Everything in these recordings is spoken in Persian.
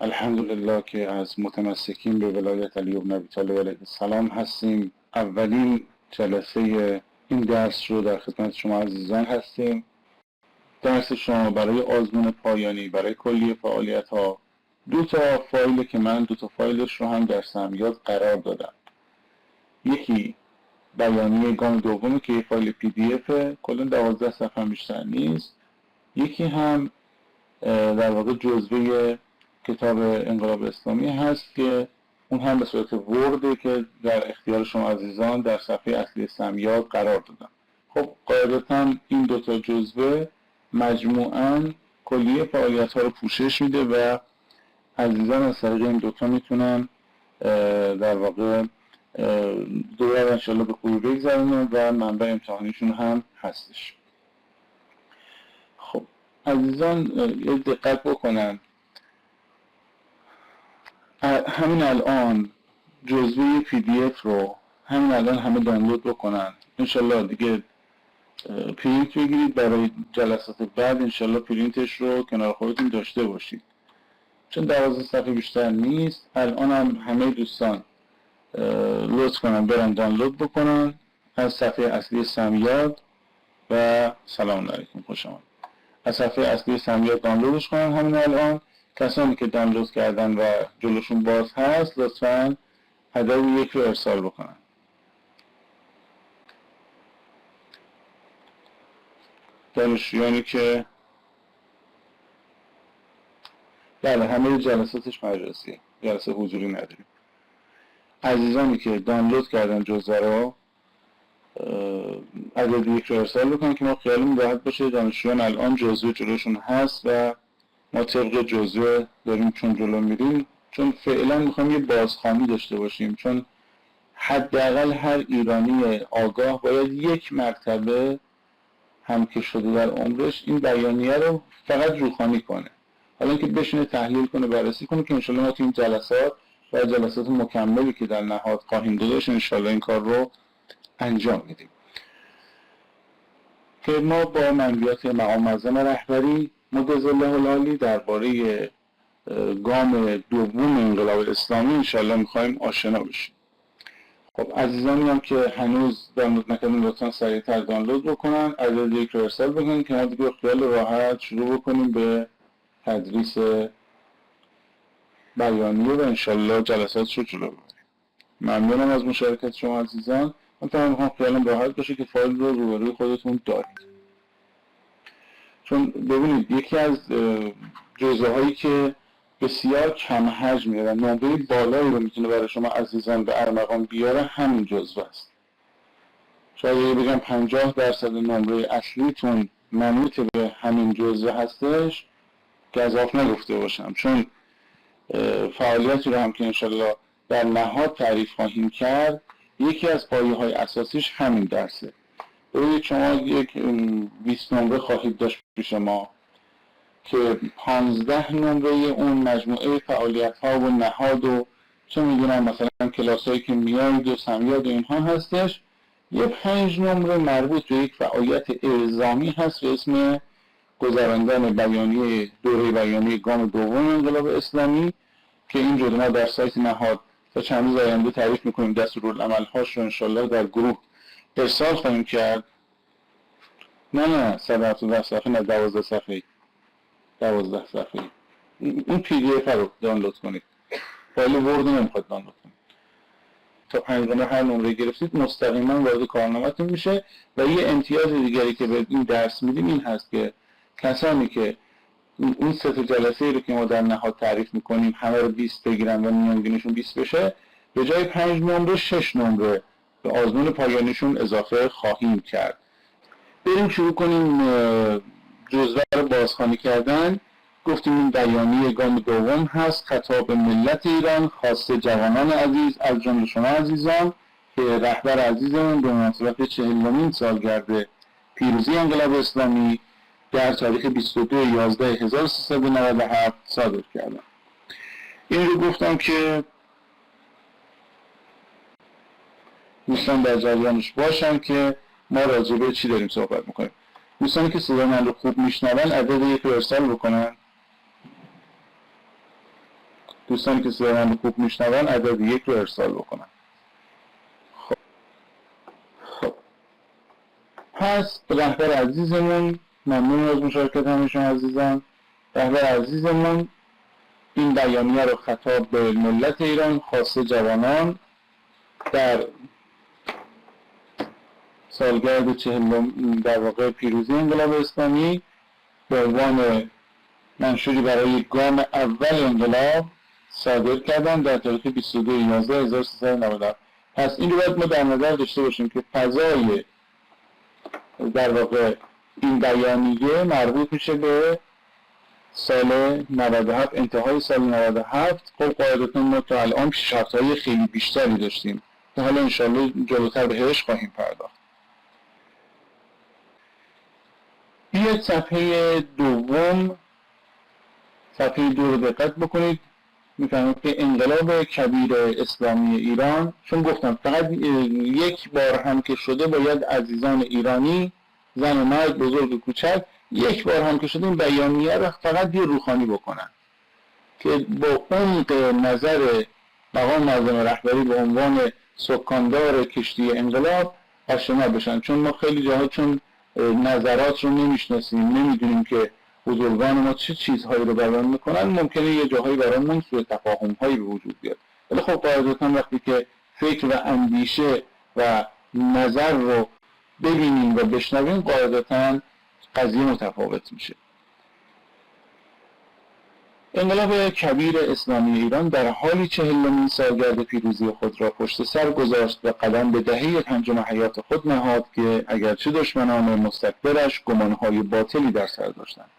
الحمدلله که از متمسکین به ولایت علی بن ابی طالب علیه السلام هستیم. اولین جلسه این درس رو در خدمت شما عزیزان هستیم. درس شما برای آزمون پایانی، برای کلیه فعالیت ها، دو تا فایل که من دو تا فایلش رو هم در سمیاد قرار دادم. یکی بیانیه گام دومی که یه فایل پی دی افه، کلا 12 صفحه بیشتر نیست. یکی هم در واقع جزوه کتاب انقلاب اسلامی هست که اون هم به صورت ورده که در اختیار شما عزیزان در صفحه اصلی سمیاد قرار دادم. خب قاعدتا این دوتا جزوه مجموعاً کلیه فعالیت ها رو پوشش میده و عزیزان از طریق این دوتا میتونن در واقع دوره رو انشاءالله به خوبی بگذرونن و منبع امتحانیشون هم هستش. خب عزیزان یه دقت بکنن، همین الان جزوه پی دی اف رو همین الان همه دانلود بکنن. انشالله دیگه پرینت بگیرید برای جلسات بعد، انشالله پرینتش رو کنار خودتون داشته باشید، چون 12 صفحه بیشتر نیست. الان هم همه دوستان لطف کنن برن دانلود بکنن از صفحه اصلی سمیاد و سلام علیکم، خوش آمد. از صفحه اصلی سمیاد دانلودش کنن همین الان. کسانی که دانلود کردن و جلوشون باز هست لطفاً عدد 1 رو ارسال بکنن. دانشجویانی که بله همه جلساتش مجازیه، جلسه حضوری نداریم. عزیزانی که دانلود کردن جزوه رو عدد 1 رو ارسال بکنن که ما خیالمون راحت باشه دانشجویان الان جزوه جلوشون هست و ما طبق جزوه داریم چون جلو میریم، چون فعلا میخوایم یه بازخوانی داشته باشیم، چون حداقل هر ایرانی آگاه باید یک مرتبه هم که شده در عمرش این بیانیه رو فقط روخوانی کنه، حالا اینکه بشینه تحلیل کنه بررسی کنه که انشالله ما تو این جلسات و جلسات مکملی که در نهاد خواهیم داشت انشالله این کار رو انجام میدیم که ما با منویات مقام معظم رهبری مجدد الله العالی درباره گام دوم انقلاب اسلامی انشالله میخوایم آشنا بشیم. خب عزیزانی هم که هنوز دانلود نکردن لطفا سریعتر دانلود بکنن، عدد 1 رو ارسال بکنن که ما دیگه خیال راحت شروع بکنیم به تدریس بیانیه و انشالله جلسات رو جلو ببریم. ممنونم از مشارکت شما عزیزان. من میخوام خیالم راحت باشه که فایل رو روبروی خودتون دارید، چون ببینید یکی از جزوه هایی که بسیار کم حجمه و نمره بالایی رو میتونه برای شما عزیزان به ارمغان بیاره همین جزوه است. شاید بگم 50% نمره اصلیتون منوط به همین جزوه هستش، گزاف نگفته باشم، چون فعالیتی رو هم که انشالله در نهاد تعریف خواهیم کرد یکی از پایه‌های اساسیش همین درسه. ببینید شما یک 20 نمره خواهید داشت پیش ما که 15 نمره اون مجموعه فعالیت ها و نهاد و چه میدونم مثلا کلاس هایی که میاید و سمیاد و اینها هستش. یه 5 نمره مربوط به یک فعالیت الزامی هست به اسم گذراندن بیانیه دوره بیانیه گام دوم انقلاب اسلامی که این رو ما در سایت نهاد تا چند روز آینده تعریف میکنیم. دستورالعمل هاش رو انشالله در گروه ارسال خواهیم کرد. نه 117 صفحه، نه 12 صفحه، 12 صفحه. این پی دی اف رو دانلود کنید، فایل ورد نمیخواد دانلود کنید. تا 5 نمره هر نمره گرفتید مستقیما وارد کارنامه‌تون میشه. و یه امتیاز دیگری که به این درس میدیم این هست که کسانی که اون سه تا جلسه رو که ما در نهاد تعریف میکنیم همه رو 20 بگیرن و میانگینشون 20 بشه، به جای 5 نمره 6 نمره به آزمون پایانیشون اضافه خواهیم کرد. بریم شروع کنیم جزوه رو بازخوانی کردن. گفتیم این بیانیه گام دوم هست، خطاب ملت ایران، خاصه جوانان عزیز از جمله شما عزیزان که رهبر عزیزمون به مناسبت 40مین سالگرد پیروزی انقلاب اسلامی در تاریخ 22/11/1397 صادر کردن. این رو گفتم که دوستان در جریانش باشن که ما راجع به چی داریم صحبت میکنیم. دوستانی که صدای من رو خوب میشنون عدد 1 رو ارسال بکنن. دوستانی که صدای من خوب میشنون عدد 1 رو ارسال بکنن. خب پس رهبر عزیزمون، ممنون از مشارکت همه شما عزیزان. رهبر عزیزمون این بیانیه رو خطاب به ملت ایران، خاصه جوانان، در سالگرد 40 در واقع پیروزی انقلاب اسلامی به عنوان منشوری برای گام اول انقلاب صادر کردن در تاریخ 22/11/1397. پس این رو باید ما در نظر داشته باشیم که فضای در واقع این بیانیه مربوط میشه به سال 97، انتهای سال 97. خب قاعدتاً ما تا الان پیشرفت‌های خیلی بیشتری داشتیم که حالا انشاءالله جلوتر بهش خواهیم پرداخت. بیاید صفحه دوم، صفحه 2 رو دقت بکنید. میفهمید که انقلاب کبیر اسلامی ایران، چون گفتم فقط یک بار هم که شده باید عزیزان ایرانی، زن و مرد، بزرگ و کوچک، یک بار هم که شده این بیانیه رو فقط یه روخانی بکنن که با عمق نظر مقام معظم رهبری به عنوان سکاندار کشتی انقلاب آشنا بشن. چون ما خیلی جاها چون نظرات رو نمیشناسیم، نمیدونیم که بزرگان ما چه چیزهایی رو بیان میکنن، ممکنه یه جاهایی برامون سوء تفاهم‌هایی به وجود بیاد. ولی خب قاعدتاً وقتی که فکر و اندیشه و نظر رو ببینیم و بشنویم قاعدتاً قضیه متفاوت میشه. انقلاب کبیر اسلامی ایران در حالی 40مین سالگرد پیروزی خود را پشت سر گذاشت و قدم به دهه 5 حیات خود نهاد که اگرچه دشمنان مستکبرش گمانهای باطلی در سر داشتند،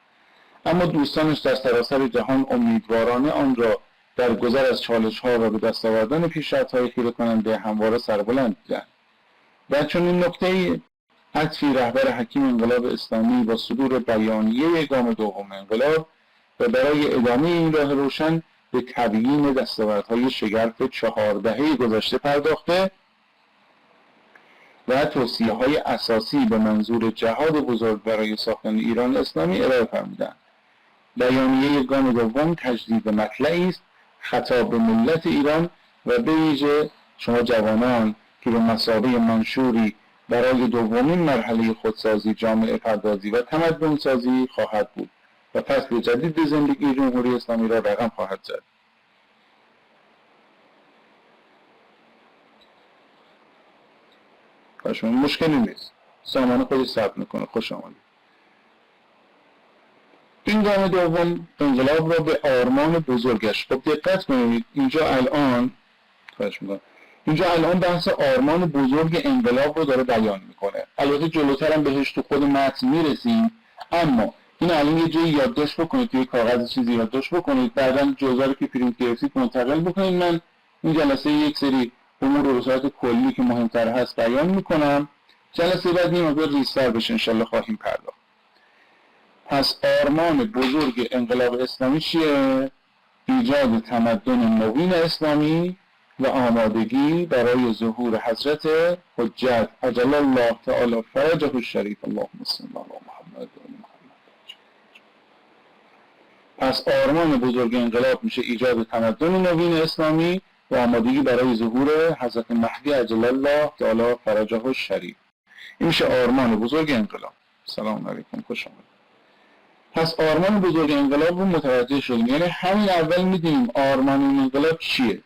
اما دوستانش در سراسر جهان امیدوارانه آن را در گذر از چالش‌ها و به دست آوردن پیشرفت‌های خیره کننده همواره سربلند دیدند. در چنین نکته‌ای عطفی رهبر حکیم انقلاب اسلامی با صدور بیانیه گام دوم انقلاب و برای ادامه این راه روشن به تبیین دستاوردهای شگرف 4 دهه گذشته پرداخته و توصیه‌های اساسی به منظور جهاد بزرگ برای ساختن ایران اسلامی ارائه فرمودند. بیانیه گام دوم تجدید مطلعی است خطاب به ملت ایران و به ویژه شما جوانان که به مثابه منشوری برای دومین مرحله خودسازی، جامعه پردازی و تمدن سازی خواهد بود و فصل جدید به زندگی جمهوری اسلامی را رقم خواهد زد. شما مشکلی نیست، سامان خودش ثبت میکنه. خوش آمدید. این گام دوم انقلاب را به آرمان بزرگش، خب دقت کنید اینجا الان بحث آرمان بزرگ انقلاب رو داره بیان میکنه. البته جلوتر هم بهش تو خود متن میرسیم، اما این الان یه جایی یادداشت بکنید، توی کاغذ چیزی یادداشت بکنید، بعداً جزوه رو که پرینت گرفتید منتقل بکنید. من این جلسه یک سری امور رو به صورت کلی که مهمتر هست بیان میکنم، جلسه بعد یه مقدار ریزتر بشه انشالله خواهیم پرداخت. پس آرمان بزرگ انقلاب اسلامی چیه؟ ایجاد تمدن نوین اسلامی و آمادگی برای ظهور حضرت حجت عجل الله تعالی فرجه الشریف. اللهم صل علی محمد و آل محمد. پس آرمان بزرگ انقلاب میشه ایجاد تمدن نوین اسلامی و آمادگی برای ظهور حضرت مهدی عجل الله تعالی فرجه الشریف. این میشه آرمان بزرگ انقلاب. سلام علیکم، خوش آمدید. پس آرمان بزرگ انقلاب رو متوجه شدیم، یعنی همین اول میدونیم آرمان این انقلاب چیه؟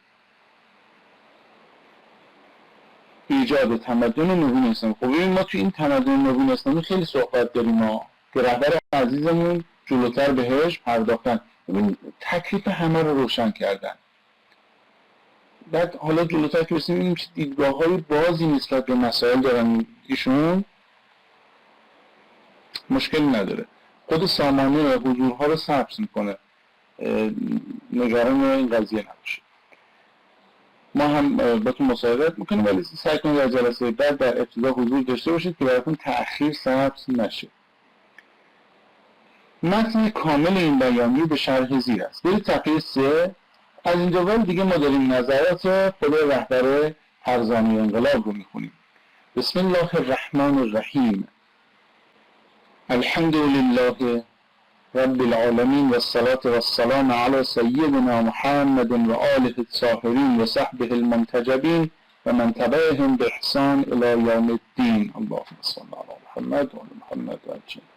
ایجاد تمدن نوین اسلامی. خب ببین ما تو این تمدن نوین اسلامی خیلی صحبت داریم ما که رهبر عزیزمون جلوتر بهش پرداختن. ببین تکلیف همه رو روشن کردن. بعد حالا جلوتر که رسیم این دیدگاه‌های بازی نسبت به مسائل دارن ایشون، مشکلی نداره. خود سامانه حضورها رو ثبت میکنه، نگران این قضیه نباشه. ما هم باتون مصاحبت میکنیم ولی سعی کنید در جلسه بعد در ابتدا حضور داشته باشید که براتون تأخیر ثبت نشه. متن کامل این بیانیه به شرح زیر است. برید صفحه 3. از اینجا بعد دیگه ما داریم نظرات خود رهبر فرزانه انقلاب رو میخونیم. بسم الله الرحمن الرحیم. الحمد لله رب العالمین و الصلاة و السلام علی سیدنا محمد و آله الطاهرین و صحبه المنتجبین و من تبعهم باحسان الی یوم الدین. اللهم صل علی محمد و آل محمد و اجمعین.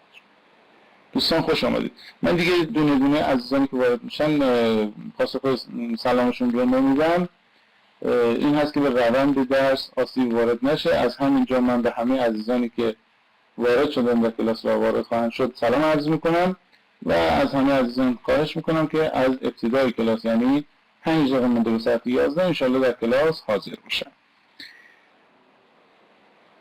دوستان خوش آمدید. من دیگه دونه دونه عزیزانی که وارد میشن پاسخ سلامشون رو نمیدم. این هست که به روند درس آسیب وارد نشه. از همینجا من به همه عزیزانی که وارد شدن و کلاس را وارد خواهند شد سلام عرض میکنم و از همه عزیزان خواهش میکنم که از ابتدای کلاس، یعنی 5 دقیقه مونده به ساعت 11 انشالله در کلاس حاضر بشن.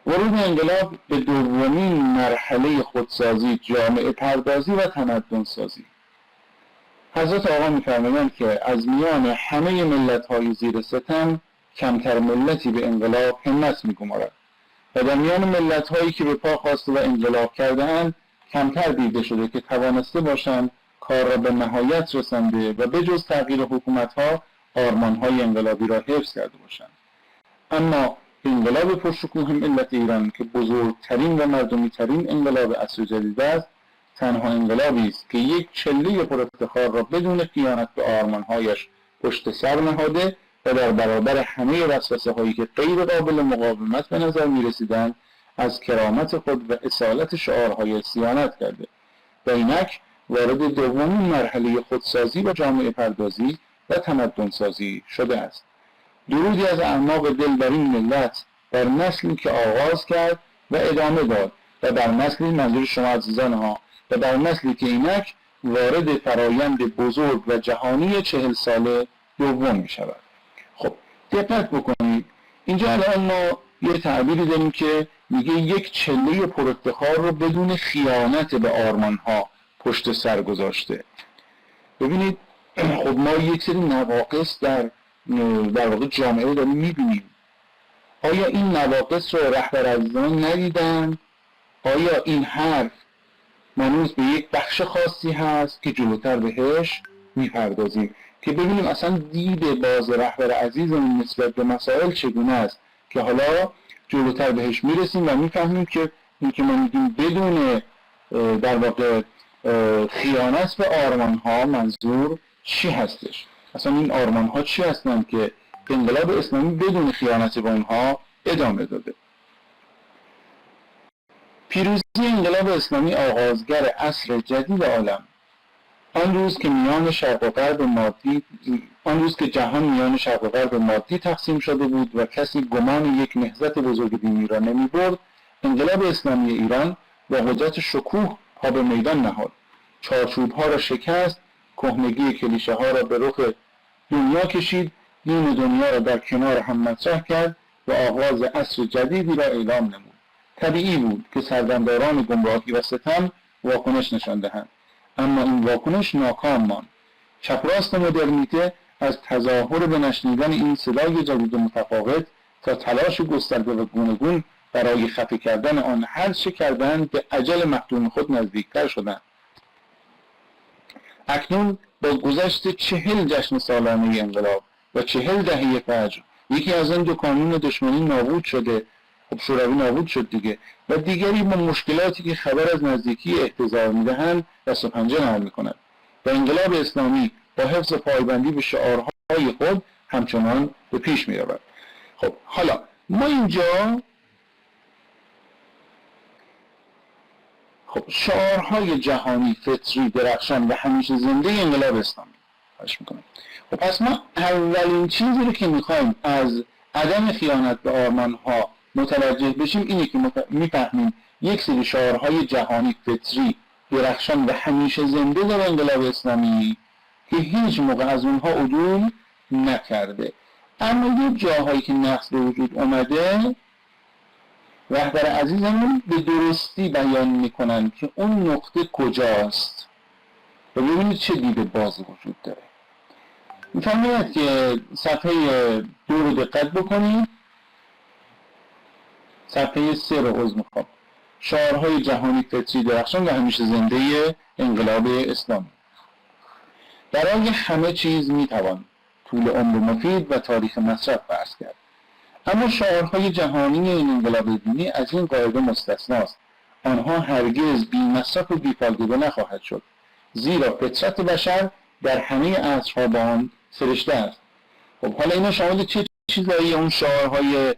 ورود انقلاب به دومین مرحله خودسازی، جامعه پردازی و تمدن سازی. حضرت آقا می‌فرمایند که از میان همه ملت‌های زیر ستم کمتر ملتی به انقلاب همت می‌گمارد و در میان ملت‌هایی که به پا خاسته و انقلاب کرده‌اند کمتر دیده شده که توانسته باشند کار را به نهایت رسانده و بجز تغییر حکومت‌ها آرمان‌های انقلابی را حفظ کرده باشند. اما انقلاب پرشکوه ملت ایران که بزرگترین و مردمی‌ترین انقلاب عصر جدید است، تنها انقلابی است که یک چله پر افتخار را بدون خیانت به آرمان‌هایش پشت سر نهاده و در برابر همه وسوسه‌هایی که غیر قابل مقاومت به نظر می‌رسیدند از کرامت خود و اصالت شعارهای صیانت کرده و اینک وارد دومین مرحله خودسازی و جامعه پردازی و تمدن سازی شده است. درودی از اعماق دل بر این ملت، بر نسلی که آغاز کرد و ادامه داد و در نسلی، منظور شما عزیزان ها، و در نسلی که اینک وارد فرایند بزرگ و جهانی 40 ساله دوم می شود. خب دقت بکنید، اینجا الان ما یه تعبیری داریم که میگه یک چله پر افتخار رو بدون خیانت به آرمان‌ها پشت سر گذاشته. ببینید خب ما یک سری نواقص در واقع جامعه داریم میبینیم. آیا این نواقص رو رهبر عزیزان ندیدن؟ آیا این حرف منوط به یک بخش خاصی هست که جلوتر بهش میپردازیم که ببینیم اصلا دید باز رهبر عزیزمون نسبت به مسائل چگونه است که حالا جلوتر بهش میرسیم و میفهمیم که این که ما میگیم بدون در واقع خیانت به آرمان ها منظور چی هستش. اصلا این آرمان ها چی هستند که انقلاب اسلامی بدون خیانت به اونها ادامه داده. پیروزی انقلاب اسلامی آغازگر عصر جدید عالم، آن روز که جهان میان شرق و غرب مادی تقسیم شده بود و کسی گمان یک نهضت بزرگ دینی را نمی برد، انقلاب اسلامی ایران با قدرت شکوه پا به میدان نهاد، چارچوب ها را شکست، کهنگی کلیشه ها را به رخ دنیا کشید، دین دنیا را در کنار هم مطرح کرد و آغاز عصر جدیدی را اعلام نمود. طبیعی بود که سردمداران گمراهی و ستم واکنش نشان دهند، اما این واکنش ناکام ماند. چپ راست مدرنیته از تظاهر به نشنیدن این صدای جدید متفاوت تا تلاش گسترده و گوناگون برای خفه کردن آن هر چه کردند به اجل محتوم خود نزدیکتر شدند. اکنون با گذشت 40 جشن سالانه انقلاب و 40 دهه فجر، یکی از این دو کانون دشمنی نابود شده، خب شوروی نابود شد دیگه، و دیگری با مشکلاتی که خبر از نزدیکی احتضار میدهند دست و پنجه نرم میکند و انقلاب اسلامی با حفظ پایبندی به شعارهای خود همچنان به پیش میرود. خب حالا ما اینجا شعارهای جهانی، فطری، درخشان و همیشه زنده انقلاب اسلامی خواهش میکنم. خب پس ما اولین چیزی رو که میخوایم از عدم خیانت به آرمانها متوجه بشیم اینه که میفهمیم یک سری شعارهای جهانی، فطری، درخشان و همیشه زنده در انقلاب اسلامی که هیچ موقع از اونها عدول نکرده، اما یه جاهایی که نقص به وجود اومده رهبر عزیزمون به درستی بیان میکنن که اون نقطه کجاست و ببینید چه دید بازی وجود داره. میفرماید که صفحه 2 رو دقت بکنید، صفحه 3 رو عرض میخوام. شعارهای جهانی، فطری، درخشان و همیشه زنده انقلاب اسلامی. برای همه چیز میتوان طول عمر مفید و تاریخ مصرف فرض کرد، اما شعارهای جهانی این انقلاب دینی از این قاعده مستثناست. آنها هرگز بی مصرف و بی فایده نخواهد شد. زیرا فطرت بشر در همه عصرها با آن سرشته است. خب حالا اینا شامل چه چیزایی؟ اون شعارهای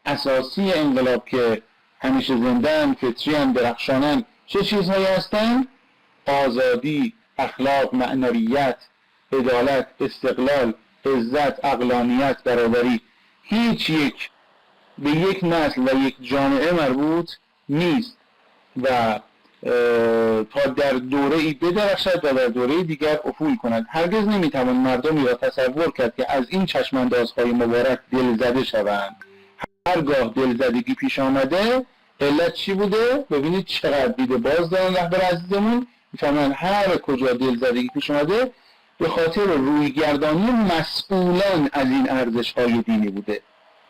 اساسی انقلاب که همیشه زنده‌اند، فطری‌اند، درخشانند، چه چیزهایی هستند؟ آزادی، اخلاق، معنویت، عدالت، استقلال، عزت، عقلانیت، برابری. هیچ یک به یک نسل و یک جامعه مربوط نیست و تا در دوره ای بدرخشد و در دوره دیگر افول کند. هرگز نمیتوان مردمی را تصور کرد که از این چشماندازهای مبارک دلزده شوند. هرگاه دلزدگی پیش آمده علت چی بوده؟ ببینید چقدر دیده باز دارن رهبر عزیزمون، میفهمن هر کجا دلزدگی پیش آمده به خاطر رویگردانی مسئولان از این ارزش‌های دینی بوده،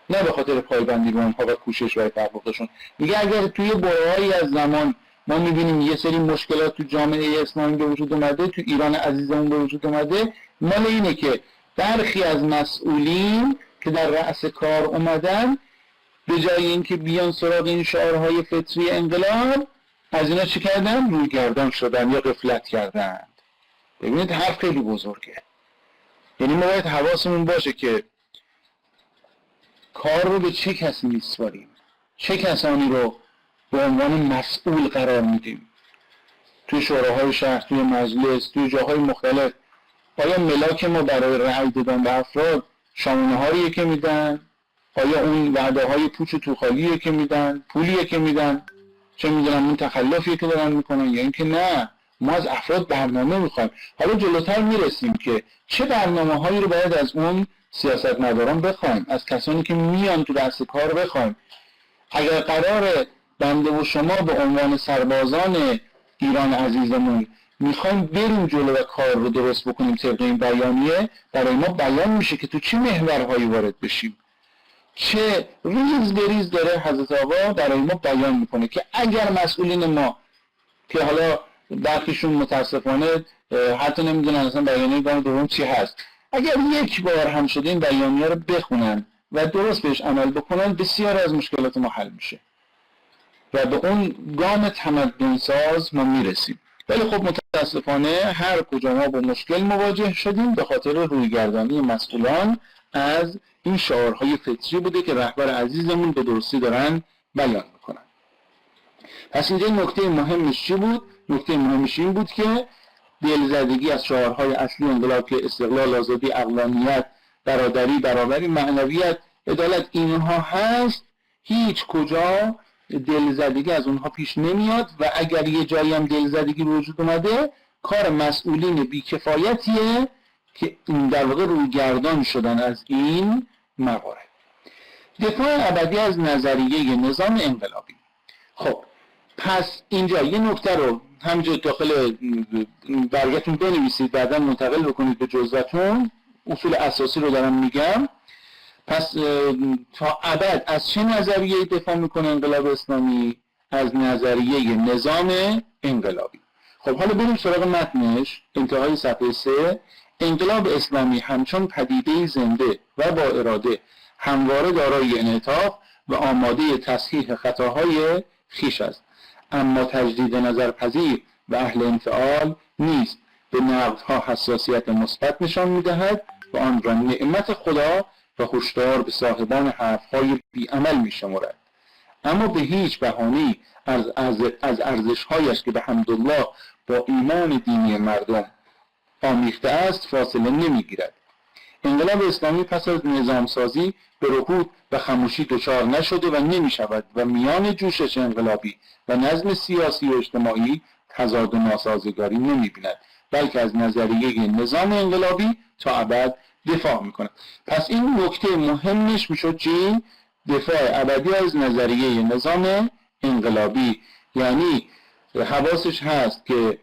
نه به خاطر پایبندی به آنها و کوشش و تحققشون. میگه اگر توی برهه‌ای از زمان ما می‌بینیم یه سری مشکلات تو جامعه اسلامی به وجود اومده، تو ایران عزیزمون به وجود اومده، مال اینه که برخی از مسئولین که در رأس کار اومدن به جای اینکه بیان سراغ این شعارهای فطری انقلاب، از اینا چی کردن؟ رویگردان شدن یا غفلت کردن. ببینید حرف خیلی بزرگه. یعنی ما باید حواسمون باشه که کار رو به چه کسی میسپاریم، چه کسانی رو به عنوان مسئول قرار میدیم. توی شوراهای شهر، توی مجلس، توی جاهای مختلف آیا ملاک ما برای رأی دادن به افراد شامونه هاییه که میدن؟ آیا اون وعده های پوچ و توخالیه که میدن؟ پولیه که میدن؟ چه میدونم اون تخلفیه که دارن میکنن؟ یا اینکه نه ما از افراد برنامه میخوایم. حالا جلوتر میرسیم که چه برنامه هایی رو باید از اون سیاستمداران بخوایم، از کسانی که میان تو دست کار بخوایم. اگر قرار بنده و شما به عنوان سربازان ایران عزیزمون میخوایم بریم جلو و کار رو درست بکنیم طبق این بیانیه، برای ما بیان میشه که تو چه محورهایی وارد بشیم. چه ریز به ریز داره حضرت آقا برای ما بیان میکنه که اگر مسئولین ما که حالا برخیشون متاسفانه حتی نمیدونن اصلا بیانیه گام دوم چی هست، اگر یک بار هم شده این بیانیه رو بخونن و درست بهش عمل بکنن، بسیار از مشکلات ما حل میشه و به اون گام تمدن ساز ما میرسیم. ولی خب متاسفانه هر کجا ما با مشکل مواجه شدیم به خاطر رویگردانی مسئولان از این شعارهای فطری بوده که رهبر عزیزمون به درستی دارن بیان میکنن. پس اینجا نکته مهمش چی بود؟ نکته مهمش این بود که دلزدگی از شعارهای اصلی انقلاب که استقلال، آزادی، عقلانیت، برادری، برابری، معنویت، عدالت اینها هست، هیچ کجا دلزدگی از اونها پیش نمیاد و اگر یه جایی هم دلزدگی وجود اومده کار مسئولین بیکفایتیه که در واقع رویگردان شدن از این موارد. دفاع ابدی از نظریه نظام انقلابی. خب پس اینجا یه نکته رو همینجا داخل برگتون بنویسید، بعدا منتقل بکنید به جزوتون. اصول اساسی رو دارم میگم. پس تا ابد از چه نظریه دفاع میکنه انقلاب اسلامی؟ از نظریه نظام انقلابی. خب حالا بریم سراغ متنش. انتهای صفحه 3: انقلاب اسلامی همچون پدیده زنده و با اراده همواره دارای انعطاف و آماده تصحیح خطاهای خویش است، اما تجدید نظر پذیر و اهل انفعال نیست. به نقدها حساسیت مثبت نشان می‌دهد و آن را نعمت خدا و هشدار به صاحبان حرف‌های بی‌عمل می‌شمارد، اما به هیچ بهانه‌ای از ارزش‌هایش که به حمدالله با ایمان دینی مردم آمیخته است فاصله نمی‌گیرد. انقلاب اسلامی پس از نظامسازی به رکود و خاموشی دچار نشده و نمی‌شود و میان جوشش انقلابی و نظم سیاسی و اجتماعی تضاد و ناسازگاری نمی‌بیند، بلکه از نظریه نظام انقلابی تا ابد دفاع می‌کند. پس این نکته مهمش میشد چی؟ دفاع ابدی از نظریه نظام انقلابی. یعنی حواسش هست که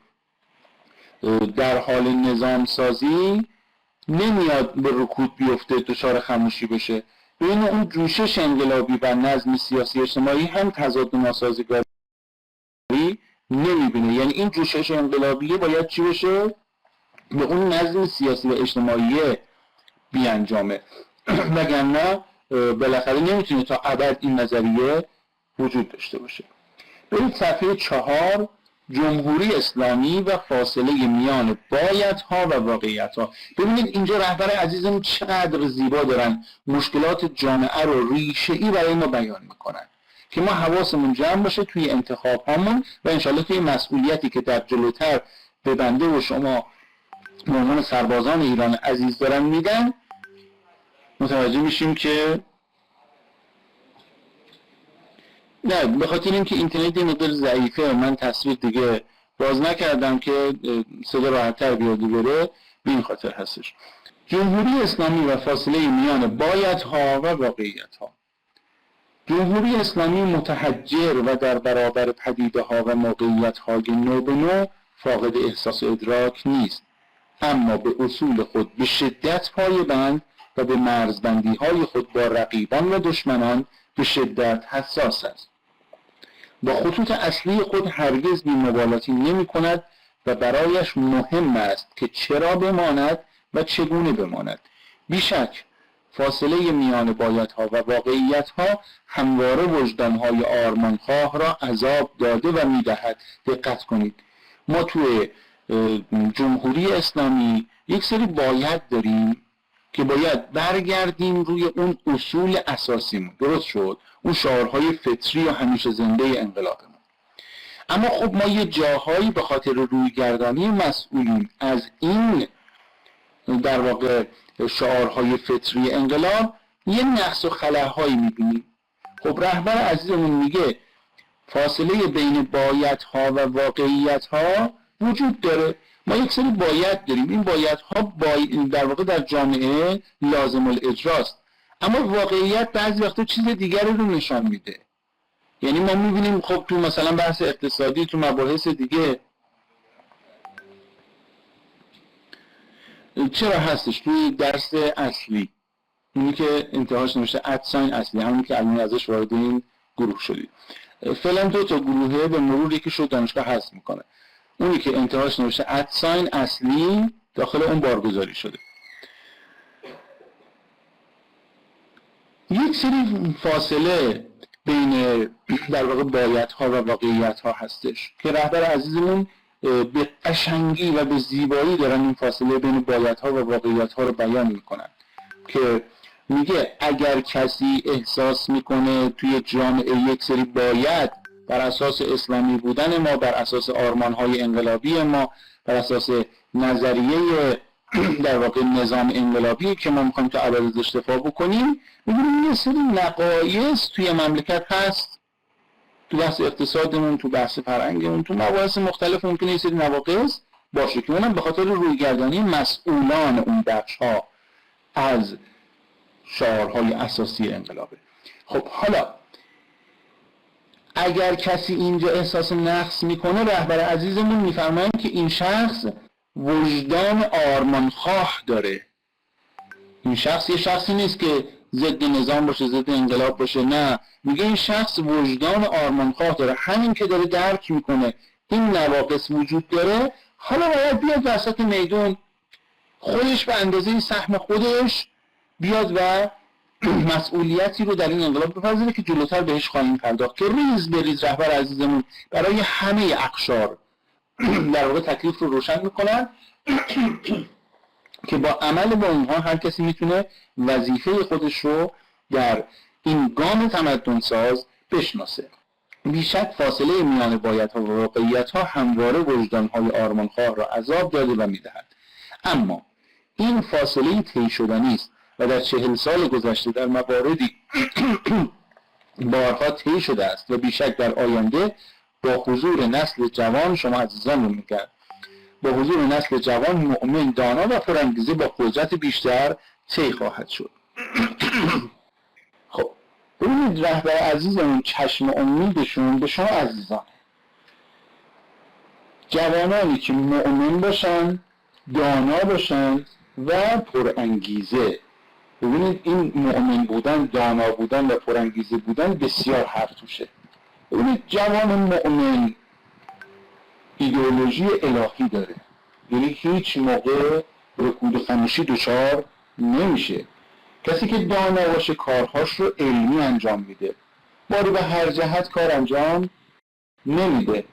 در حال نظام سازی نمیاد به رکود بیفته، دچار خاموشی بشه. بین اون جوشش انقلابی و نظم سیاسی اجتماعی هم تضاد و ناسازگاری نمیبینه. یعنی این جوشش انقلابیه باید چی بشه؟ به اون نظم سیاسی و اجتماعی بیانجامه، وگرنه بالاخره نمیتونه تا ابد این نظریه وجود داشته باشه. برید صفحه 4 جمهوری اسلامی و فاصله میان بایدها و واقعیتها. ببینید اینجا رهبر عزیزم چقدر زیبا دارن مشکلات جامعه رو ریشه‌ای برای ما بیان میکنن که ما حواسمون جمع باشه توی انتخاب هامون و انشالله توی مسئولیتی که در جلوتر به بنده و شما به عنوان سربازان ایران عزیز دارن میدن متوجه میشیم که نه، به خاطر اینکه اینترنت یه مقدار ضعیفه من تصویر دیگه باز نکردم که صدا راحت‌تر بیاد و بره، به این خاطر هستش. جمهوری اسلامی و فاصله میان بایدها و واقعیتها. جمهوری اسلامی متحجر و در برابر پدیده‌ها و موقعیت‌های نو به نو فاقد احساس و ادراک نیست، اما به اصول خود به شدت پایه‌بند و به مرزبندی‌های خود با رقیبان و دشمنان به شدت حساس است. با خطوط اصلی خود هرگز بی‌مبالاتی نمی‌کند و برایش مهم است که چرا بماند و چگونه بماند. بیشک فاصله میان بایدها و واقعیتها همواره وجدان‌های آرمانخواه را عذاب داده و می‌دهد. دقت کنید، ما توی جمهوری اسلامی یک سری باید داریم که باید برگردیم روی اون اصول اساسیمون. درست شد؟ اون شعارهای فطری و همیشه زنده انقلابمون. اما خب ما یه جاهایی به خاطر رویگردانی مسئولین از این در واقع شعارهای فطری انقلاب یه نقص و خلاهایی میبینیم. خب رهبر عزیزمون میگه فاصله بین بایدها و واقعیتها وجود داره. ما یک سری باید داریم، این بایدها در واقع در جامعه لازم الاجراست، اما واقعیت بعضی وقتا چیز دیگری رو نشان میده. یعنی ما میبینیم خب تو مثلا بحث اقتصادی، تو مباحث دیگه چرا هستش توی درس اصلی اونی که انتهاش نوشته ادساین اصلی، همونی که الان ازش وارد این گروه شدید، فعلا 2 تا گروهه به مرور یکی شد دانشگاه حذف میکنه. اونی که انتهاش نوشته ادساین اصلی داخل اون بارگذاری شده. یک سری فاصله بین در واقع بایدها و واقعیتها هستش که رهبر عزیزمون به قشنگی و به زیبایی دارن این فاصله بین بایدها و واقعیتها رو بیان میکنن که میگه اگر کسی احساس میکنه توی جامعه یک سری باید بر اساس اسلامی بودن ما، بر اساس آرمانهای انقلابی ما، بر اساس نظریه در واقع نظام انقلابی که ما میخوایم تا ابد ازش دفاع بکنیم، میبینیم یه سری نقایص توی مملکت هست، تو بحث اقتصادمون، تو بحث فرهنگمون، تو مباحث مختلف ممکنه یه سری نواقص باشه که اونم به خاطر رویگردانی مسئولان اون بخش‌ها از شعارهای اساسی انقلابه. خب حالا اگر کسی اینجا احساس نقص میکنه، رهبر عزیزمون میفرمایند که این شخص وجدان آرمانخواه داره. این شخص یه شخصی نیست که ضد نظام باشه، ضد انقلاب باشه، نه، میگه این شخص وجدان آرمانخواه داره. همین که داره درک میکنه این نواقص وجود داره، حالا باید بیاد وسط میدون خودش به اندازه سهم خودش بیاد و مسئولیتی رو در این انقلاب بپذیره که جلوتر بهش خواهیم پرداخت که ریز به ریز رهبر عزیزمون برای همه اقشار در واقع تکلیف رو روشن میکنن که با عمل با اونها هر کسی میتونه وظیفه خودش رو در این گام تمدن ساز بشناسه. بیشک فاصله میان بایدها و واقعیتها همواره وجدانهای آرمانخواه را عذاب داده و میدهد، اما این فاصله طی شدنی است و در 40 سال گذشته در مواردی بارها طی شده است و بیشک در آینده با حضور نسل جوان، شما عزیزان رو میگم، با حضور نسل جوان مؤمن، دانا و پرانگیزه با قدرت بیشتر طی خواهد شد. خب ببینید رهبر عزیزمون چشم امیدشون به شما عزیزان، جوانانی که مؤمن باشن، دانا باشن و پرانگیزه. ببینید این مؤمن بودن، دانا بودن و پرانگیزه بودن بسیار حرف توشه. ببینید جوان مؤمن ایدئولوژی الهی داره، یعنی هیچ موقع رکود و خموشی دچار نمیشه. کسی که دانا باشه کارهاش رو علمی انجام میده، باری به هر جهت کار انجام نمیده.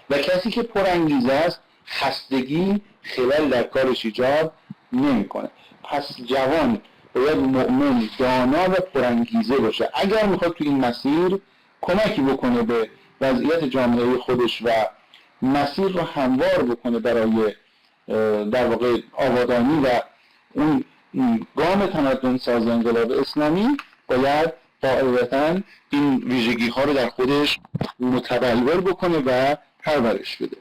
و کسی که پرانگیزه است خستگی خلل در کارش ایجاد نمیکنه. پس جوان باید مؤمن، دانا و پرانگیزه باشه اگر میخواد تو این مسیر کمکی بکنه به وضعیت جامعه خودش و مسیر رو هموار بکنه برای در واقع آبادانی و اون گام تمدن ساز انقلاب اسلامی. باید قاعدتاً این ویژگی ها رو در خودش متبلور بکنه و پرورش بده.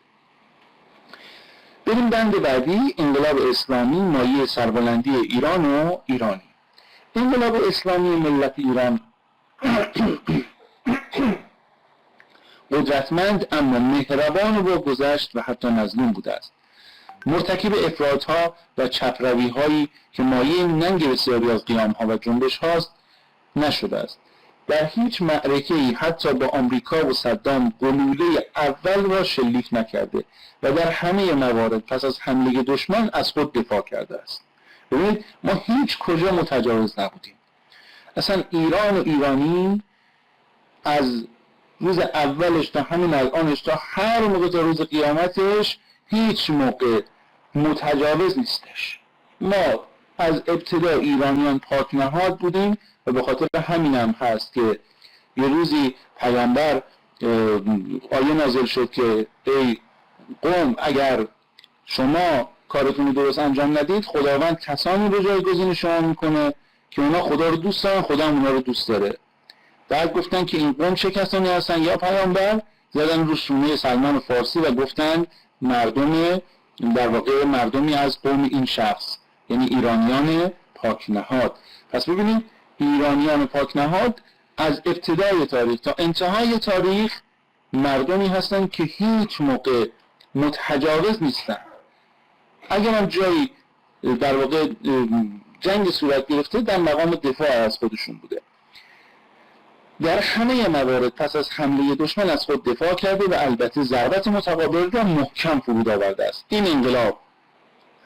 بریم بند بعدی، انقلاب اسلامی مایه سربلندی ایران و ایرانی. انقلاب اسلامی ملت ایران قدرتمند اما مهربان و با گذشت و حتی مظلوم بوده است. مرتکب افراط‌ها و چپ‌روی‌هایی که مایه ننگ بسیاری از قیام‌ها و جنبش‌هاست نشده است. در هیچ معرکه‌ای حتی با آمریکا و صدام گلوله اول را شلیک نکرده و در همه موارد پس از حمله دشمن از خود دفاع کرده است. ببینید ما هیچ کجا متجاوز نبودیم. اصلا ایران و ایرانی از روز اولش تا همین الانش تا هر موقع تا روز قیامتش هیچ موقع متجاوز نیستش. ما از ابتدا ایرانیان پاک نهاد بودیم و به خاطر همین هم هست که یه روزی پیامبر آیه نازل شد که ای قوم اگر شما کارتون رو درست انجام ندید خداوند کسانی رو جایگزین شما میکنه که اونا خدا رو دوست دارن، خدا هم اونا رو دوست داره. بعد گفتن که این قوم چه کسانی هستن یا پیامبر؟ زدن رو سینه سلمان فارسی و گفتن مردم، در واقع مردمی از قوم این شخص، یعنی ایرانیان پاک نهاد. پس ببینید ایرانیان پاک نهاد از ابتدای تاریخ تا انتهای تاریخ مردمی هستند که هیچ موقع متجاوز نیستن. اگر هم جایی در واقع جنگ صورت گرفته در مقام دفاع از خودشون بوده. در همه موارد پس از حمله دشمن از خود دفاع کرده و البته ضربت متقابل را محکم فرود آورده است. این انقلاب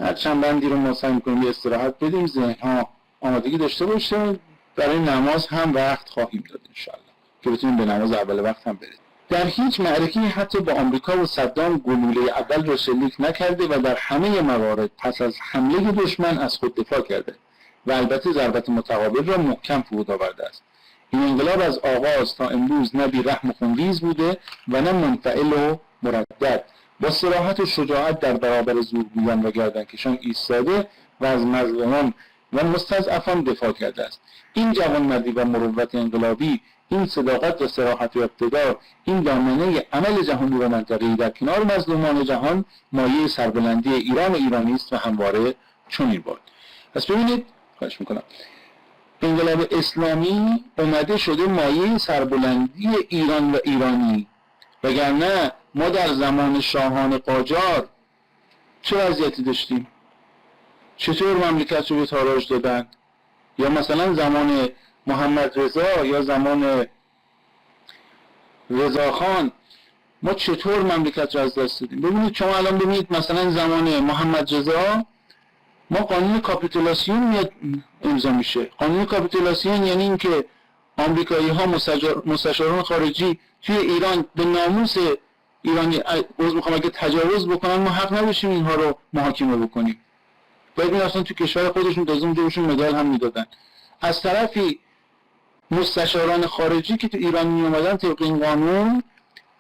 هر چند بندی رو ما سعی می‌کنیم استراحت بدیم، ذهن‌ها آمادگی داشته باشه، برای نماز هم وقت خواهیم داد انشاءالله که بتونیم به نماز اول وقت هم بریم. در هیچ معرکه‌ای حتی با آمریکا و صدام گلوله اول را شلیک نکرده و در همه موارد پس از حمله دشمن از خود دفاع کرده و البته ضربت متقابل را محکم فرود آورده است. این انقلاب از آغاز تا امروز نه بی‌رحم و خونریز بوده و نه منفعل و مردد. با صراحت و شجاعت در برابر زورگویان و گردنکشان ایستاده و از مظلومان و مستضعفان دفاع کرده است. این جوانمردی و مروت انقلابی، این صداقت و صراحت و اقتدار، این دامنه عمل جهانی و منطقه‌ای در کنار مظلومان جهان مایه سربلندی ایران و ایرانی است و همواره چنین باد. پس ببینید، خواهش میکنم، انقلاب اسلامی اومده شده مایه سربلندی ایران و ایرانی، وگرنه ما در زمان شاهان قاجار چه وضعیتی داشتیم؟ چطور مملکت رو به تاراج دادن؟ یا مثلا زمان محمد رضا یا زمان رضاخان ما چطور مملکت رو از دست دادیم؟ ببینید شما الان ببینید مثلا زمان محمد رضا ما قانون کاپیتولاسیون میاد امضا میشه. قانون کاپیتولاسیون یعنی این که آمریکایی ها مستشاران خارجی توی ایران به ناموس ایرانی عذر میخوام اگه تجاوز بکنن ما حق نداشتیم اینها رو محاکمه بکنیم. باید میرفتن تو کشور خودشون تازه جورشون مدال هم میدادن. از طرفی مستشاران خارجی که تو ایران می اومدن طبق این قانون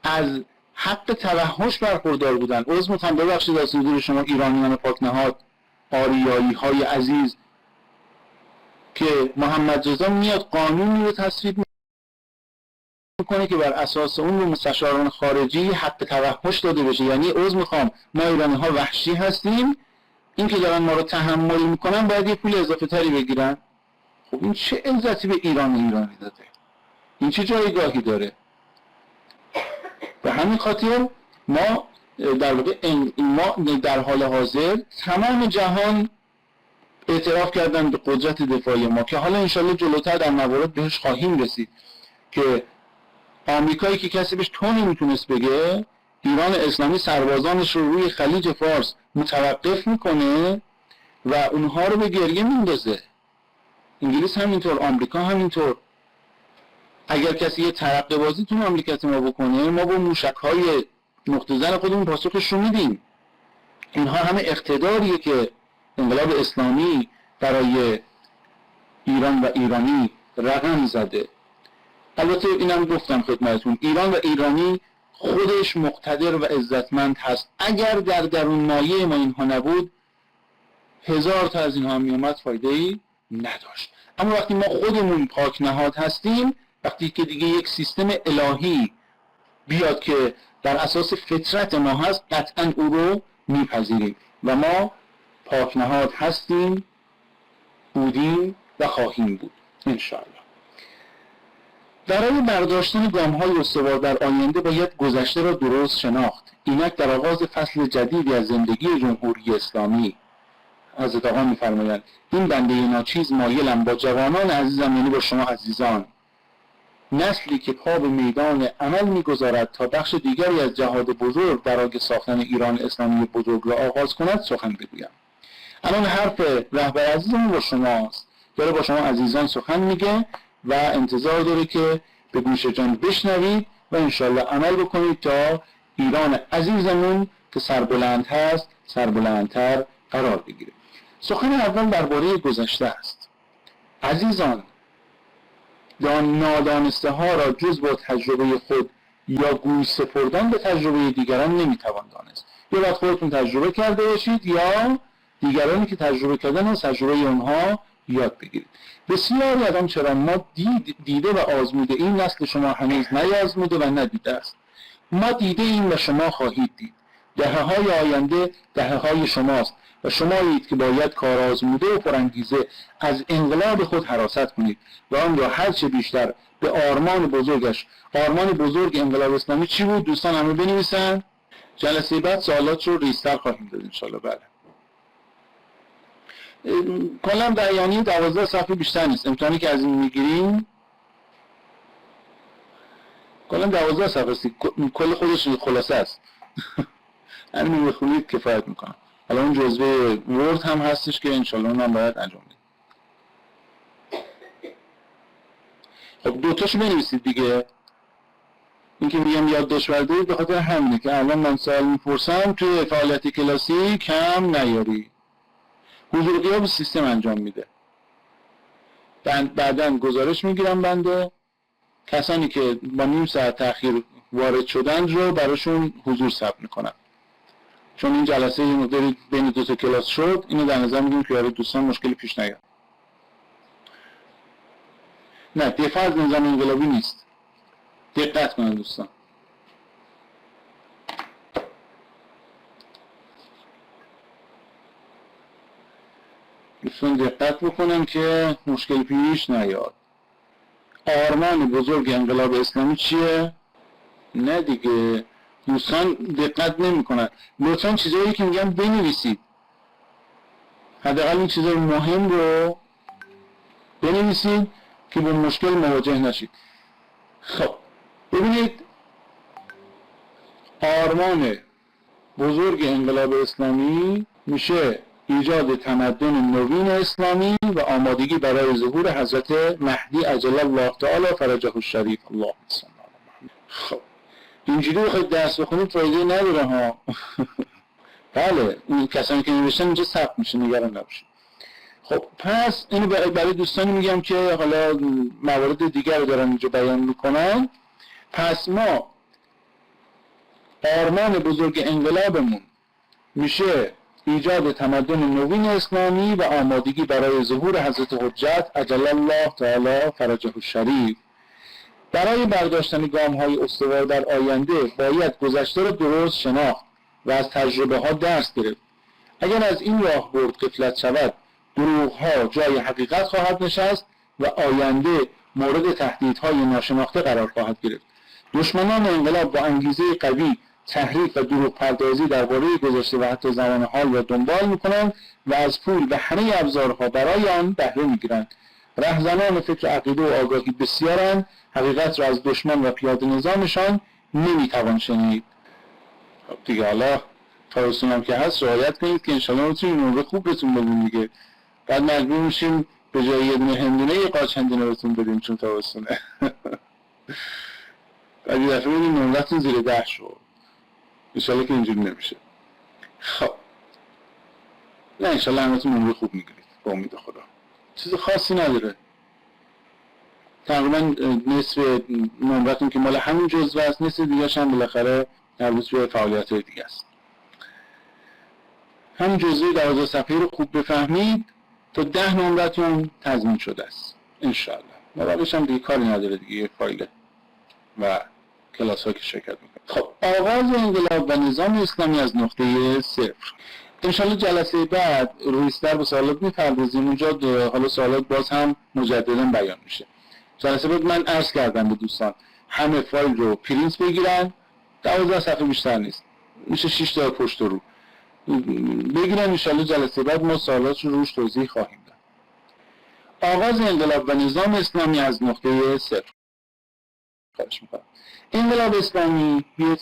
از حق توحش برخوردار بودن. عذر میخوام ببخشید از حضور شما ایرانیان پاک نهاد، آریایی های عزیز، که محمد رضا میاد قانونی رو تصویب میکنه که بر اساس اون رو مستشاران خارجی حق توحش داده بشه. یعنی عذر میخوام ما ایرانی ها وحشی هستیم، این که دارن ما رو تحمل میکنن باید یه پول اضافه تری بگیرن. خب این چه عزتی به ایرانی داده؟ این چه جایگاهی داره؟ به همین خاطر ما در واقع ما در حال حاضر تمام جهان اعتراف کردن به قدرت دفاعی ما که حالا انشالله جلوتر در موارد بهش خواهیم رسید که آمریکایی که کسی بهش تو نمیتونست بگه ایران اسلامی سربازانش رو روی خلیج فارس متوقف میکنه و اونها رو به گریه میندازه. انگلیس همینطور، آمریکا همینطور. اگر کسی یه ترقه بازی تو مملکت ما بکنه، ما با موشک‌های نقطه زن خودمون پاسخش رو میدیم. اینها همه اقتداریه که انقلاب اسلامی برای ایران و ایرانی رقم زده. البته اینم گفتم خدمتتون، ایران و ایرانی خودش مقتدر و عزتمند هست. اگر در درون مایه ما اینها نبود، 1000 تا از اینها میومد فایده‌ای نداشت. اما وقتی ما خودمون پاک نهاد هستیم، وقتی که دیگه یک سیستم الهی بیاد که در اساس فطرت ما هست، قطعا او رو میپذیریم و ما پاک نهاد هستیم، بودیم و خواهیم بود انشاءالله. برای برداشتن گام‌های استوار در آینده باید گذشته را درست شناخت. اینک در آغاز فصل جدیدی از زندگی جمهوری اسلامی، حضرت آقا می‌فرمایند این بنده ناچیز مایلم با جوانان عزیزم، یعنی با شما عزیزان، نسلی که پا به میدان عمل می‌گذارد تا بخش دیگری از جهاد بزرگ برای ساختن ایران اسلامی بزرگ را آغاز کند سخن بگویم. الان حرف رهبر عزیزمون با شماست، داره با شما عزیزان سخن میگه و انتظار داره که به گوش جان بشنوید و انشالله عمل بکنید تا ایران عزیزمون که سربلند هست سربلندتر قرار بگیره. سخن اول درباره گذشته است. عزیزان، نادانسته ها را جز با تجربه خود یا گوش سپردن به تجربه دیگران نمیتوان دانست. یا باید خودتون تجربه کرده باشید یا دیگرانی که تجربه کردن از تجربه اونها یاد بگیرید. بسیاری از چرا ما دیده و آزموده این، نسل شما هنوز نیازموده و ندیده است. ما دیده ایم و شما خواهید دید. دهه‌های آینده دهه‌های شماست و شمایید که باید کار آزموده و پرانگیزه از انقلاب خود حراست کنید و آن را هرچه بیشتر به آرمان بزرگش. آرمان بزرگ انقلاب اسلامی چی بود؟ دوستان همه بنویسن. جلسه بعد سوالات رو ریزتر خواهیم داد انشالله. بله، کلا بیانیه 12 صفحه بیشتر نیست. امتحانی که از این میگیریم کلا 12 صفحه است، کل خودش خلاصه است. همین بخونید کفایت میکنه. حالا اون جزوه ورد هم هستش که انشالله اونم باید انجام بدید. خب دوتاشو بنویسید دیگه. این که میگم یادداشت بردارید به خاطر همینه که الان من سوال میپرسم توی فعالیت کلاسی کم نیاری. حضور غیاب سیستم انجام میده. بعداً گزارش میگیرم بنده، کسانی که با نیم ساعت تأخیر وارد شدن رو براشون حضور ثبت میکنم. چون این جلسه یه مقداری بین دو تا کلاس شد، اینو در نظر میگیریم که برای دوستان مشکلی پیش نیاد. نه، دفاع از نظام انقلابی نیست. دقت کنن دوستان. دوستان دقت بکنن که مشکل پیش نیاد. آرمان بزرگ انقلاب اسلامی چیه؟ نه دیگه، دوستان دقت نمی کنن. لطفاً چیزایی که میگم بنویسید. حداقل این چیزای مهم رو بنویسید که با مشکل مواجه نشید. خب ببینید، آرمان بزرگ انقلاب اسلامی میشه ایجاد تمدن نوین اسلامی و آمادگی برای ظهور حضرت مهدی عجل الله تعالی فرجه الشریف. الله صل علی محمد. خب اینجوری بخواید درس بخونید فایده نداره ها. بله، اون کسانی که نوشتن اینجا ثبت میشه، نگران نباشید. خب پس اینو برای دوستانی میگم که حالا موارد دیگر رو دارن اینجا بیان میکنن. پس ما آرمان بزرگ انقلابمون میشه ایجاد تمدن نوین اسلامی و آمادگی برای ظهور حضرت حجت عجل الله تعالی فرجه الشریف. برای برداشتن گام‌های استوار در آینده باید گذشته را درست شناخت و از تجربه ها درس گرفت. اگر از این راه برد غفلت شود، دروغ ها جای حقیقت خواهد نشست و آینده مورد تهدیدهای ناشناخته قرار خواهد گرفت. دشمنان انقلاب با انگیزه قوی تحریف و دروغ پردازی درباره گذشته و حتی زمان حال را دنبال می‌کنند و از پول و همه ابزارها برای آن بهره می‌گیرند. رهزنان فکر عقیده و آگاهی بسیارند، حقیقت را از دشمن و پیاده نظامشان نمی‌توان شنید. خب دیگه حالا تاوسون هم که هست رعایت کنید که انشاءالله بتونید نمره خوب بهتون بدیم دیگه. بعد مجبور میشیم به جای یه دونه هندونه یه قاچ هندونه بهتون بدیم چون تاوسونه. بعد یه دفعه بودیم نمرتون زیر 10 شد. انشالله که اینجوری نمیشه. خب نه انشالله همتون نمره خوب میگیرید با امید خدا. چیز خاصی نداره. تقریبا نصف نمرتون که مال همین جزوه است، نصف دیگه‌ش هم بالاخره مربوط به فعالیت‌های دیگه است. همین جزوه 12 صفحه‌ای رو خوب بفهمید تا 10 نمرتون تضمین شده است انشالله. و بعدش هم دیگه کاری نداره دیگه، یه فایل و کلاس‌ها که شرکت می‌کنه. خب آغاز انقلاب و نظام اسلامی از نقطه صفر. انشالله جلسه بعد رویستر به سوالات می‌پردازیم. اونجا حالا سوالات باز هم مجدداً بیان میشه. جلسه بعد من عرض کردم به دوستان همه فایل رو پرینت بگیرن، 12 صفحه بیشتر نیست، میشه 6 تا پشت رو بگیرن. انشالله جلسه بعد ما سوالات رو روش توضیح خواهیم داد. آغاز انقلاب و نظام اسلامی از نقطه صفر. خواهش می‌کنم. انقلاب اسلامی یه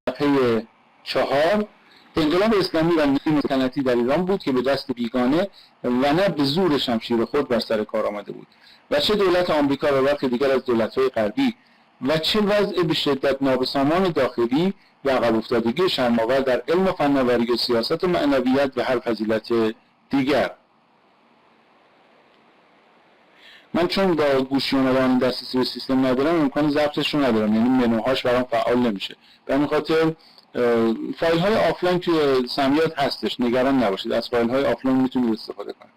صفحه 4. انقلاب اسلامی و نظام سلطنتی در ایران بود که به دست بیگانه و نه به زور شمشیر خود بر سر کار آمده بود و چه دولت آمریکا و برخی دیگر از دولت‌های غربی و چه وضع به شدت نابسامان داخلی و عقب افتادگی شرم‌آور در علم و فناوری و سیاست و معنویت و هر فضیلت دیگر. من چون با گوشی‌آمدن دسترسی به سیستم ندارم امکان ضبطش رو ندارم، یعنی منوهاش برام فعال نمیشه. به همین خاطر فایل های آفلاین توی سمیات هستش، نگران نباشید، از فایل های آفلاین میتونید استفاده کنید.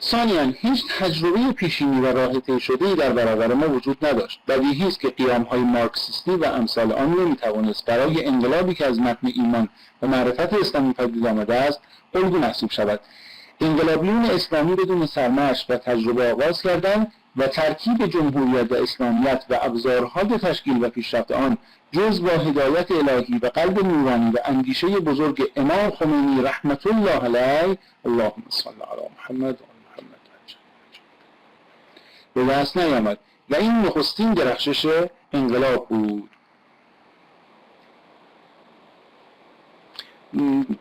ثانیاً هیچ تجربه پیشینی و راه طی شده‌ای در برابر ما وجود نداشت. بدیهی است که قیام‌های مارکسیستی و امثال آن نمی‌توانست برای انقلابی که از متن ایمان و معرفت اسلامی پدید آمده است الگو محسوب شود. انقلابیون اسلامی بدون سرمشق و تجربه آغاز کردند و ترکیب جمهوریت و اسلامیت و ابزارهای تشکیل و پیشرفت آن جز با هدایت الهی و قلب نورانی و اندیشه بزرگ امام خمینی رحمت الله علیه، اللهم صل علی محمد به دست نیامد و این نخستین درخشش انقلاب بود.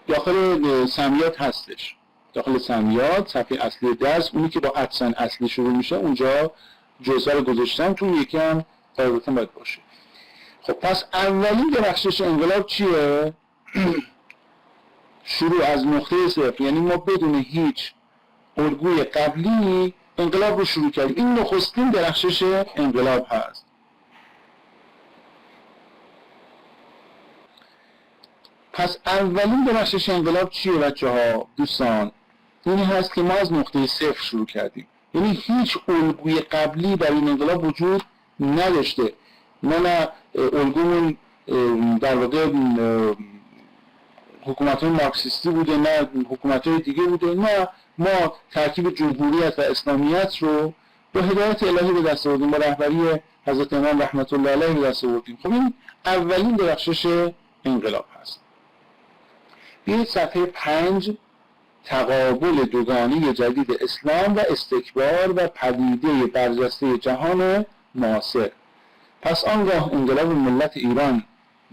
داخل سمیات هستش، داخل سمیات صفحه اصلی درس، اونی که با ادسن اصلی شروع میشه اونجا جزء رو گذاشتم، تو یکی هم قاعدتا باید باشه. خب پس اولین درخشش انقلاب چیه؟ شروع از نقطه صفر، یعنی ما بدون هیچ الگوی قبلی انقلاب رو شروع کردیم. این نخستین درخشش انقلاب هست. پس اولین درخشش انقلاب چیه بچه‌ها دوستان؟ این هست که ما از نقطه صفر شروع کردیم، یعنی هیچ الگوی قبلی برای این انقلاب وجود نداشته. ما نه الگومون در واقع حکومت‌های مارکسیستی بوده، نه حکومت‌های دیگه بوده، نه ما ترکیب جمهوریت و اسلامیت رو با هدایت الهی به دست آوردیم، با رهبری حضرت امام رحمت الله علیه به دست آوردیم. خب این اولین درخشش انقلاب هست. بیایید صفحه 5 تقابل دوگانه جدید اسلام و استکبار و پدیده برجسته جهان معاصر. پس آنگاه انقلاب ملت ایران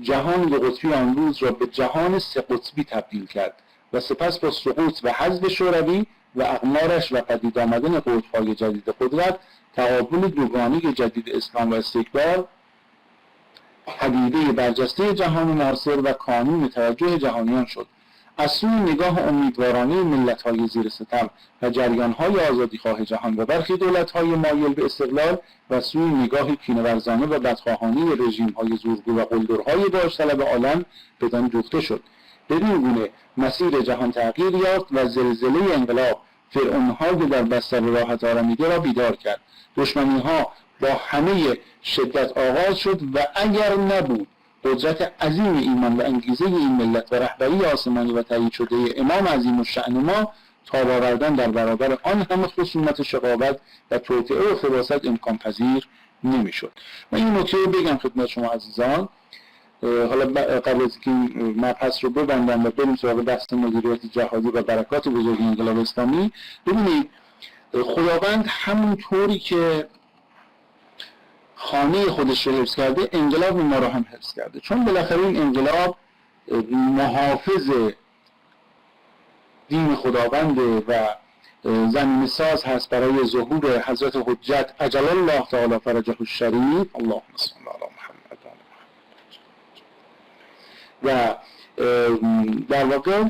جهان دو قطبی آن روز را به جهان سه قطبی تبدیل کرد و سپس با سقوط و حذف شوروی و اقمارش و پدید آمدن قطب‌های جدید قدرت، تقابل دوگانه جدید اسلام و استکبار، پدیده برجسته جهان معاصر و کانون توجه جهانیان شد. از سوی نگاه امیدوارانه ملت‌های زیر ستم و جریان‌های آزادیخواه جهان و برخی دولت‌های مایل به استقلال و سوی نگاه کینه‌ورزانه و بدخواهانه رژیم‌های زورگو و قلدرهای داوطلب عالم بدان دوخته شد. بدین گونه مسیر جهان تغییر یافت و زلزله انقلاب فرعون‌های در بستر راحت آرامیده را بیدار کرد. دشمنی‌ها با همه شدت آغاز شد و اگر نبود قدرت عظیم ایمان و انگیزه این ملت و رهبری آسمانی و تایید شده امام عظیم الشأن ما، تاب آوردن در برابر آن همه خصومت شقاوت و توطئه و خباثت امکان پذیر نمیشد. من این نکته رو بگم خدمت شما عزیزان، حالا قبل از اینکه مبحث رو ببندم و بریم سراغ بحث مدیریت جهادی و برکات بزرگ انقلاب اسلامی. ببینید خداوند همون طوری که خانه خودش رو حفظ کرده، انقلاب ما رو هم حفظ کرده، چون بالاخره این انقلاب محافظ دین خداونده و زمین ساز هست برای ظهور حضرت حجت عجل الله تعالی فرجه الشریف. اللهم صل علی محمد و در واقع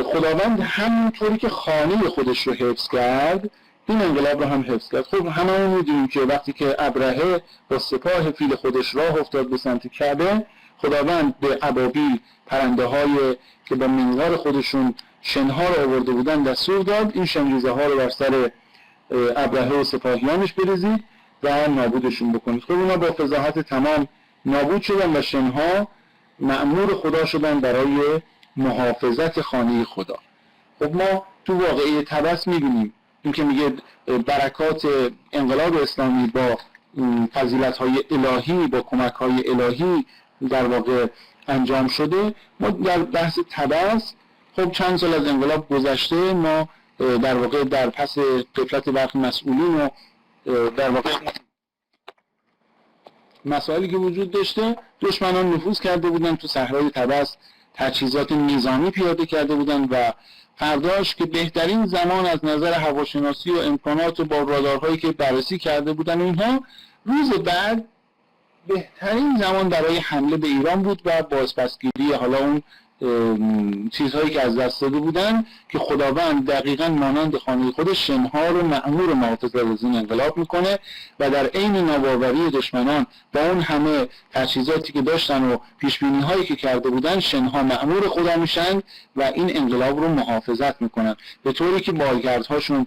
خداوند همونطوری که خانه خودش رو حفظ کرد این انقلاب رو هم حفظ کرد. خب هممون می‌دونیم که وقتی که ابرهه با سپاه فیل خودش راه افتاد به سمت کعبه، خداوند به ابابیل، پرنده‌های که با منقار خودشون شنها رو آورده بودن دستور داد این شنریزه‌ها رو بر سر ابرهه و سپاهیانش بریزید و نابودشون بکنید. خب اونا با فضاحت تمام نابود شدن و شنها مأمور خدا شدن برای محافظت خانه خدا. خب ما تو واقعه طبس می‌بینیم این که میگه برکات انقلاب اسلامی با فضیلت‌های الهی، با کمک‌های الهی در واقع انجام شده. ما در بحث طبس خب چند سال از انقلاب گذشته، ما در واقع در پس غفلت برخی مسئولین و در واقع مسائلی که وجود داشته دشمنان نفوذ کرده بودن تو صحرای طبس، تجهیزات نظامی پیاده کرده بودن و فرداش که بهترین زمان از نظر هواشناسی و امکانات و با رادارهایی که بررسی کرده بودن اینها، روز بعد بهترین زمان برای حمله به ایران بود و بازپسگیری حالا اون چیزهایی که از دست داده بودن که خداوند دقیقاً مانند خانه خودش شنها رو مأمور محافظت از این انقلاب میکنه و در عین ناباوری دشمنان با اون همه تجهیزاتی که داشتن و پیشبینی هایی که کرده بودن، شنها مأمور خدا میشن و این انقلاب رو محافظت میکنن، به طوری که بالگردهاشون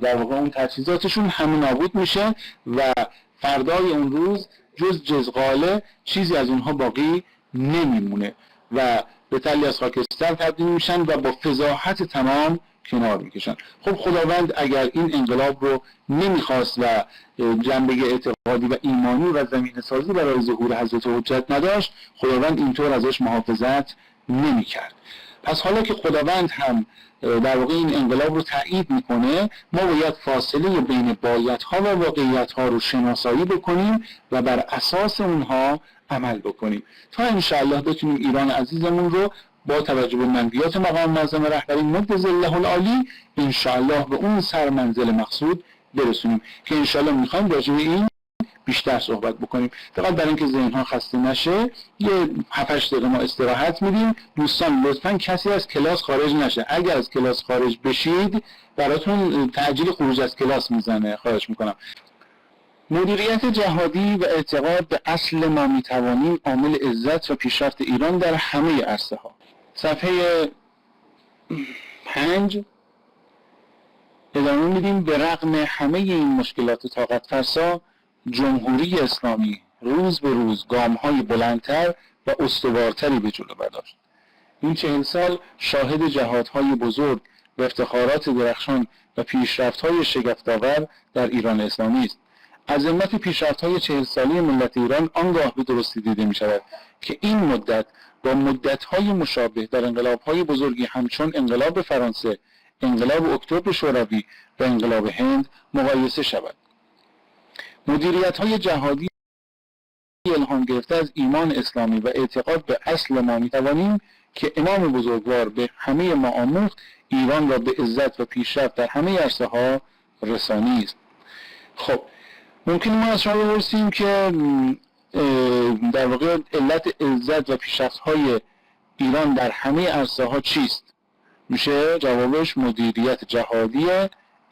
در واقع اون تجهیزاتشون همه نابود میشه و فردای اون روز جز جزغاله چیزی از اونها باقی نمیمونه و به تلی از خاکستر تبدیل میشن و با فضاحت تمام کنار میکشن. خب خداوند اگر این انقلاب رو نمیخواست و جنبه اعتقادی و ایمانی و زمینه سازی برای ظهور حضرت حجت نداشت، خداوند اینطور ازش محافظت نمیکرد. پس حالا که خداوند هم در واقع این انقلاب رو تایید میکنه، ما باید فاصله بین بایدها و واقعیتها رو شناسایی بکنیم و بر اساس اونها عمل بکنیم تا انشاءالله بتونیم ایران عزیزمون رو با توجه به منویات مقام معظم رهبری مد ظله العالی انشاءالله به اون سر منزل مقصود برسونیم که انشاءالله میخوایم راجع به این بیشتر صحبت بکنیم. فقط برای اینکه ذهن‌ها خسته نشه یه 7-8 دقیقه ما استراحت میدیم. دوستان لطفاً کسی از کلاس خارج نشه. اگر از کلاس خارج بشید براتون تعجیل خروج از کلاس میزنه. خواهش میکنم. مدیریت جهادی و اعتقاد به اصل ما میتوانیم عامل عزت و پیشرفت ایران در همه عرصه ها. صفحه 5 ادامه میدیم. به رغم همه این مشکلات طاقت فرسا، جمهوری اسلامی روز به روز گام‌های بلندتر و استوارتری به جلو برداشت. این 40 سال شاهد جهادهای بزرگ و افتخارات درخشان و پیشرفت‌های شگفت‌آور در ایران اسلامی است. عظمت پیشرفت‌های 40 سالی ملت ایران آنگاه به درستی دیده می‌شود که این مدت با مدت‌های مشابه در انقلاب‌های بزرگی همچون انقلاب فرانسه، انقلاب اکتبر شوروی و انقلاب هند مقایسه شود. مدیریت‌های جهادی الهام گرفته از ایمان اسلامی و اعتقاد به اصل ما می‌توانیم که امام بزرگوار به همه ما آموخت ایران را به عزت و پیشرفت در همه عرصه‌ها رسانی است. خب ممکن ما از شما بپرسیم که در واقع علت عزت و پیشرفت‌های ایران در همه عرصه‌ها چیست؟ میشه جوابش مدیریت جهادی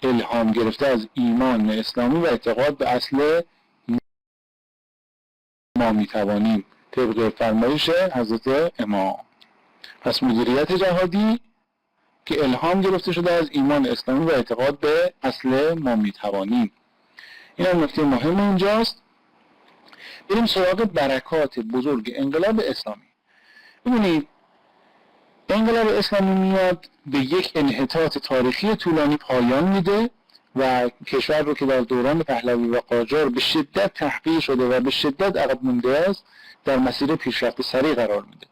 الهام گرفته از ایمان اسلامی و اعتقاد به اصل ما میتوانیم طبق فرمایش حضرت امام. پس مدیریت جهادی که الهام گرفته شده از ایمان اسلامی و اعتقاد به اصل ما میتوانیم. این هم نکته مهم اینجاست. بریم سراغ برکات بزرگ انقلاب اسلامی. ببینید انقلاب اسلامی میاد به یک انحطاط تاریخی طولانی پایان میده و کشور رو که در دوران پهلوی و قاجار به شدت تحقیر شده و به شدت عقب مونده است در مسیر پیشرفت سریع قرار میده.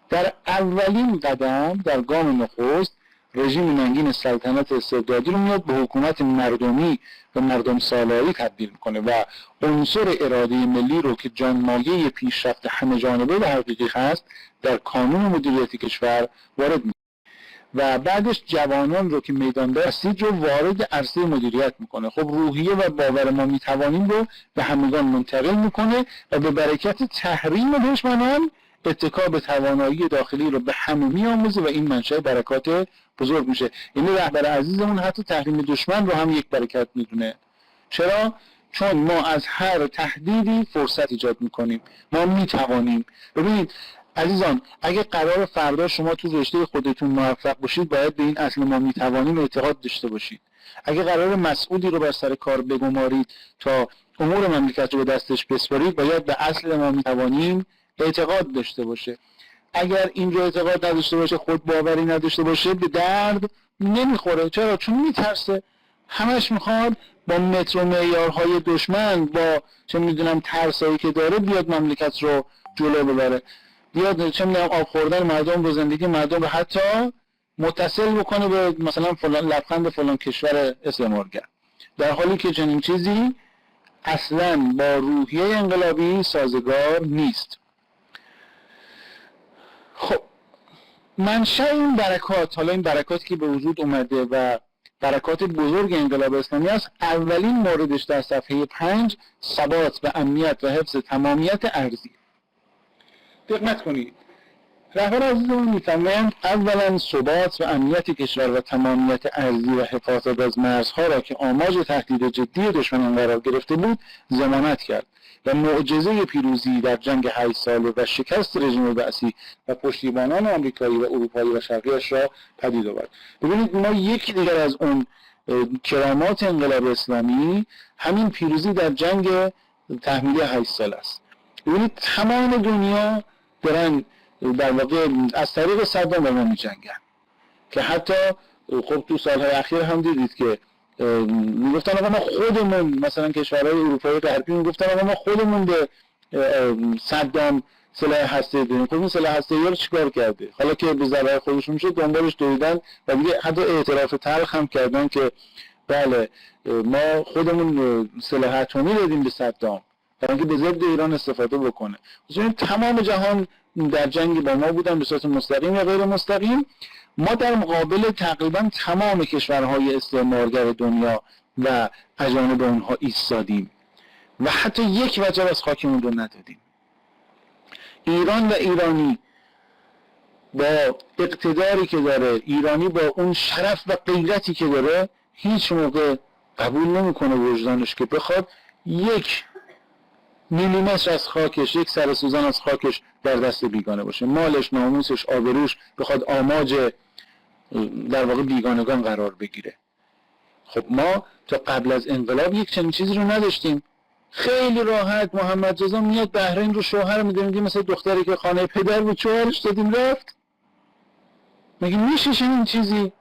در اولین قدم در گام نخست رژیم ننگین سلطنت استبدادی رو میاد به حکومت مردمی و مردم سالاری تبدیل میکنه و عنصر اراده ملی رو که جانمایه پیشرفت همه جانبه و حقیقی هست در کانون مدیریت کشور وارد میکنه و بعدش جوانان رو که میدان دستید رو وارد عرصه مدیریت میکنه. خب روحیه و باور ما میتوانیم رو به همگان منتقل میکنه و به برکت تحریم دشمنان اتکا به توانایی داخلی رو به همه میآموزه و این منشأ برکات بزرگ میشه. یعنی رهبر عزیزمون حتی تحریم دشمن رو هم یک برکت میدونه. چرا؟ چون ما از هر تهدیدی فرصت ایجاد میکنیم. ما میتوانیم. ببینید عزیزان، اگه قرار فردا شما تو رشته خودتون موفق باشید، باید به این اصل ما میتوانیم اعتقاد داشته باشید. اگه قرار مسئولی رو بر سر کار بگمارید تا امور مملکت رو به دستش بسپارید، باید به اصل ما میتوانیم اعتقاد داشته باشه. اگر اینجا اعتقاد نداشته باشه، خود باوری نداشته باشه، به درد نمیخوره. چرا؟ چون میترسه. همش میخواد با متر و معیارهای دشمن، با چه میدونم ترسایی که داره، بیاد مملکت رو جلو ببره، بیاد چه میدونم آب خوردن مردم رو، زندگی مردم رو حتی متصل بکنه به مثلا فلان لبخند فلان کشور استعمارگر، در حالی که چنین چیزی اصلا با روحیه انقلابی سازگار نیست. خب منشأ این برکات، حالا این برکاتی که به وجود اومده و برکات بزرگ انقلاب اسلامی است، اولین موردش در صفحه 5 ثبات و امنیت و حفظ تمامیت ارضی. دقت کنید، رهبر عزیزمون می‌فرمایند اولا ثبات و امنیت کشور و تمامیت ارضی و حفاظت از مرزها را که آماج تهدید جدی دشمنان قرار گرفته بود ضمانت کرد و معجزه پیروزی در جنگ 8 ساله و شکست رژیم بعثی و پشتیبانان آمریکایی و اروپایی و شرقیش را پدید آورد. ببینید ما یکی دیگر از اون کرامات انقلاب اسلامی همین پیروزی در جنگ تحمیلی 8 سال است. ببینید تمام دنیا دارن در واقع از طریق صدام با ما می جنگن که حتی خب تو سالهای اخیر هم دیدید که میگفتن آقا ما خودمون، مثلا کشورهای اروپایی غربی میگفتن آقا ما خودمون به صدام سلاح هسته‌ای دادیم. خب این سلاح هسته‌ای رو چیکار کرده؟ حالا که به ضرر خودشون میشه دنبالش دویدن و دیگه حتی اعتراف تلخ هم کردن که بله ما خودمون سلاح اتمی دادیم به صدام برای اینکه به ضد ایران استفاده بکنه. مثلا تمام جهان در جنگ با ما بودن به صورت مستقیم یا غیر مستقیم. ما در مقابل تقریبا تمام کشورهای استعمارگر دنیا و اجانب اونها ایستادیم و حتی یک وجب از خاکمون رو ندادیم. ایران و ایرانی با اقتداری که داره، ایرانی با اون شرف و غیرتی که داره، هیچ موقع قبول نمیکنه وجدانش که بخواد یک میلیمتر از خاکش، یک سر سوزن از خاکش در دست بیگانه باشه، مالش، ناموسش، آبروش بخواد آماج در واقع بیگانگان قرار بگیره. خب ما تا قبل از انقلاب یک چنین چیزی رو نداشتیم. خیلی راحت محمد رضا میاد بحرین رو شوهر میده، میگه مثل دختری که خانه پدر بود شوهرش دادیم رفت. مگه میشه چنین چیزی؟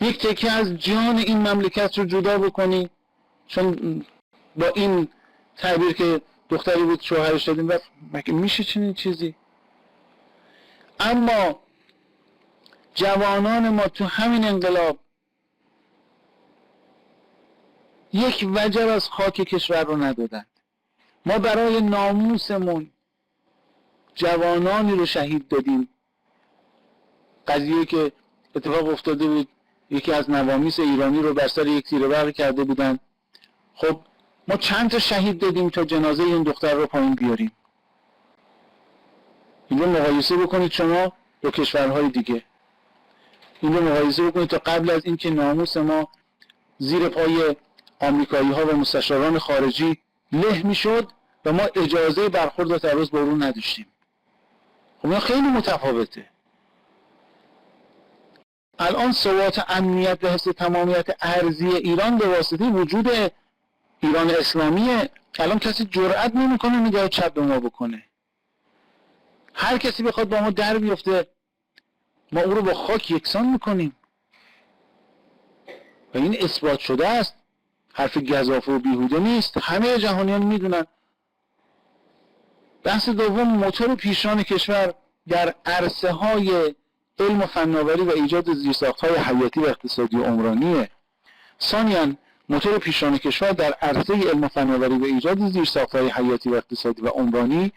یک تکه از جان این مملکت رو جدا بکنی چون با این تعبیر که دختری بود شوهرش دادیم رفت؟ مگه میشه چنین چیزی؟ اما جوانان ما تو همین انقلاب یک وجب از خاک کشور رو ندادند. ما برای ناموسمون جوانانی رو شهید دادیم. قضیه که اتفاق افتاده بود، یکی از نوامیس ایرانی رو بر سر یک تیره برق کرده بودن. خب ما چند تا شهید دادیم تا جنازه این دختر رو پایین بیاریم. این رو مقایسه بکنید شما با کشورهای دیگه. این رو مقایسه بکنید تا قبل از این که ناموس ما زیر پای آمریکایی ها و مستشاران خارجی له میشد و ما اجازه برخورد و تعرض با اون نداشتیم. خب این خیلی متفاوته. الان ثبات امنیت و حفظ تمامیت ارضی ایران به واسطه وجود ایران اسلامیه. الان کسی جرئت نمیکنه نگاه چپ به ما بکنه. هر کسی بخواد با ما در بیفته ما او رو با خاک یکسان میکنیم و این اثبات شده است. حرف گزافه و بیهوده نیست. همه جهانیان میدونن. بحث دوم، موتور پیشران کشور در عرصه های علم و فناوری و ایجاد زیرساخت‌های حیاتی و اقتصادی و عمرانیه. ثانیاً موتور پیشران کشور در عرصه علم و فناوری و ایجاد زیرساخت‌های حیاتی و اقتصادی و عمرانی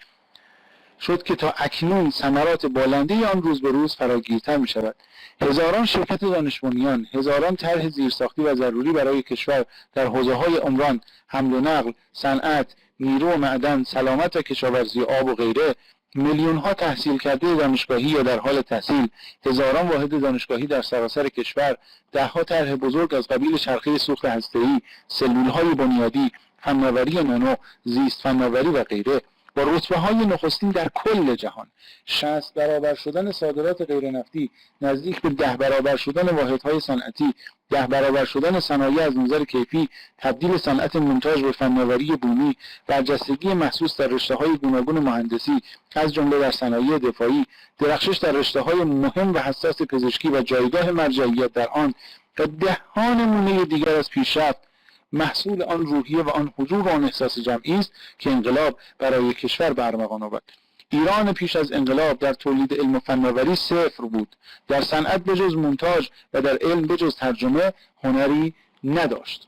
شد که تا اکنون ثمرات بالنده آن روز به روز فراگیرتر می شود. هزاران شرکت دانش بنیان، هزاران طرح زیرساختی و ضروری برای کشور در حوزه‌های عمران، حمل و نقل، صنعت، نیرو و معدن، سلامت و کشاورزی، آب و غیره، میلیون‌ها تحصیل کرده دانشگاهی یا در حال تحصیل، هزاران واحد دانشگاهی در سراسر کشور، ده‌ها طرح بزرگ از قبیل چرخه سوخت هسته‌ای، سلول‌های بنیادی، فناوری نانو، زیست فناوری و غیره، با رتبه‌های نخستین در کل جهان، 60 برابر شدن صادرات غیر نفتی، نزدیک به 10 برابر شدن واحدهای صنعتی، 10 برابر شدن صنایع از نظر کیفی، تبدیل صنعت مونتاژ به فناوری بومی، برجستگی محسوس در رشته‌های گوناگون مهندسی از جمله در صنایع دفاعی، درخشش در رشته‌های مهم و حساس پزشکی و جایگاه مرجعیت در آن و ده‌ها نمونه دیگر از پیشرفت، محصول آن روحیه و آن حضور و آن احساس جمعی است که انقلاب برای کشور به ارمغان آورد. ایران پیش از انقلاب در تولید علم و فناوری صفر بود. در صنعت بجز مونتاژ و در علم بجز ترجمه هنری نداشت.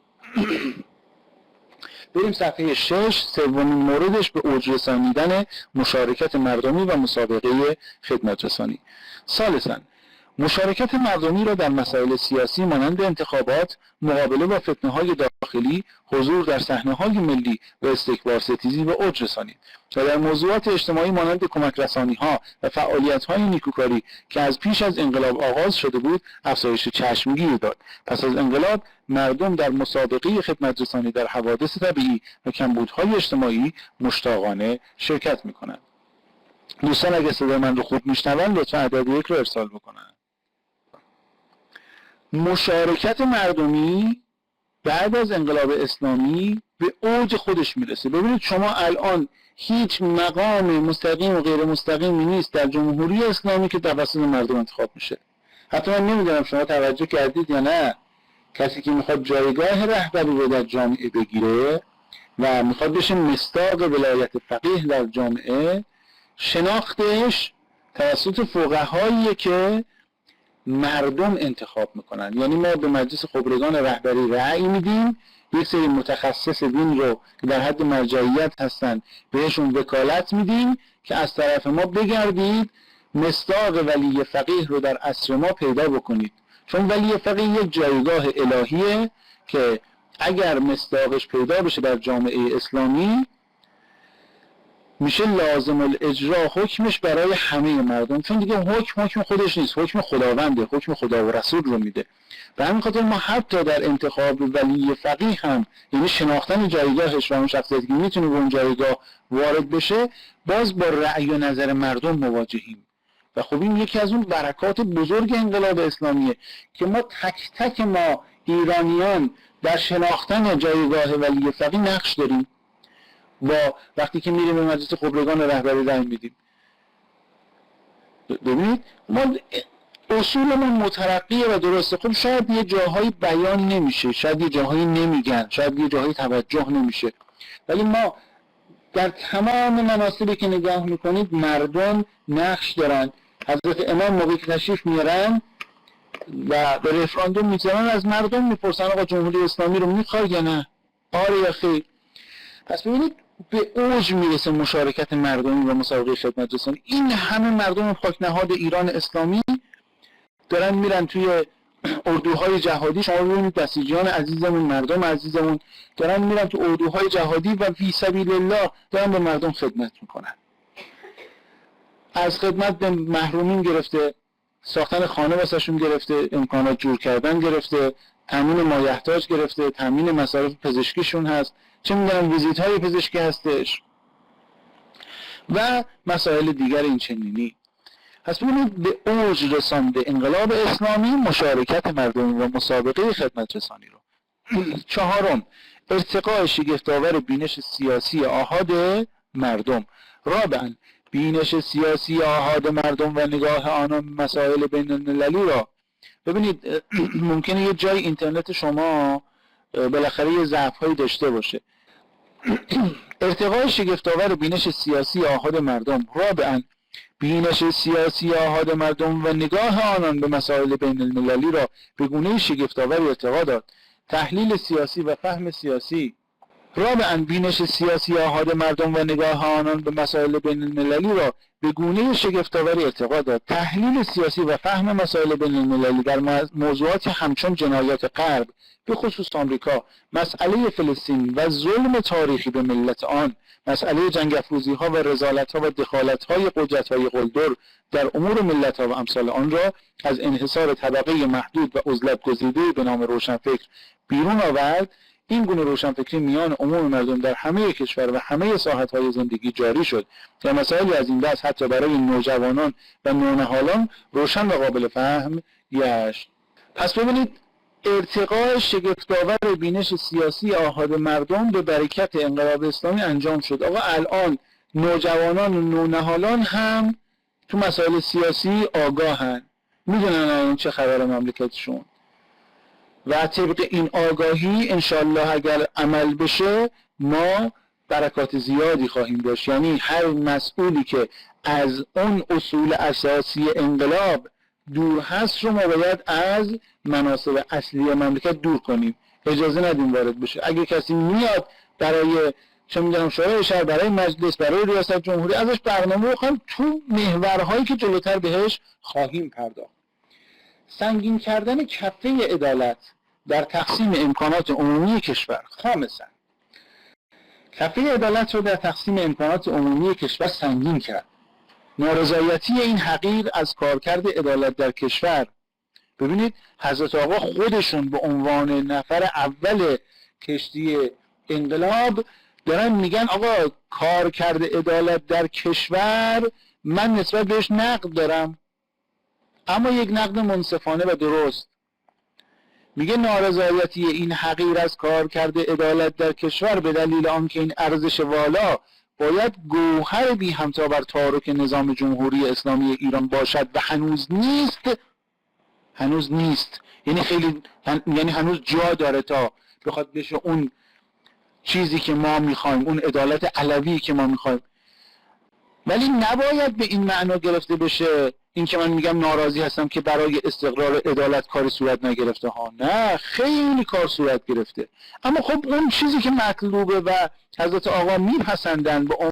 بریم صفحه 6. سومین موردش به اوج رسانیدن مشارکت مردمی و مسابقه خدمت رسانی. ثالثاً مشارکت مردمی را در مسائل سیاسی مانند انتخابات، مقابله با فتنه‌های داخلی، حضور در صحنه‌های ملی و استکبار ستیزی به اوج رسانید و در موضوعات اجتماعی مانند کمک رسانی‌ها و فعالیت‌های نیکوکاری که از پیش از انقلاب آغاز شده بود، افزایش چشمگیر داد. پس از انقلاب مردم در مسابقه خدمت رسانی در حوادث طبیعی و کمبودهای اجتماعی مشتاقانه شرکت می‌کنند. دوستان اگه صدای من رو خوب میشنون لطفاً عدد 1 رو ارسال بکنن. مشارکت مردمی بعد از انقلاب اسلامی به اوج خودش میرسه. ببینید شما الان هیچ مقام مستقیم و غیر مستقیمی نیست در جمهوری اسلامی که توسط مردم انتخاب میشه. حتی من نمیدونم شما توجه کردید یا نه، کسی که میخواد جایگاه رهبری رو در جامعه بگیره و میخواد بشه مصداق ولایت فقیه در جامعه، شناختش توسط فقهاییه که مردم انتخاب میکنن. یعنی ما به مجلس خبرگان رهبری رأی میدیم، یک سری متخصص دین رو که در حد مرجعیت هستن بهشون وکالت میدیم که از طرف ما بگردید مصداق ولی فقیه رو در عصر ما پیدا بکنید. چون ولی فقیه یک جایگاه الهیه که اگر مصداقش پیدا بشه در جامعه اسلامی میشه لازم الاجرا حکمش برای همه مردم، چون دیگه حکم خودش نیست، حکم خداونده، حکم خدا و رسول رو میده. و همین خاطر ما حتی در انتخاب ولی فقیه هم، یعنی شناختن جایگاهش و اون شخصیتی که میتونه به اون جایگاه وارد بشه، باز با رأی و نظر مردم مواجهیم. و خب این یکی از اون برکات بزرگ انقلاب اسلامیه که ما تک تک ما ایرانیان در شناختن جایگاه ولی فقیه نقش داریم. و وقتی که میریم به مجلس خبرگان رهبری رأی میدیم، ببینید ما اصولمون مترقیه و درسته. خب شاید یه جاهایی بیان نمیشه، شاید یه جاهایی نمیگن، شاید یه جاهایی توجه نمیشه، ولی ما در تمام مناسبی که نگاه میکنید مردم نقش دارن. حضرت امام موقعی که تشریف میارن و به رفراندوم میذارن از مردم میپرسن آقا جمهوری اسلامی رو میخوای یا نه؟ آره یا خیر؟ پس ببینید به اوج میرسه مشارکت مردمی و مسابقه خدمت رسانی. این همه مردم خاک نهاد ایران اسلامی دارن میرن توی اردوهای جهادی. شما ببینید بسیجیان عزیزمون، مردم عزیزمون دارن میرن تو اردوهای جهادی و فی سبیل الله دارن به مردم خدمت میکنن. از خدمت به محرومین گرفته، ساختن خانه واسهشون گرفته، امکانات جور کردن گرفته، تامین مایحتاج گرفته، تامین مصارف پزشکیشون هست، چه می‌دونم ویزیت های پزشکی هستش و مسائل دیگر این چنینی. پس ببینید به اوج رسانده انقلاب اسلامی مشارکت مردمی و مسابقه خدمت رسانی رو. چهارم، ارتقاء شگفت‌آور بینش سیاسی آحاد مردم. رابعاً، بینش سیاسی آحاد مردم و نگاه آنان مسائل بین المللی را. ببینید ممکنه یه جای اینترنت شما بالاخره یه ضعف‌هایی داشته باشه. ارتقاء شگفت‌آور بینش سیاسی آحاد مردم. رابعاً، بینش سیاسی آحاد مردم و نگاه آنان به مسائل بین المللی را به گونه شگفت‌آور ارتقا داد. تحلیل سیاسی و فهم سیاسی رابعاً بینش سیاسی آحاد مردم و نگاه آنان به مسائل بین المللی را به گونه شگفت‌آوری ارتقا داد. تحلیل سیاسی و فهم مسائل بین المللی در موضوعاتی همچون جنایات غرب، به خصوص آمریکا، مسئله فلسطین و ظلم تاریخی به ملت آن، مسئله جنگ افروزی‌ها و رذالت‌ها و دخالت‌های قدرت‌های قلدر در امور ملت‌ها و امثال آن را از انحصار طبقه محدود و عزلت گزیده به نام روشنفکر بیرون آورد. این گونه روشنفکری میان عموم مردم در همه کشور و همه ساحت‌های زندگی جاری شد و مسائلی از این دست حتی برای نوجوانان و نونهالان روشن و قابل فهم گشت. پس ببینید ارتقاء شگفت‌آور بینش سیاسی آحاد مردم به برکت انقلاب اسلامی انجام شد. آقا الان نوجوانان و نونهالان هم تو مسائل سیاسی آگاهن، میدونن الان چه خبر مملکتشون و طبق این آگاهی انشالله اگر عمل بشه ما برکات زیادی خواهیم داشت. یعنی هر مسئولی که از اون اصول اساسی انقلاب دور هست رو ما باید از مناصب اصلی مملکت دور کنیم، اجازه ندیم وارد بشه. اگه کسی میاد برای چه میدونم شورای شهر، برای مجلس، برای ریاست جمهوری، ازش برنامه بخوایم تو محورهایی که جلوتر بهش خواهیم پرداخت. سنگین کردن کفه عدالت در تقسیم امکانات عمومی کشور. خامساً کفه عدالت رو در تقسیم امکانات عمومی کشور سنگین کرد. نارضایتی این حقیر از کارکرد عدالت در کشور. ببینید حضرت آقا خودشون به عنوان نفر اول کشتی انقلاب دارن میگن آقا کارکرد عدالت در کشور من نسبت بهش نقد دارم، اما یک نقد منصفانه و درست. میگه نارضایتی این حقیر از کارکرد عدالت در کشور به دلیل آنکه این ارزش والا باید گوهر بی همتا بر تارک نظام جمهوری اسلامی ایران باشد و هنوز نیست. یعنی هنوز جا داره تا بخواد بشه اون چیزی که ما میخوایم، اون عدالت علوی که ما میخوایم. ولی نباید به این معنا گرفته بشه این که من میگم ناراضی هستم که برای استقرار عدالت کاری صورت نگرفته ها. نه، خیلی کار صورت گرفته. اما خب اون چیزی که مطلوبه و حضرت آقا میپسندن به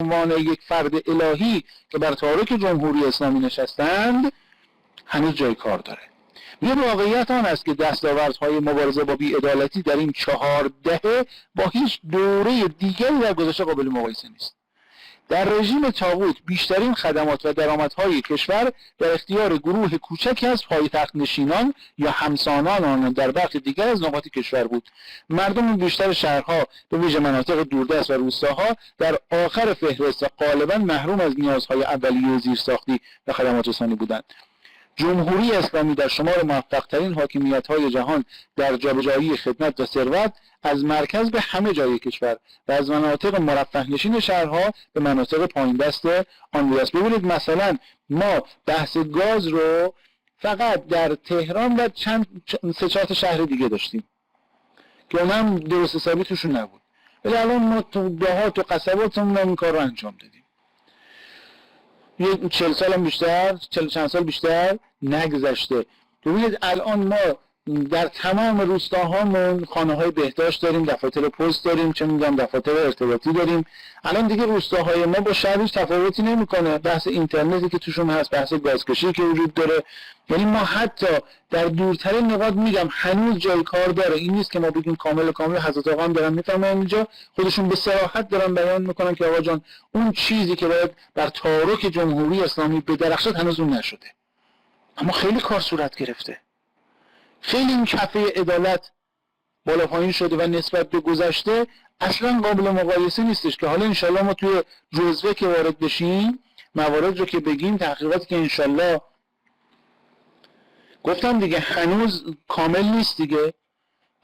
عنوان یک فرد الهی که بر تارک جمهوری اسلامی نشستند هنوز جای کار داره. یه واقعیت آن است که دستاوردهای مبارزه با بی‌عدالتی در این 4 دهه با هیچ دوره دیگری در گذشته قابل مقایسه نیست. در رژیم طاغوت بیشترین خدمات و درآمدهای کشور در اختیار گروه کوچکی از پایتخت نشینان یا همسانان آنان در برخی دیگر از نقاط کشور بود. مردم بیشتر شهرها به ویژه مناطق دوردست و روستاها در آخر فهرست و غالبا محروم از نیازهای اولیه زیرساختی و خدمات رسانی بودند. جمهوری اسلامی در شمار موفق‌ترین حاکمیت‌های جهان در جابجایی خدمت و ثروت از مرکز به همه جای کشور و از مناطق مرفه‌نشین شهرها به مناطق پایین دست آن بوده. ببینید مثلا ما بحث گاز رو فقط در تهران و سه چهار شهر دیگه داشتیم که اونم درست حسابی توشون نبود، ولی الان ما تو دهات و قصباتمون این کار رو انجام دادیم. یه 40 سال هم بیشتر، 40 چند سال بیشتر نگذشته. ببینید الان ما در تمام روستاهامون خانه‌های بهداشت داریم، دفاتر پست داریم، چه می‌دونم دفاتر ارتباطی داریم. الان دیگه روستاهای ما با شهر هیچ تفاوتی نمی‌کنه. بحث اینترنتی که توشون هست، بحث گازکشی که وجود داره. یعنی ما حتی در دورترین نقاط میگم هنوز جای کار داره. این نیست که ما بگیم کامل حضرت آقا هم دارن میفهمن اینجا، خودشون به صراحت دارن بیان میکنن که آقا جان اون چیزی که باید بر تارک جمهوری اسلامی بدرخشد هنوز اون نشده. اما خیلی کار صورت گرفته. خیلی این کفه عدالت بالا پایین شده و نسبت به گذشته اصلا قابل مقایسه نیستش که حالا انشالله ما توی جزوه که وارد بشیم، موارد رو که بگیم، تحقیقاتی که انشالله گفتم دیگه هنوز کامل نیست دیگه،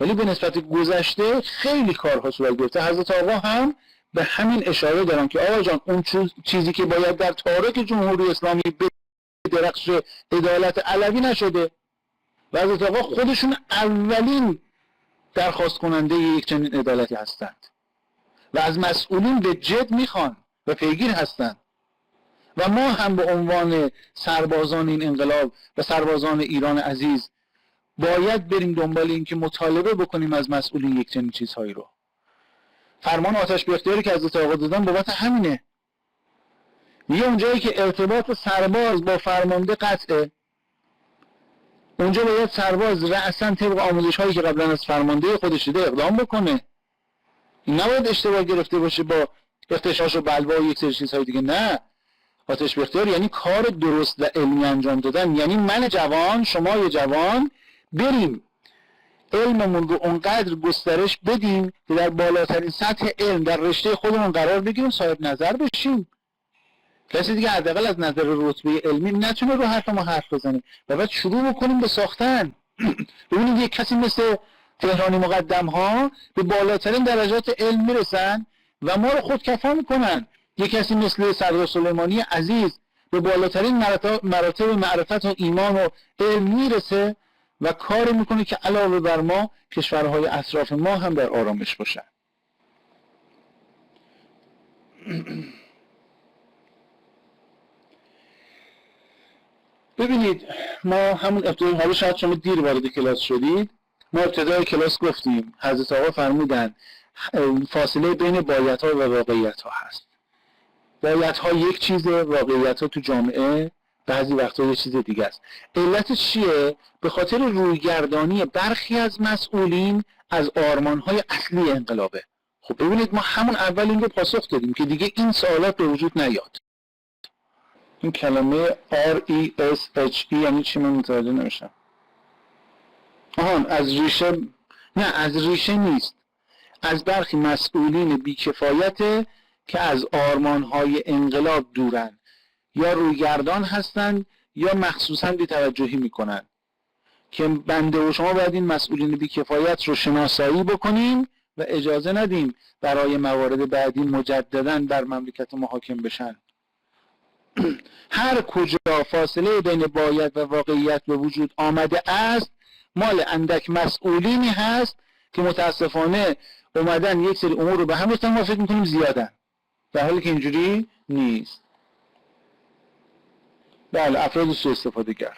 ولی به نسبت گذشته خیلی کارها صورت گرفته. حضرت آقا هم به همین اشاره دارن که آقا جان اون چیزی که باید در تارک جمهوری اسلامی بدرخش عدالت علوی نشده و حضرت آقا خودشون اولین درخواست کننده یک چنین عدالتی هستند و از مسئولین به جد میخوان و پیگیر هستند و ما هم به عنوان سربازان این انقلاب و سربازان ایران عزیز باید بریم دنبال این که مطالبه بکنیم از مسئولین یک چنین چیزهایی رو. فرمان آتش به اختیاری که حضرت آقا دادن بابت همینه. میگه اونجایی که ارتباط سرباز با فرمانده قطعه، اونجا باید سرباز رأساً طبق آموزش هایی که قبلا از فرمانده خودش دیده اقدام بکنه. این نباید اشتباه گرفته باشه با اختشاش و بلوا و یک سری چیزهای دیگه. نه، آتش به اختیار یعنی کار درست و علمی انجام دادن. یعنی من جوان، شما یه جوان، بریم علممون رو اونقدر گسترش بدیم که در بالاترین سطح علم در رشته خودمون قرار بگیریم، صاحب نظر بشیم. کسی دیگه حداقل از نظر رتبه علمی نتونه رو حرف ما حرف بزنه و بعد شروع بکنیم به ساختن. ببینید یک کسی مثل تهرانی مقدم ها به بالاترین درجات علم میرسن و ما رو خودکفا میکنن. یک کسی مثل سردار سلیمانی عزیز به بالاترین مراتب معرفت و ایمان و علم میرسه و کار میکنه که علاوه بر ما کشورهای اطراف ما هم در آرامش باشن. ببینید ما همون ابتدای، حالا شاید شما دیر وارد کلاس شدید، ما ابتدای کلاس گفتیم حضرت آقا فرمودن فاصله بین بایدها و واقعیتها هست. بایدها یک چیزه، واقعیتها تو جامعه بعضی وقتا یه چیز دیگه است. علتش چیه؟ به خاطر رویگردانی برخی از مسئولین از آرمانهای اصلی انقلابه. خب ببینید ما همون اول این رو پاسخ دادیم که دیگه این سوالات به وجود نیاد. این کلمه RESHE یعنی چی؟ من متوجه نمیشم. از ریشه، نه از ریشه نیست، از برخی مسئولین بیکفایت که از آرمانهای انقلاب دورن، یا رویگردان هستن یا مخصوصاً بی‌توجهی میکنن که بنده و شما باید این مسئولین بیکفایت رو شناسایی بکنیم و اجازه ندیم برای موارد بعدی مجدداً بر مملکت ما حاکم بشن. هر کجا فاصله بین باید و واقعیت به وجود آمده است، مال اندک مسئولینی هست که متاسفانه اومدن یک سری امور رو به هم ریختن، ما فکر میکنیم زیادن، در حالی که اینجوری نیست. بله، افراد سوء استفاده گر.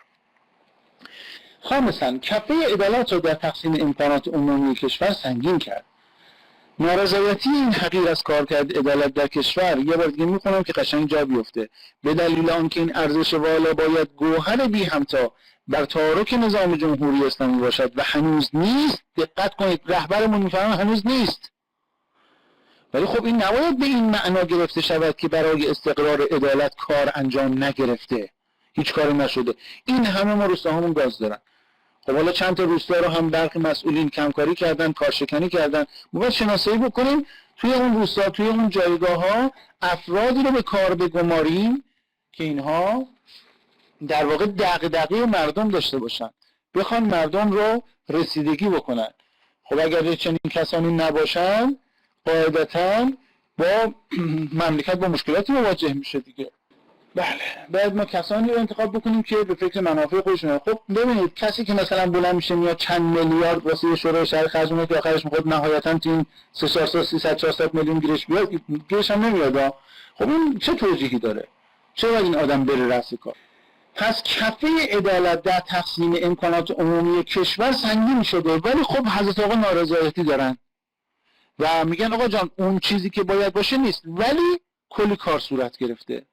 خامساً کفه عدالت رو در تقسیم امکانات عمومی کشور سنگین کرد. نارضایتی این حقیر از کارکرد عدالت در کشور، یه بار دیگه میخونم که قشنگ جا بیفته، به دلیل آنکه این ارزش والا باید گوهر بی همتا بر تارک نظام جمهوری اسلامی باشد و هنوز نیست. دقت کنید، رهبرمون میفهمه هنوز نیست، ولی خب این نباید به این معنا گرفته شود که برای استقرار عدالت کار انجام نگرفته، هیچ کاری نشده. این همه ما روستاهامون گاز دارن. خب حالا چند تا روستا رو هم برخی مسئولین کمکاری کردن، کارشکنی کردن. ما باید شناسایی بکنیم توی اون روستا، توی اون جایگاه ها افرادی رو به کار بگماریم که اینها در واقع دغدغه مردم داشته باشن، بخوان مردم رو رسیدگی بکنن. خب اگر چنین کسانی نباشن، قاعدتاً با مملکت با مشکلاتی مواجه میشه دیگه. بله، باید ما کسانی رو انتخاب بکنیم که به فکر منافع خودشونه. خب ببینید کسی که مثلا بلند میشه میاد چند میلیارد واسه شورای شهر خرج میکنه که آخرش میخواد نهایتاً تو این 300-400 میلیون گیرش بیاد، گیرش هم نمیاد. خب این چه توجیهی داره؟ چرا این آدم بره رأس کار؟ پس کفه عدالت در تقسیم امکانات عمومی کشور سنگین شده، ولی خب حضرت آقا نارضایتی دارن و میگن آقا جان اون چیزی که باید باشه نیست، ولی کلی کار صورت گرفته.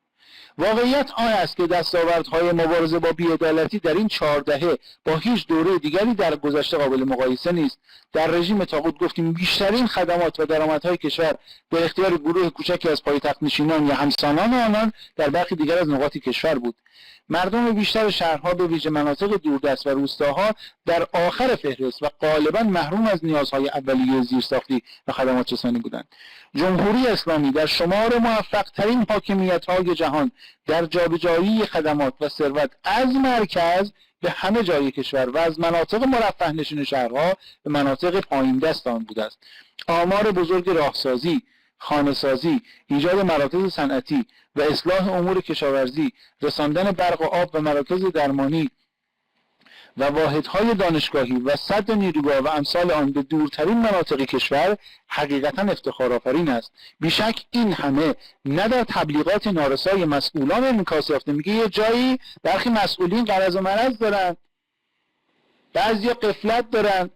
واقعیت آن است که دستاوردهای مبارزه با بی‌عدالتی در این 4 دهه با هیچ دوره دیگری در گذشته قابل مقایسه نیست. در رژیم طاغوت گفتیم بیشترین خدمات و درآمدهای کشور در اختیار گروه کوچکی از پایتخت نشینان یا همسانان آنان در برخی دیگر از نقاط کشور بود. مردم بیشتر شهرها به ویژه مناطق دوردست و روستاها در آخر فهرست و غالباً محروم از نیازهای اولیه زیرساختی و خدمات رسانی بودند. جمهوری اسلامی در شمار موفق‌ترین حاکمیت‌های جهان در جابجایی خدمات و ثروت از مرکز به همه جای کشور و از مناطق مرفه نشین شهرها به مناطق پایین دست آن بوده است. آمار بزرگ راهسازی، خانه‌سازی، ایجاد مراکز صنعتی و اصلاح امور کشاورزی، رساندن برق و آب و مراکز درمانی و واحدهای دانشگاهی و سد نیروگاه و امثال آن به دورترین مناطق کشور حقیقتاً افتخارآفرین است. بیشک این همه نه در تبلیغات نارسای مسئولان انعکاس یافته. میگه یه جایی برخی مسئولین غرض و مرض دارن، بعضیا غفلت دارن.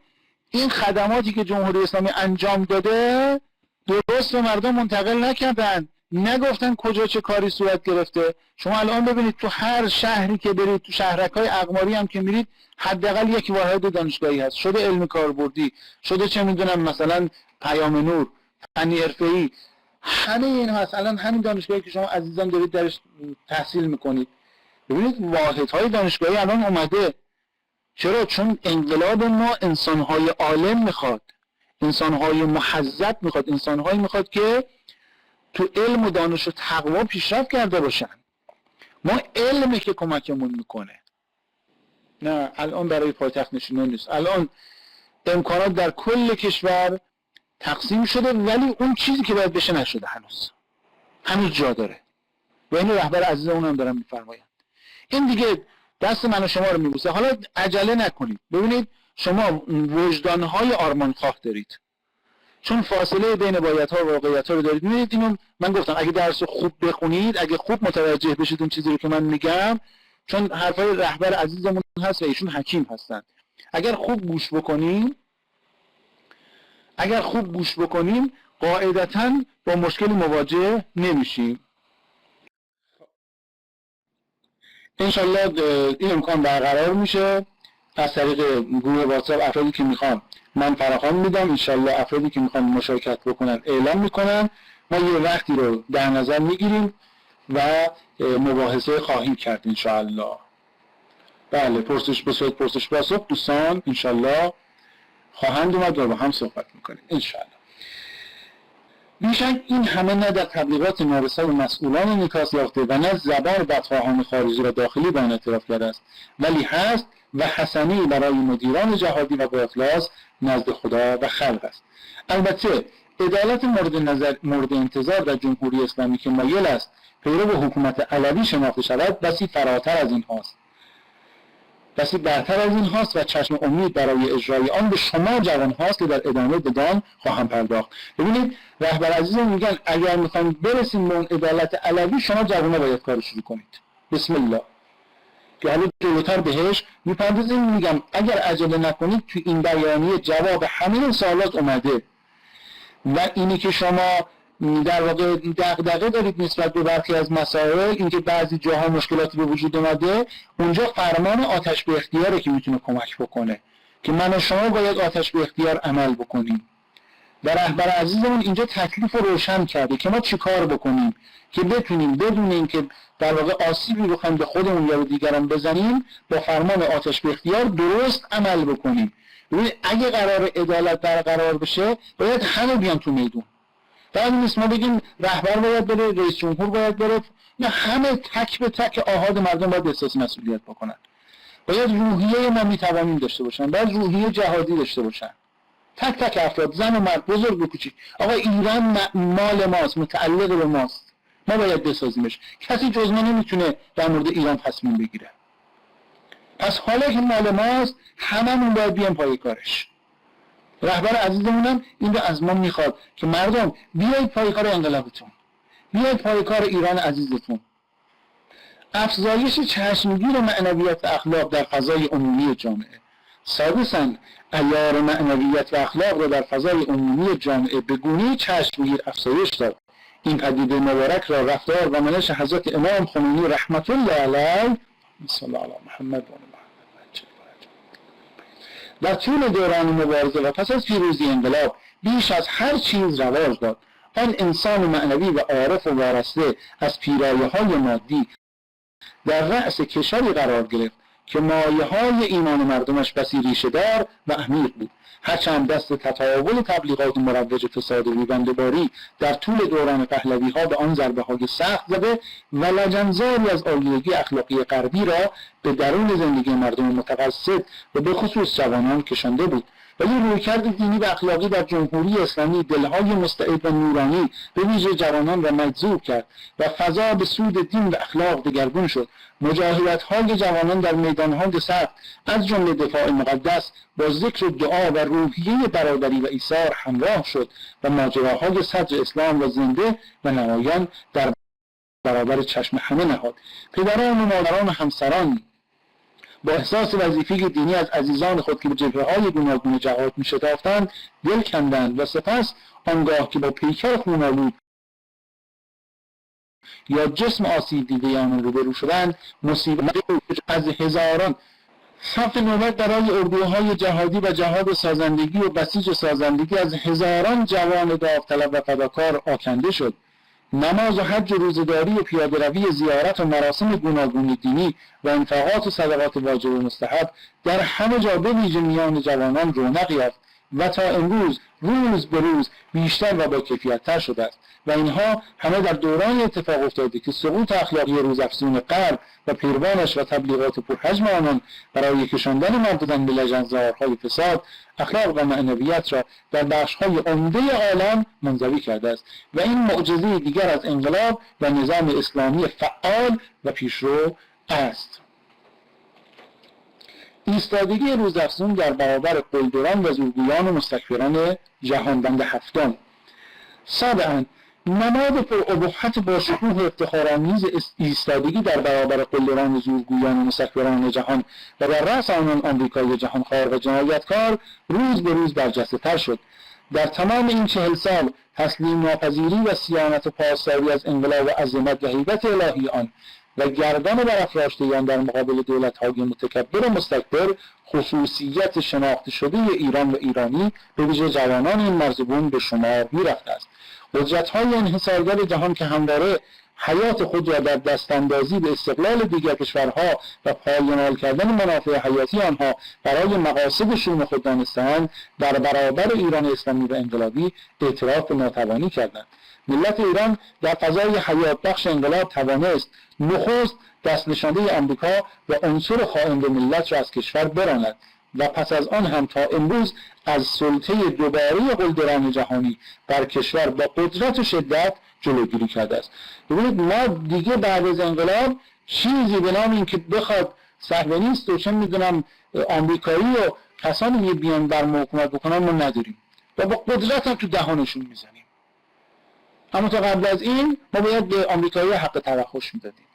این خدماتی که جمهوری اسلامی انجام داده درست به مردم منتقل نکردن، نگفتن کجا چه کاری صورت گرفته. شما الان ببینید تو هر شهری که برید، تو شهرک‌های اقماری هم که میرید، حداقل یک واحد دانشگاهی هست، شده علم کاربردی، شده چه میدونم مثلا پیام نور، فنی حرفه‌ای، همه این مثلا همین دانشگاهی که شما عزیزان دارید درش تحصیل میکنید، ببینید واحدهای دانشگاهی الان اومده. چرا؟ چون انقلاب ما انسان‌های عالم میخواد، انسان‌های محذب میخواد، انسان‌هایی میخواد که تو علم و دانش و تقوا پیشرفت کرده باشن. ما علمی که کمکمون میکنه. نه الان برای پایتخت نشینی نیست. الان امکانات در کل کشور تقسیم شده، ولی اون چیزی که باید بشه نشده هنوز جا داره و این رهبر عزیز اونم دارم میفرمایند. این دیگه دست من و شما رو میبوسه. حالا عجله نکنید. ببینید شما وجدانهای آرمانخواه دارید، چون فاصله بین بایدها و واقعیت‌ها رو دارید. می‌بینید اینو من گفتم اگه درس خوب بخونید، اگه خوب متوجه بشید اون چیزی رو که من میگم، چون حرفای رهبر عزیزمون هست و ایشون حکیم هستن، اگر خوب گوش بکنیم قاعدتاً با مشکلی مواجه نمیشیم. انشالله این امکان برقرار میشه از طریق گروه واتساپ. افرادی که میخوان من فراخوان میدم، انشالله افرادی که میخوان مشارکت بکنن اعلام میکنن. ما یه وقتی رو در نظر میگیریم و مباحثه خواهیم کرد انشالله. بله، پرسش پاسخ دوستان انشالله خواهند اومد و با هم صحبت میکنیم انشالله. بیشک این همه نه در تبلیغات نارسای مسئولان انعکاس یافته و نه زبان بدخواهان خارجی را داخلی به آن اعتراف کرده است، ولی هست و حسنه‌ای برای مدیران جهادی و با اخلاص نزد خدا و خلق است. البته عدالت مورد انتظار در جمهوری اسلامی که مایل است پیرو حکومت علوی شناخته شود بسی فراتر از این هاست، بسی برتر از این هاست و چشم امید برای اجرای آن به شما جوان هاست که در ادامه بدان خواهم پرداخت. ببینید رهبر عزیزم میگن اگر میخوایم برسیم به اون عدالت علوی، شما جوان‌ها باید کار شروع کنید. بسم الله. که حالا جلوتر بهش میپردازیم. میگم اگر عجله نکنید تو این بیانیه جواب همه سوالات اومده و اینی که شما در واقع دغدغه دارید نسبت به برخی از مسائل، اینکه بعضی جاها مشکلاتی به وجود اومده، اونجا فرمان آتش به اختیاره که میتونه کمک بکنه که من و شما باید آتش به اختیار عمل بکنیم. و رهبر عزیزمون اینجا تکلیف رو روشن کرده که ما چی کار بکنیم که بتونیم بدون اینکه در واقع آسیبی بخوایم به خودمون یا به دیگران بزنیم، با فرمان آتش به اختیار درست عمل بکنیم. ببینید اگه قرار عدالت برقرار بشه باید همه بیان تو میدون. بعد نیست ما بگیم رهبر باید بره، رئیس جمهور باید بره، نه، همه تک به تک آحاد مردم باید احساس مسئولیت بکنن. باید روحیه ما میتوانیم داشته باشن، باید روحیه جهادی داشته باشن. تک تک افراد، زن و مرد، بزرگ و کوچیک. آقا ایران مال ماست، متعلق به ماست، ما باید بسازیمش. کسی جز ما نمیتونه در مورد ایران تصمیم بگیره. پس حالا که مال ماست هممون باید بیان پای کارش. رهبر عزیزمونم این رو از ما میخواد که مردم بیایید پای کار انقلابتون، بیایید پای کار ایران عزیزتون. افزایش چشمگیر معنویت و اخلاق در فضای عمومی جامعه. سادساً عیار معنویت و اخلاق را در فضای عمومی جامعه به گونه‌ای چشمگیر افزایش داد. این پدیده مبارک را رفتار و منش حضرت امام خمینی رحمت الله علیه صلی الله علی محمد و در طول دوران مبارزه و پس از پیروزی انقلاب بیش از هر چیز رواج داد. آن انسان معنوی و عارف و وارسته از پیرایه‌های مادی در رأس کشوری قرار گرفت که مایه‌های ایمان مردمش بسی ریشه‌دار و عمیق بود. هرچند دست تطاول تبلیغات مروج فساد و ویونده‌باری در طول دوران پهلوی‌ها به آن ضربه‌های سخت زده و لجنزاری از آلودگی اخلاقی غربی را به درون زندگی مردم متوسط و به خصوص جوانان کشانده بود، ولی رویکرد دینی و اخلاقی در جمهوری اسلامی دلهای مستعد و نورانی به ویژه جوانان را مجذوب کرد و فضا به سود دین و اخلاق دگرگون شد. مجاهدت‌های جوانان در میدان‌های سخت از جمله دفاع مقدس با ذکر دعا و روحیه برادری و ایثار همراه شد و ماجراهای صدر اسلام را زنده و نمایان در برابر چشم همه نهاد. پدران و مادران و همسران با احساس وظیفه دینی از عزیزان خود که به جبهه‌های گوناگون جهاد می‌شتافتند دل کندند و سپس آنگاه که با پیکر خون‌آلود یا جسم آسیب دیده آنان روبرو شدند مصیبت از هزاران صف نوبت برای اردوهای جهادی و جهاد سازندگی و بسیج سازندگی از هزاران جوان داوطلب و فداکار آکنده شد. نماز و حج و روزداری و پیاده‌روی، زیارت و مراسم گوناگون دینی و انفاقات و صدقات واجب و مستحب در همه جا به ویژه میان جوانان رونق یافت و تا امروز روز به روز بیشتر و با کیفیت‌تر شده است و اینها همه در دوران اتفاق افتاده که سقوط اخلاقی روزافزون غرب و پیروانش و تبلیغات پرحجم آنان برای کشاندن مردان به لجنزارهای فساد اخلاق و معنویت را در بخش‌های عمده عالم منزوی کرده است و این معجزه دیگر از انقلاب و نظام اسلامی فعال و پیشرو است. ایستادگی روزافزون در برابر قلدران و زورگویان و مستکبران جهان. بند هفتم. سابعاً نماد پرابهت با شکوه افتخارآمیز ایستادگی در برابر قلدران و زورگویان و مستکبران جهان و در رأس آنان آمریکای جهانخوار و جنایتکار روز به روز برجسته‌تر شد. در تمام این 40 سال تسلیم ناپذیری و صیانت و پاسداری از انقلاب و عظمت و هیبت الهی آن و گردن برافراشتگان در مقابل دولت‌های متکبر و مستکبر خصوصیت شناخته شده ایران و ایرانی به ویژه جوانان این مرزبون به شمار می‌رفته است. قدرت‌های انحصارگر جهان که همواره حیات خود را در دستاندازی به استقلال دیگر کشورها و پایمال کردن منافع حیاتی آنها برای مقاصد شوم خود دانسته‌اند، در برابر ایران اسلامی و انقلابی اعتراف به ناتوانی کردند. ملت ایران در فضای حیات بخش انقلاب توانست نخست دست نشانده آمریکا و عنصر خائن به ملت را از کشور براند و پس از آن هم تا امروز از سلطه دوباره قلدران جهانی بر کشور با قدرت و شدت جلوگیری کرده است. ببینید ما دیگه بعد از انقلاب چیزی به نام این که بخواد صهیونیست و چه میدونم آمریکایی و کسانی بیان بر ما حکومت بکنن ما نداریم و با قدرت هم تو دهانشون میزنیم. اما تا قبل از این ما باید به آمریکایی حق توخش میدادیم.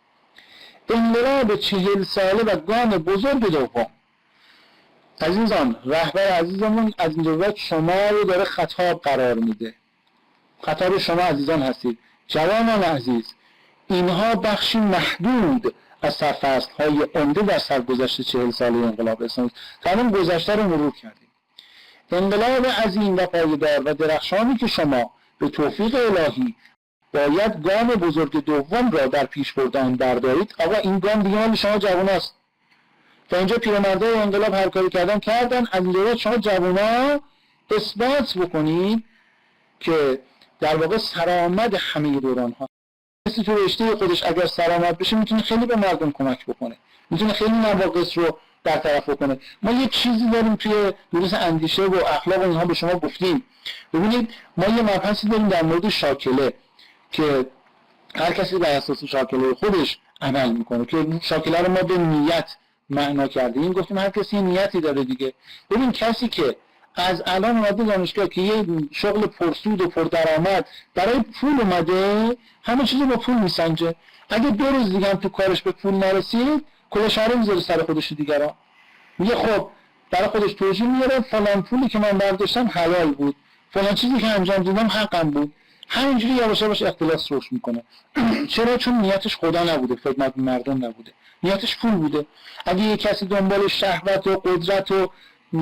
انقلاب 40 ساله و گام بزرگ دوم. عزیزان، رهبر عزیزمون از این جهت شما رو داره خطاب قرار میده. خطاب شما عزیزان هستید. جوانان عزیز، اینها بخشی محدود از سرفصل‌های عمده در سرگذشت 40 ساله انقلاب اسلامی است. تا گذشته رو مرور کردیم. انقلاب عظیم و پایدار و درخشانی که شما به توفیق الهی باید گام بزرگ دوم را در پیش بردن بردارید. آقا این گام دیگه مال شما جوان است. تا اینجا پیرمردای انقلاب هر کاری کردن از اینجا شما جوونا اثبات بکنید که در واقع سرآمد همه دوران ها کسی تو رشته خودش اگر سرآمد بشه میتونه خیلی به مردم کمک بکنه، میتونه خیلی نواقص رو برطرف بکنه. ما یه چیزی داریم توی دروس اندیشه و اخلاق و اینها به شما گفتیم. ببینید ما یه مبحثی داریم در مورد شاکله که هر کسی بر اساس شاکله خودش عمل میکنه که شاکله رو ما به نیت معنا کردیم. گفتیم هر کسی نیتی داره دیگه. ببین کسی که از الان اومده دانشگاه که یه شغل پرسود و پردرآمد برای پول اومده، همه چیزو با پول میسنجه. اگه 2 روز دیگه هم تو کارش به پول نرسید کل شهر میذاره سر خودش و دیگران. میگه خب برای خودش توجیه میاره فلان پولی که من برداشتم حلال بود، فلان چیزی که انجام دادم حقم بود. همینجوری یواش یواش اختلاس رشد میکنه. چرا؟ چون نیتش خدا نبوده، خدمت مردم نبوده، نیتش پول بوده. اگه یه کسی دنبال شهوت و قدرت و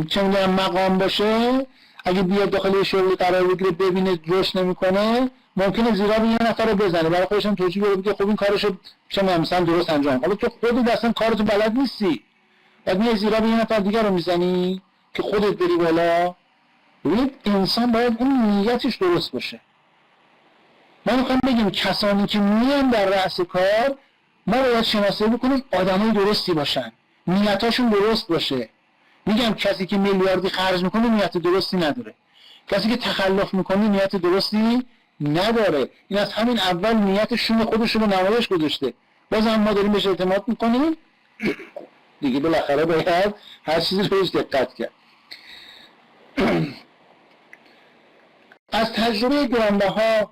چه میدونم مقام باشه، اگه بیاد داخل شغل قرار بگیره ببینه رشد نمیکنه، ممکنه زیرا به یه نفر رو بزنه، برای خودش هم توجیه بیاره بگه خب این کارشو چه مثلا درست انجام. حالا تو خودت اصلا کارتو بلد نیستی، بعد میای زیرا به یه نفر دیگه رو میزنی که خودت بری بالا. ببینید انسان باید اون نیتش درست باشه. ما میخوام بگیم کسانی که میان در رأس کار ما باید شناسایی بکنیم آدمای درستی باشن، نیتاشون درست باشه. میگم کسی که میلیاردی خرج میکنه نیت درستی نداره، کسی که تخلف میکنه نیت درستی نداره. این از همین اول نیت شوم خودش رو به نمایش گذاشته. بازم ما داریم بهش اعتماد میکنیم دیگه، بالاخره باید هر چیزی رو بهش دقت کرد. از تجربه گرانبها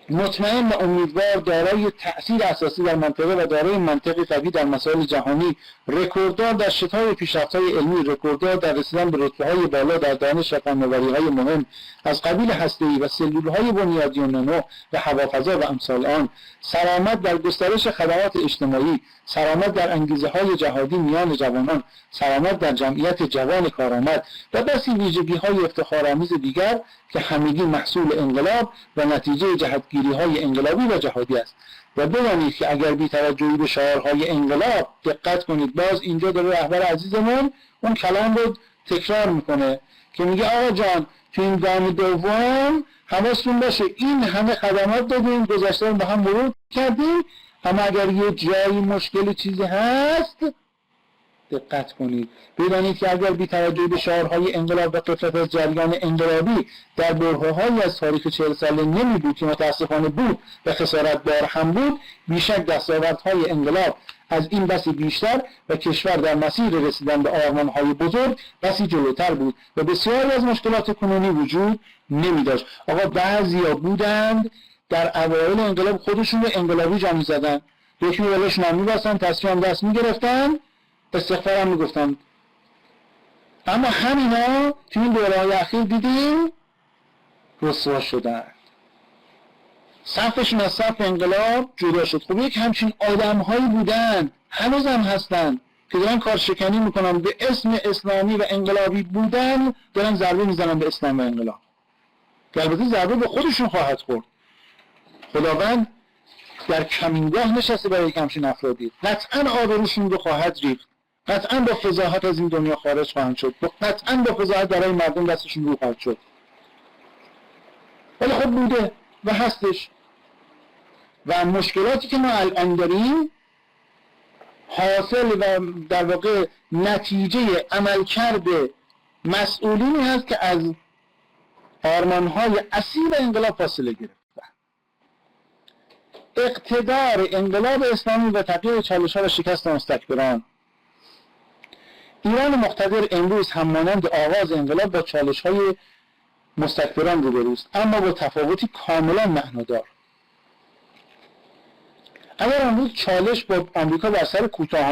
مطمئن و امیدوار، دارای تأثیر اساسی در منطقه و دارای منطقی قوی در مسائل جهانی، رکورددار در شتاب پیشرفت‌های علمی، رکورددار در رسیدن به رتبه‌های بالا در دانش و فناوری‌های مهم از قبیل هسته‌ای و سلول‌های بنیادی و نانو و هوافضا و امثال آن، سرآمد در گسترش خدمات اجتماعی، سرآمد در انگیزه‌های جهادی میان جوانان، سرآمد در جمعیت جوان کارآمد و بسی ویژگی‌های افتخارآمیز دیگر که همگی محصول انقلاب و نتیجه جهتگیری‌های انقلابی و جهادی است. و بدانید که اگر بی‌توجهی به شعارهای انقلاب، دقت کنید، باز اینجا داره رهبر عزیزمون اون کلام رو تکرار میکنه که میگه آقا جان تو این گام دوم حواستون باشه این همه خدمات دادیم، گذشته رو با هم مرور کردیم، اما اگر یه جایی مشکل چیزی هست دقت کنید. بدانید که اگر بی‌توجهی به شعارهای انقلاب و غفلت از جریان انقلابی در برهه‌هایی از تاریخ 40 ساله نمی بود که متاسفانه بود و خسارت بار هم بود، بیشک دستاوردهای انقلاب از این بسی بیشتر و کشور در مسیر رسیدن به آرمان‌های بزرگ بسی جلوتر بود و بسیاری از مشکلات کنونی وجود نمی داشت. آقا بعضیا بودند در اوایل انقلاب خودشون رو انقلابی جا می‌زدن، یکی رو ولش نمی‌بستن، تصفیه هم دست می‌گرفتن، استغفار هم میگفتن. اما همینا تو این دوره‌های اخیر دیدیم رسوا شدن، صفشون از صف انقلاب جدا شد. خب یک همچین آدم‌هایی بودن، هنوز هم هستن که دارن کارشکنی میکنن به اسم اسلامی و انقلابی بودن، دارن ضربه میزنن به اسلام و انقلاب که البته ضربه به خودشون خواهد خورد. خداوند در کمینگاه نشسته برای یک همچین افرادی، قطعا آبروشون رو خواهد ریخت، قطعا با فضاحت از این دنیا خارج خواهند شد، قطعا با فضاحت برای مردم دستشون رو خواهد شد. ولی خب بوده و هستش و مشکلاتی که ما الان داریم حاصل و در واقع نتیجه عملکرد مسئولینی هست که از آرمان‌های اصیل انقلاب فاصله گرفتن. اقتدار انقلاب اسلامی و تغییر چالش‌ها و شکست مستکبران. ایران مقتدر امروز هم مانند آغاز انقلاب با چالش‌های مستکبران روبروست، اما با تفاوتی کاملا معنادار. اگر امروز چالش با آمریکا بر سر کوتاه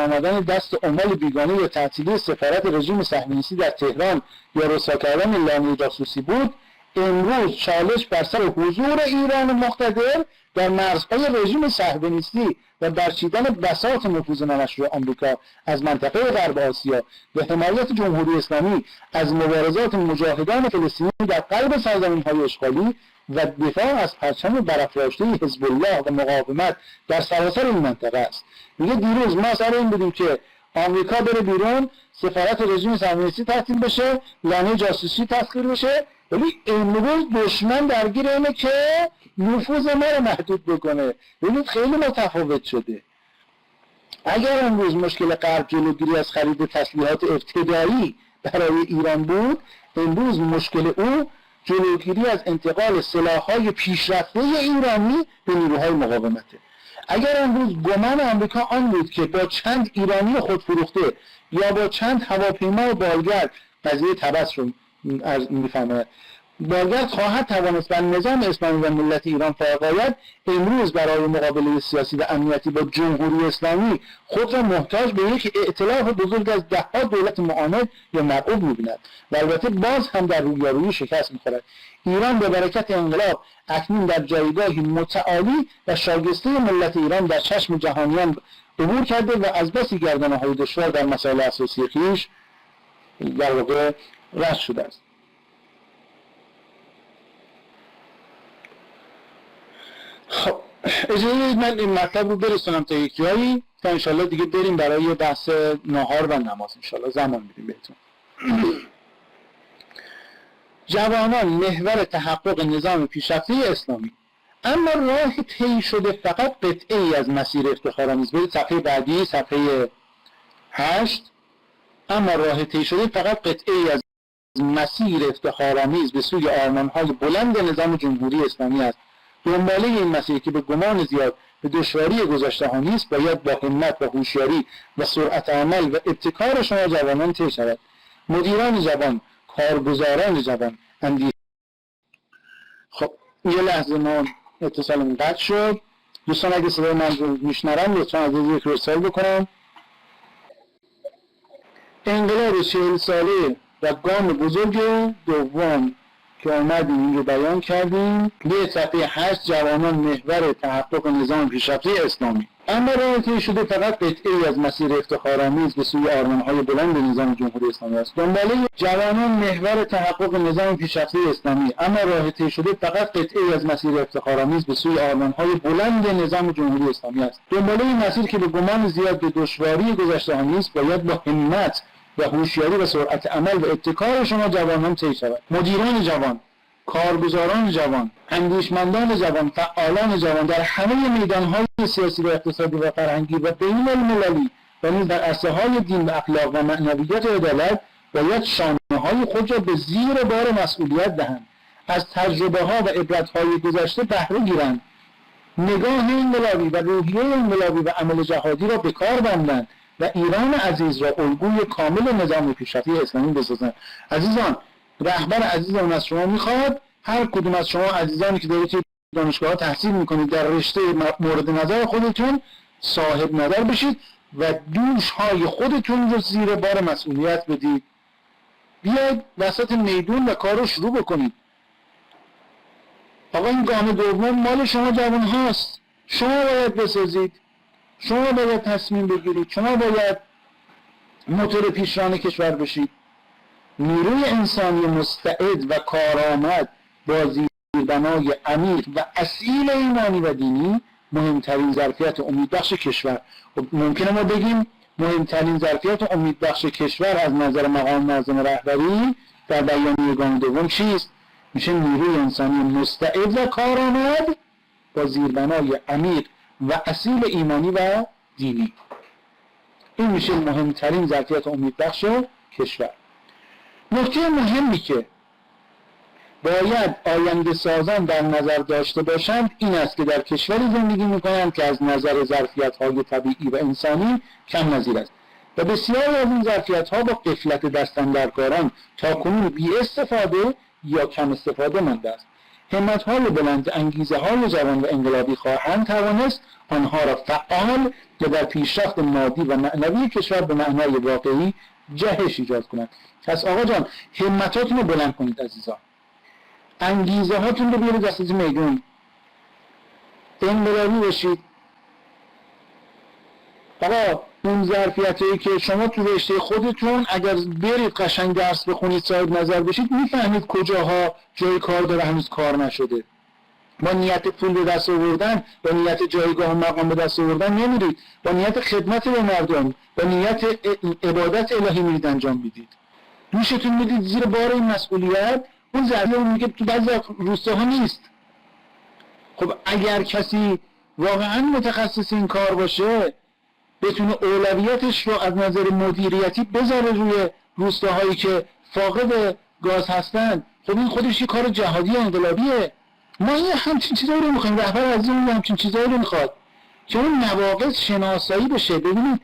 آمدن دست عمال بیگانه یا تعطیلی سفارت رژیم صهیونیستی در تهران یا رسوا کردن لانه جاسوسی بود، امروز چالش بر سر حضور ایران مقتدر در مرزهای رژیم صهیونیستی و برچیدن بساط نفوذ نامشروع آمریکا از منطقه غرب آسیا و حمایت جمهوری اسلامی از مبارزات مجاهدان فلسطینی در قلب سرزمین‌های اشغالی و دفاع از پرچم برافراشته حزب الله و مقاومت در سراسر این منطقه است. میگه دیروز ما سر این بودیم که آمریکا بره بیرون، سفارت رژیم صهیونیستی تعطیل بشه، لانه جاسوسی تسخیر بشه، ولی امروز دشمن درگیر اینه که نفوذ ما رو محدود بکنه. ببینید خیلی متفاوت شده. اگر امروز مشکل غرب جلوگیری از خرید تسلیحات ابتدایی برای ایران بود، امروز مشکل او جلوگیری از انتقال سلاح‌های پیشرفته ایرانی به نیروهای مقاومته. اگر امروز گمان آمریکا آن بود که با چند ایرانی خودفروخته یا با چند هواپیما بالگرد، قضیه طبس رو میفهمد، بالگرد خواهد توانست بر نظام اسلامی و ملت ایران فائق آید، امروز برای مقابله سیاسی و امنیتی با جمهوری اسلامی خود را محتاج به یک ائتلاف بزرگ از ده‌ها دولت معاند یا مرعوب می‌بیند و البته باز هم در رویارویی شکست می‌خورد. ایران به برکت انقلاب اکنون در جایگاهی متعالی و شایسته ملت ایران در چشم جهانیان عبور کرده و از بسی گردنه‌های دشوار در مسائل اساسی خویش در واقع رد شده است. خب اجازه بدید من این مطلب رو برسونم تا یک جایی تا انشالله دیگه بریم برای بحث نهار و نماز. انشالله زمان میدیم بهتون. جوانان محور تحقق نظام پیشرفته اسلامی، اما راه طی شده فقط قطعه ای از مسیر افتخارآمیز. برید صفحه بعدی، صفحه 8. اما راه طی شده فقط قطعه ای از مسیر افتخارآمیز به سوی آرمان‌های بلند نظام جمهوری اسلامی است. دنباله این مسیر که به گمان زیاد به دشواری گذشته‌ها نیست، باید با همت و هوشیاری و سرعت عمل و ابتکار شما جوانان طی شود. مدیران جوان، کارگزاران جوان خب یه لحظه ما اتصالمون قطع شد. دوستان اگه صدای من رو میشنرن لطفا از یک رسال بکنم. انقلاب 40 ساله و گام بزرگ دوم که اومدیم این رو بیان کردیم. به صفحه 8 جوانان محور تحقق نظام پیشرفته اسلامی. اما راه طی شده فقط قطعه‌ای از مسیر افتخارآمیز به سوی آرمان‌های بلند نظام جمهوری اسلامی است. دنباله جوانان محور تحقق نظام پیشرفته اسلامی، اما راه طی شده فقط قطعه‌ای از مسیر افتخارآمیز به سوی آرمان‌های بلند نظام جمهوری اسلامی است. دنباله این مسیر که به گمان زیاد به دشواری گذشته‌ها نیست، باید با همت و هوشیاری و سرعت عمل و ابتکار شما جوانان طی شود. مدیران جوان، کارگزاران جوان، اندیشمندان جوان، فعالان جوان در همه میدان‌های سیاسی و اقتصادی و فرهنگی و بین المللی و نیز در عرصه‌های دین و اخلاق و معنویات و عدالت باید شانه‌های خود را به زیر بار مسئولیت دهند، از تجربه‌ها و عبرت‌های گذشته بهره گیرند، نگاه انقلابی و روحیه انقلابی و عمل جهادی را به کار بندند و ایران عزیز را الگوی کامل نظام پیشرفته اسلامی بسازند. عزیزان، رهبر عزیزمون از شما میخواد هر کدوم از شما عزیزانی که دارید توی دانشگاه تحصیل میکنید در رشته مورد نظر خودتون صاحب نظر بشید و دوشهای خودتون رو زیر بار مسئولیت بدید. بیاید وسط میدون و کار رو شروع بکنید. آقا این گام دوم مال شما جوان هاست. شما باید بسازید، شما باید تصمیم بگیرید، شما باید موتور پیشران کشور بشید. نیروی انسانی مستعد و کارآمد با زیربنای عمیق و اصیل ایمانی و دینی مهمترین ظرفیت امیدبخش کشور. ممکنه ما بگیم مهمترین ظرفیت امیدبخش کشور از نظر مقام معظم رهبری در بیانیه گام دوم چیست؟ میشه نیروی انسانی مستعد و کارآمد با زیربنای عمیق و اصیل ایمانی و دینی. این میشه مهمترین ظرفیت امیدبخش کشور. نکته مهمی که باید آینده سازان در نظر داشته باشند این است که در کشوری زندگی میکنند که از نظر ظرفیت‌های طبیعی و انسانی کم نظیر است و بسیاری از این ظرفیت‌ها با غفلت دستاندرکاران تاکنون بی استفاده یا کم استفاده مانده است. همت‌های بلند، انگیزه‌های جوان و انقلابی خواهند توانست آنها را فعال و در پیشرفت مادی و معنوی کشور به معنای واقعی جهش ایجاد کنند. پس آقا جان همتاتون رو بلند کنید عزیزان، انگیزه هاتون رو بیارید وسط میدون، انقلابی باشید. آقا اون ظرفیتایی که شما تو رشته خودتون اگر برید قشنگ درس بخونید صاحب نظر بشید میفهمید کجاها جای کار داره هنوز کار نشده. با نیت پول به دست آوردن، با نیت جایگاه و مقام به دست آوردن نمیرید، با نیت خدمت به مردم، با نیت عبادت الهی میرید انجام میدید. دوشتون میدید زیر بار این مسئولیت. اون ظرفیت میگه تو بعضی روستاها نیست. خب اگر کسی واقعا متخصص این کار باشه بتونه اولویتش رو از نظر مدیریتی بذاره روی روستاهایی که فاقد گاز هستن، خب این خودش یه کار جهادی انقلابیه. ما یه همچین چیزایی رو میخوایم، رهبر عزیزمون همچین چیزایی رو میخواد که اون نواقص شناسایی بشه. ببینید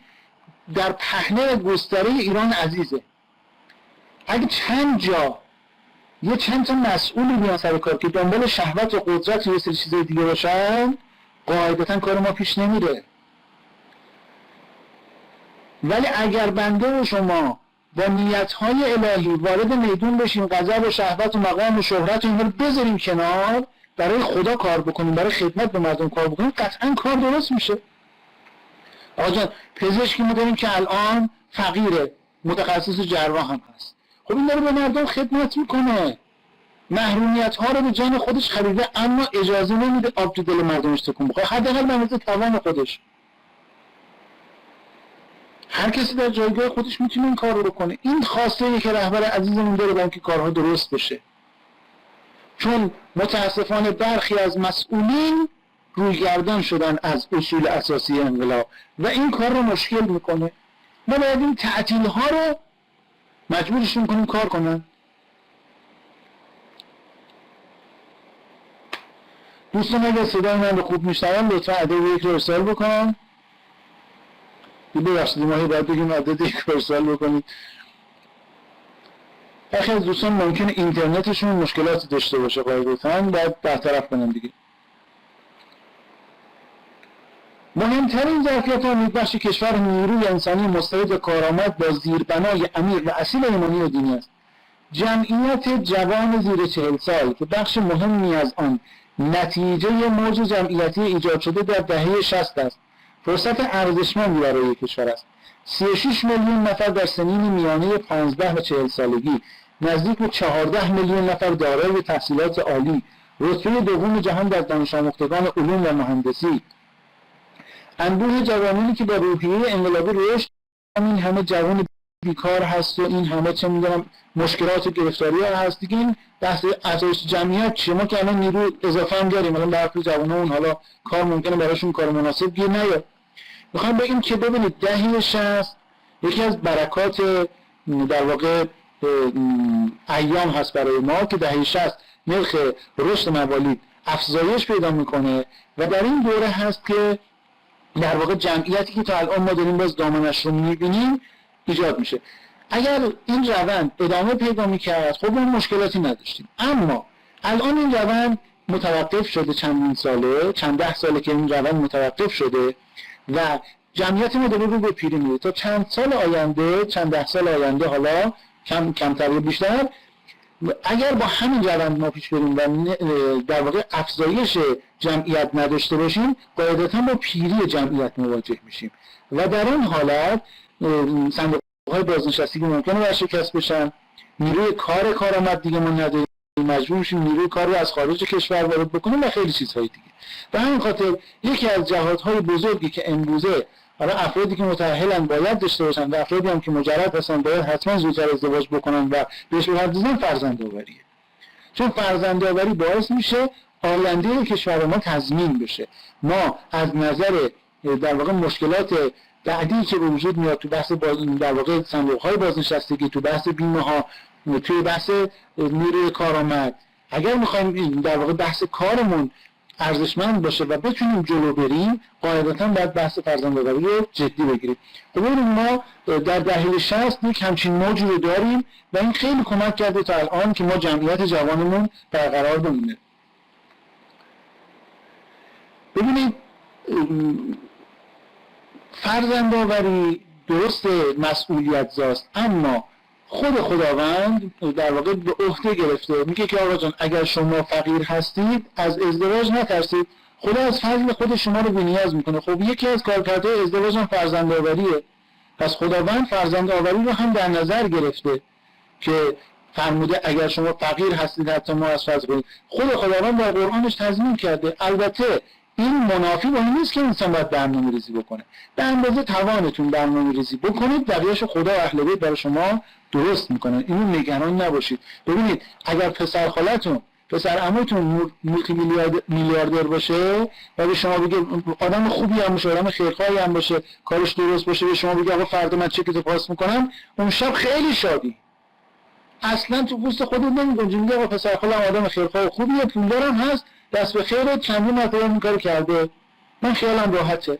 در پهنه گستره ایران عزیزه اگه چند جا یه چند تا مسئولی بیان سر کار که دنبال شهوت و قدرت و یه سری چیزای دیگه باشن، قاعدتا کار ما پیش نمیره. ولی اگر بنده و شما با نیت‌های الهی وارد میدون بشیم، غضب و شهوت و مقام و شهرت و اینا رو بذاریم کنار، برای خدا کار بکنیم، برای خدمت به مردم کار بکنیم، قطعا کار درست میشه. آقا جان پزشکی ما داریم که الان فقیره، متخصص جراح هم هست. خب این داره به مردم خدمت میکنه، محرومیت ها رو به جان خودش خریده اما اجازه نمیده آب تو دل مردمش تکون بخوره، حداقل به اندازه توان خودش. هر کسی در جایگاه خودش میتونه این کار رو بکنه. این خواسته که رهبر عزیزمون داره برای اینکه کارها درست بشه. چون متاسفانه برخی از مسئولین رویگردان شدن از اصول اساسی انقلاب و این کار رو مشکل میکنه. ما باید این تعطیل ها رو مجبورشون کنیم کار کنن. دوستان اگر صدای من رو خوب میشنون لطفا عدد یک رو ارسال بکنن. ببخشید ما باید بگیم عدد یک رو ارسال بکنید. برخی از دوستان ممکنه اینترنتشون مشکلاتی داشته باشه، قاعدتاً باید برطرف کنن دیگه. مهمترین ظرفیت امیدبخش کشور نیروی انسانی مستعد و کارآمد با زیربنای عمیق و اصیل ایمانی و دینی است. جمعیت جوان زیر 40 سال که بخش مهمی از آن نتیجه موج جمعیتی ایجاد شده در دهه 60 است، فرصت ارزشمندی برای کشور است. 36 میلیون نفر در سنین میانه 15 و 40 سالگی، نزدیک به 14 میلیون نفر دارای تحصیلات عالی، رتبه دوم جهان در دانش آموختگان علوم و مهندسی، انبوه جوانانی که با روحیه انقلابی رشد، این همه جوان بیکار هست و این همه چه میدونم مشکلات و گرفتاری ها هست دیگه. این بحث افزایش جمعیت چیه؟ ما که الان نیرو اضافه هم داریم، الان برخی جوانان حالا کار ممکنه براشون کار مناسب گیر نیاد. میخوام بگیم که ببینید دهه 60 یکی از برکات در واقع ایام هست برای ما که دهه 60 نرخ رشد موالید افزایش پیدا میکنه و در این دوره هست که در واقع جمعیتی که تا الان ما داریم باز دامنش رو میبینیم ایجاد میشه. اگر این روند ادامه پیدا میکرد خب اون مشکلاتی نداشتیم، اما الان این روند متوقف شده، چندین ساله، چند ده ساله که این روند متوقف شده و جمعیت ما داره رو به پیری میره. تا چند سال آینده، چند ده سال آینده، حالا کمتر یا بیشتر، اگر با همین روند ما پیش بریم و در واقع افزایش جمعیت نداشته باشیم، قاعدتاً با پیری جمعیت مواجه میشیم و در اون حالت صندوق‌های بازنشستگی ممکنه ورشکست بشن، نیروی کارآمد دیگه ما نداریم، مجبور میشیم نیروی کار رو از خارج کشور وارد بکنیم و خیلی چیزهای دیگه. به همین خاطر یکی از جهادهای بزرگی که امروزه حالا افرادی که متأهلن باید داشته باشن و افرادی هم که مجرد هستن باید حتما زودتر ازدواج بکنن و بهش بپردازن، فرزندآوریه. چون فرزندآوری باعث میشه آینده کشور ما تضمین بشه. ما از نظر در واقع مشکلات بعدی که به وجود میاد تو بحث در واقع صندوق‌های بازنشستگی، تو بحث بیمه ها، توی بحث نیروی کارآمد، اگر می‌خوایم در واقع بحث کارمون ارزشمند باشه و بتونیم جلو بریم، قاعدتاً باید بحث فرزندآوری رو جدی بگیریم. ببینید ما در دهه 60 یک همچین موجی رو داریم و این خیلی کمک کرده تا الان که ما جمعیت جوانمون برقرار بمونه. ببینید فرزندآوری درست مسئولیت زاست، اما خود خداوند در واقع به عهده گرفته، میگه که آقا جان اگر شما فقیر هستید از ازدواج نترسید، خدا از فضل خود شما رو بی‌نیاز میکنه. خب یکی از کارکردهای ازدواج هم فرزندآوریه، پس خداوند فرزندآوری رو هم در نظر گرفته که فرموده اگر شما فقیر هستید حتی ما از فضل کنید. خود خداوند در قرآنش تضمین کرده. البته این منافی با این نیست که انسان باید برنامه‌ریزی بکنه، به اندازه توانتون برنامه‌ریزی بکنید، بقیه‌شو خدا و اهل بیت برای شما درست میکنن، اینو نگران نباشید. ببینید اگر پسر خالتون، پسر عموتون مولتی میلیاردر باشه و به شما بگه آدم خوبی هم باشه، آدم خیرخواهی هم باشه، کارش درست باشه، به شما بگه آقا فردا من چکتو پاس میکنم، اون شب خیلی شادی اصلا تو پوست خودت نمیگنجه، میگه آقا پسر خالم آدم خیرخواه خوبیه، پولدارم هست، دست به خیرت، چندین مرتبه این کارو کرده، من خیالم راحته.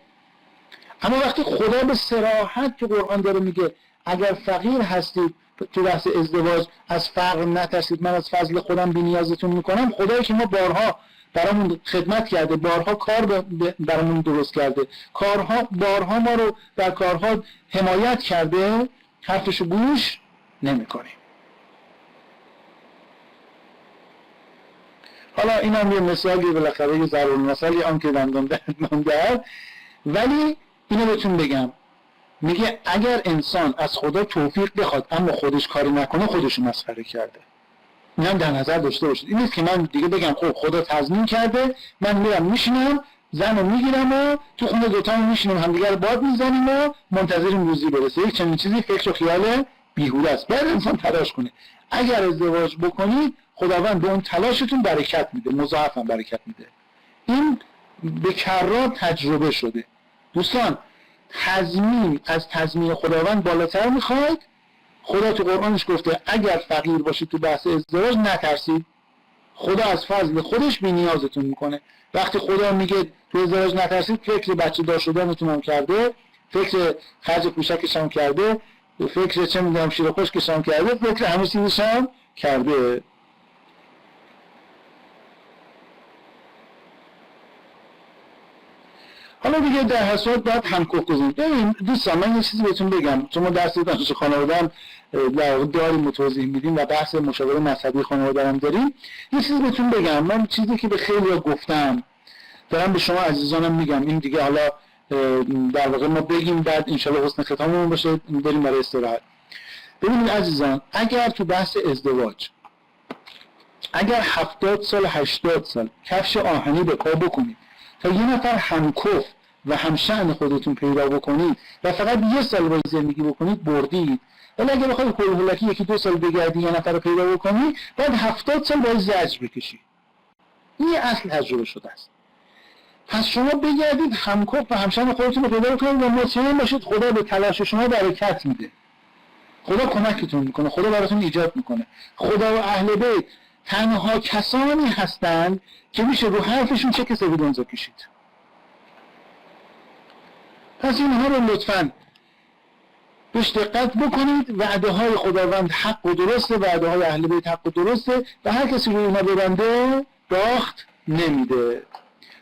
اما وقتی خدا به صراحت تو قرآن داره میگه اگر فقیر هستید تو بحث ازدواج از فقر نترسید، من از فضل خودم بی‌نیازتون میکنم، خدایی که ما بارها برامون خدمت کرده، بارها کار برامون درست کرده، بارها ما رو در کارها حمایت کرده، حرفشو گوش نمیکنیم. حالا این هم یه مثالی بالاخره یه ضرور مثالی آن که دندان درد، ولی اینو بهتون بگم، میگه اگر انسان از خدا توفیق بخواد اما خودش کاری نکنه خودشو مسخره کرده. این هم در نظر داشته باشید. این نیست که من دیگه بگم خب خدا تضمین کرده، من میرم میشینم زن رو میگیرم و تو خونه دوتا میشینیم همدیگه رو باد میزنیم و منتظریم روزی برسه. یک چنین چیزی فکر و خیال بیهوده است. باید انسان تلاش کنه. اگر ازدواج بکنید خداوند به اون تلاشتون برکت میده، مضاعف هم برکت میده. این به کرات تجربه شده. دوستان تضمین از تضمین خداوند بالاتر میخواید؟ خدا تو قرآنش گفته اگر فقیر باشید تو بحث ازدواج نترسید، خدا از فضل خودش بی‌نیازتون میکنه. وقتی خدا میگه تو ازدواج نترسید، فکر بچه دار شدنتون هم کرده، فکر خرج پوشکش هم کرده، فکر چه میدونم شیر خشکشان کرده، فکر همه چیزشان کرده. حالا دیگه در هر صورت باید همکوک گذارید. ببین دوستان من یه چیزی بهتون بگم، چون ما درس دانش خانواده در واقع داریم و توضیح میدیم و بحث مشاوره مذهبی خانواده هم داریم. یه چیزی بهتون بگم، من چیزی که به خیلی‌ها گفتم دارم به شما عزیزانم میگم، این دیگه حالا در واقع ما بگیم بعد انشالله حسن ختاممون باشه بریم برای استراحت. ببینید عزیزان، اگر تو بحث ازدواج اگر 70 سال 80 سال کفش آهنی به پا بکنید تا یه نفر همکف و همشأن خودتون پیدا بکنید و فقط یه سال باید زندگی بکنید بردید. ولی اگر بخواید هولکی یکی 2 سال بگردی یه نفر رو پیدا بکنید بعد 70 سال باید زجر بکشید. این اصل تجربه شده است. پس شما بگردید همکف و همشأن خودتون رو پیدا بکنید و مطمئن باشید خدا به تلاش شما برکت میده. خدا کمکتون میکنه، خدا براتون ایجاد میکنه. خدا و اهل بیت تنها کسانی هستند که میشه رو حرفشون چک سفید امضا کشید. پس اینها رو لطفاً بهش دقت بکنید. وعده های خداوند حق و درسته، وعده های اهل بیت حق و درسته و هر کسی روی اینا ببنده باخت نمیده.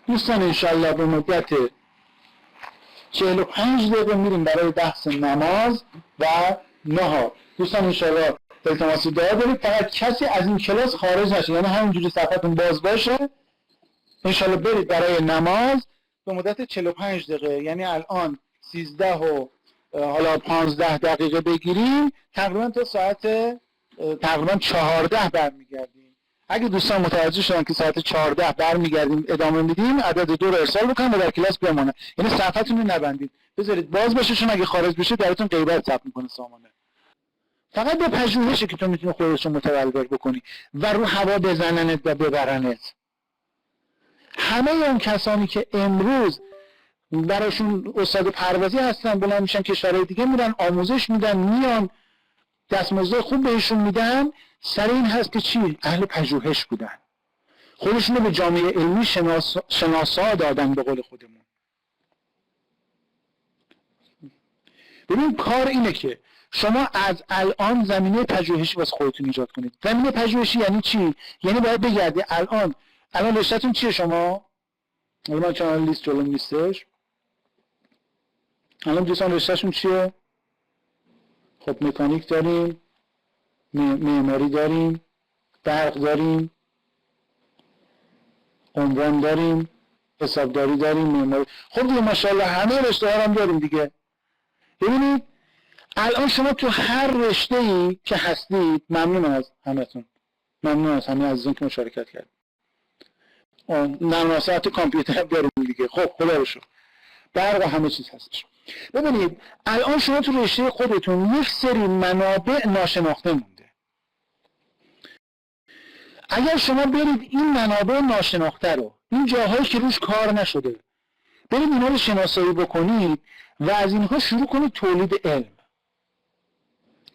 دوستان انشاءالله به مدت 45 دقیقه میریم برای بحث نماز و نهار. دوستان انشاءالله التماس دعا دارید فقط کسی از این کلاس خارج نشه، یعنی همینجوری صفحتون باز باشه. انشاءالله برید برای نماز به مدت 45 دقیقه، یعنی الان 13 و حالا 15 دقیقه بگیریم تقریبا تا ساعت تقریبا 14 برمیگردیم. اگه دوستان متوجه شدن که ساعت 14 برمیگردیم ادامه میدیم، عدد 2 رو ارسال بکنم و در کلاس بمونه. یعنی صفحتون رو نبندید، بذارید باز باشه، چون اگه خارج بشه درتون غیبت ثبت میکنه سامانه. فقط با پژوهشه که تو میتونی خودت رو متولد بکنی و رو هوا بزننت و ببرنت. همه اون کسانی که امروز براشون استاد پروازی هستن بلند میشن کشورهای دیگه میرن آموزش میدن میان دستمزد خوب بهشون میدن، سر این هست که چی؟ اهل پژوهش بودن، خودشون رو به جامعه علمی شناسا دادن به قول خودمون. ببین کار اینه که شما از الان زمینه پژوهشی واسه خودتون ایجاد کنید. زمینه پژوهشی یعنی چی؟ یعنی باید بگردی الان رشته‌تون چیه شما؟ من چون لیست جلوم نیستش. الان دوستان رشته‌شون چیه؟ خب مکانیک داریم، معماری داریم، برق داریم، عمران داریم، حسابداری داریم، معماری. خب دیگه ماشاءالله همه رشته‌ها هم داریم دیگه. ببینید الان شما تو هر رشته‌ای که هستید، ممنون از همتون، ممنون از همه عزیزان که مشارکت کردید. نرم افزار کامپیوتر داریم دیگه. خب خدا رو شکر. برق و همه چیز هستش. ببینید الان شما تو رشته خودتون یک سری منابع ناشناخته مونده. اگر شما برید این منابع ناشناخته رو، این جاهایی که روش کار نشده، برید اینا رو شناسایی بکنید و از اینها شروع کنید تولید علم.